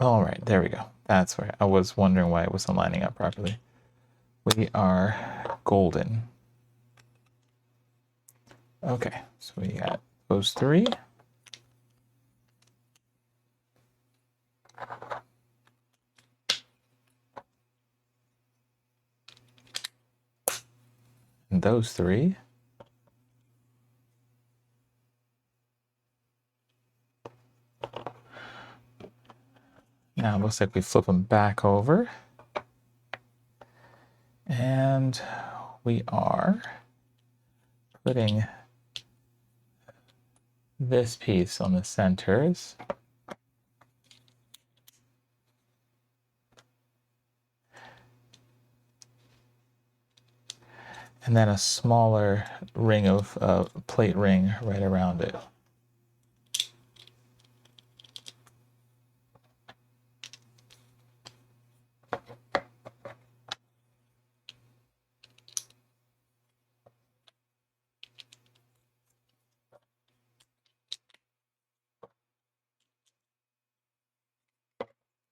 All right, there we go. That's where I was wondering why it wasn't lining up properly. We are golden. Okay, so we got those 3. And those 3. Now it looks like we flip them back over. And And we are putting this piece on the centers. And then a smaller ring of plate ring right around it.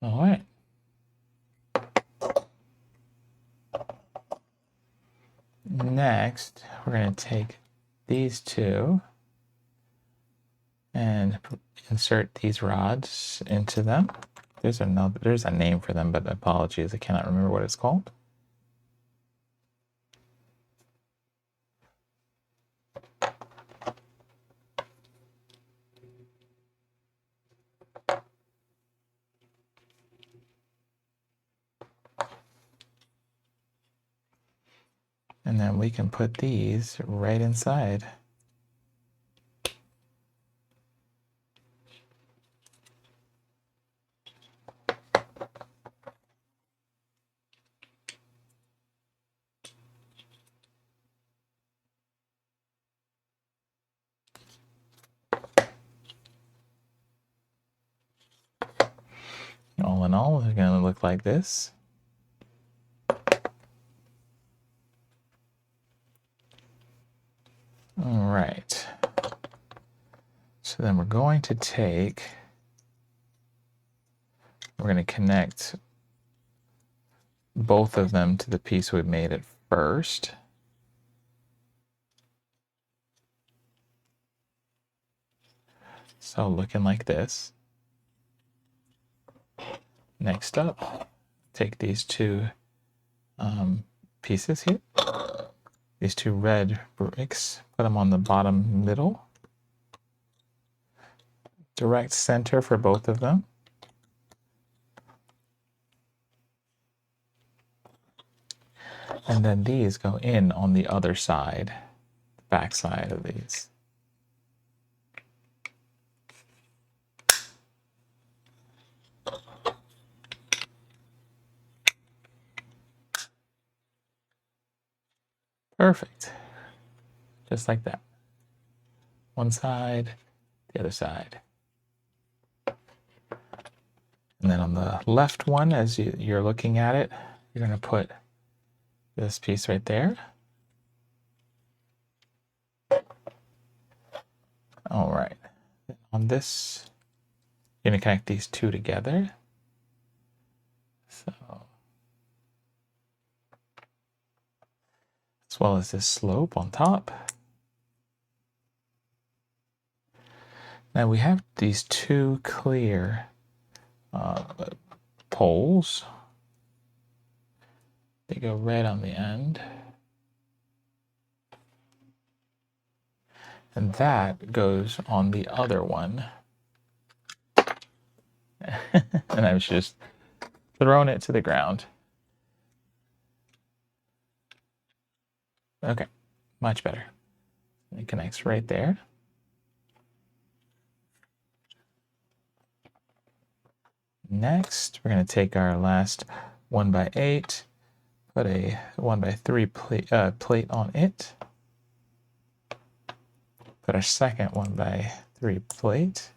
All right. Next, we're going to take these two and insert these rods into them. There's a name for them, but apologies, I cannot remember what it's called. And then we can put these right inside. All in all, it's going to look like this. All right. So then we're going to connect both of them to the piece we made at first. So looking like this. Next up, take these two pieces here, these two red bricks, put them on the bottom middle, direct center for both of them. And then these go in on the other side, the back side of these. Perfect. Just like that. One side, the other side. And then on the left one, as you're looking at it, you're going to put this piece right there. All right. On this, you're going to connect these two together. So, as well as this slope on top. Now we have these two clear poles. They go right on the end. And that goes on the other one. And I was just throwing it to the ground. Okay, much better. It connects right there. Next, we're going to take our last 1x8, put a 1x3 plate on it. Put our second 1x3 plate.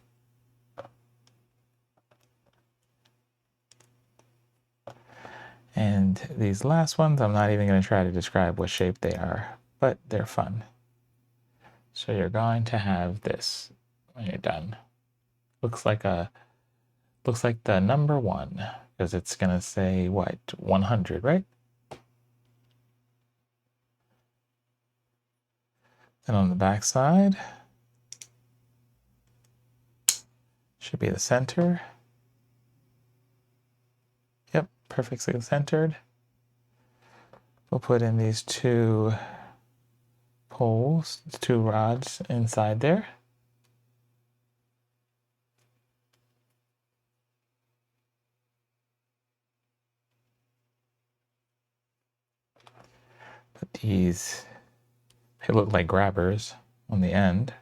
And these last ones, I'm not even going to try to describe what shape they are, but they're fun. So you're going to have this when you're done. Looks like the number 1, because it's going to say, what, 100, right? And on the back side, should be the center. Yep, perfectly centered. We'll put in these two poles, 2 rods inside there. Put these, they look like grabbers on the end.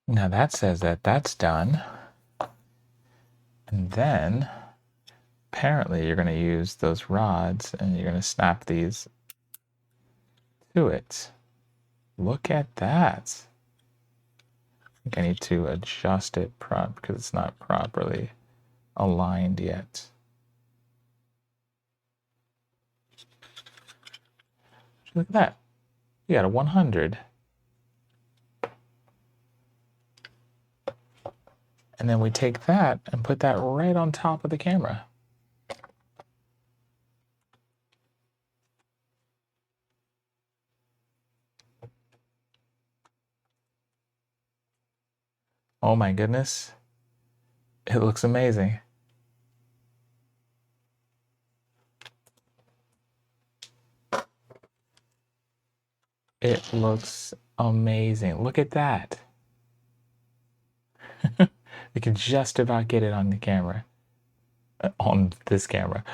Now that says that that's done. And then apparently you're going to use those rods and you're going to snap these to it. Look at that. I think I need to adjust it because it's not properly aligned yet. Look at that. You got a 100. And then we take that and put that right on top of the camera. Oh my goodness. It looks amazing. It looks amazing. Look at that. You can just about get it on the camera. On this camera.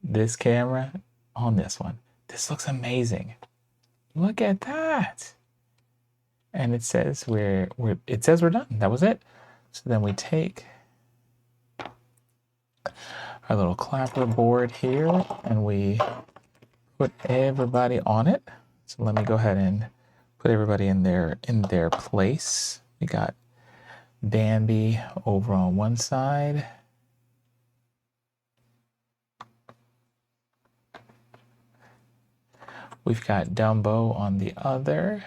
This camera on this one. This looks amazing. Look at that. And it says we're done. That was it. So then we take our little clapper board here and we put everybody on it. So let me go ahead and put everybody in their place. We got Bambi over on one side. We've got Dumbo on the other.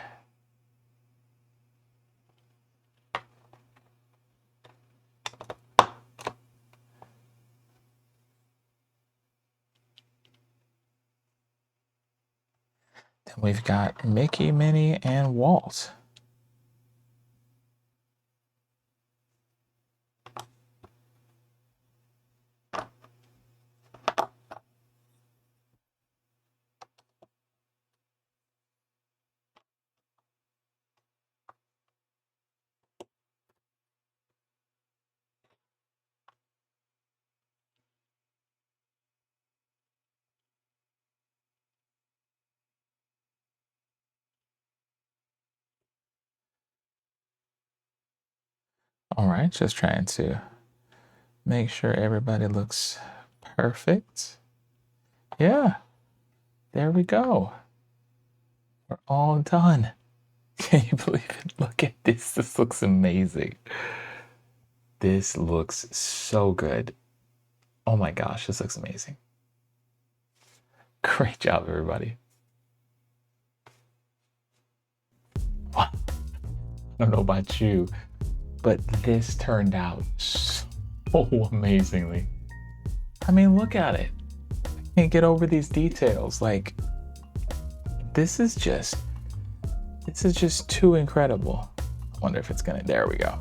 Then we've got Mickey, Minnie, and Walt. All right, just trying to make sure everybody looks perfect. Yeah, there we go. We're all done. Can you believe it? Look at this. This looks amazing. This looks so good. Oh my gosh, this looks amazing. Great job, everybody. I don't know about you, but this turned out so amazingly. I mean, look at it. I can't get over these details. Like, this is just too incredible. I wonder if it's gonna, there we go.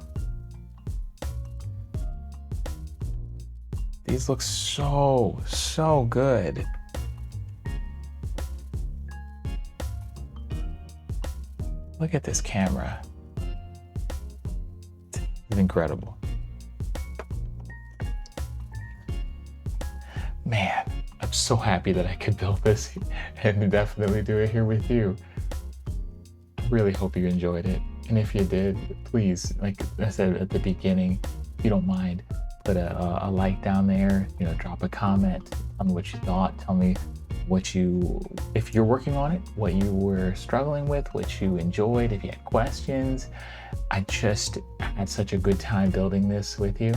These look so good. Look at this camera. It's incredible. Man, I'm so happy that I could build this and definitely do it here with you. I really hope you enjoyed it. And if you did, please, like I said at the beginning, if you don't mind, put a like down there, you know, drop a comment, tell me what you thought, tell me what if you're working on it, what you were struggling with, what you enjoyed, if you had questions. I just had such a good time building this with you.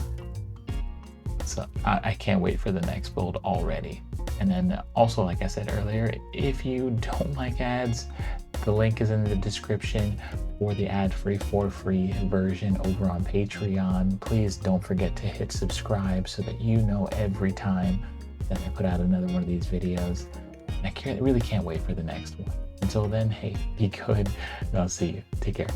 So I can't wait for the next build already. And then also, like I said earlier, if you don't like ads, the link is in the description for the ad-free for free version over on Patreon. Please don't forget to hit subscribe so that you know every time that I put out another one of these videos. And I really can't wait for the next one. Until then, hey, be good, and I'll see you. Take care.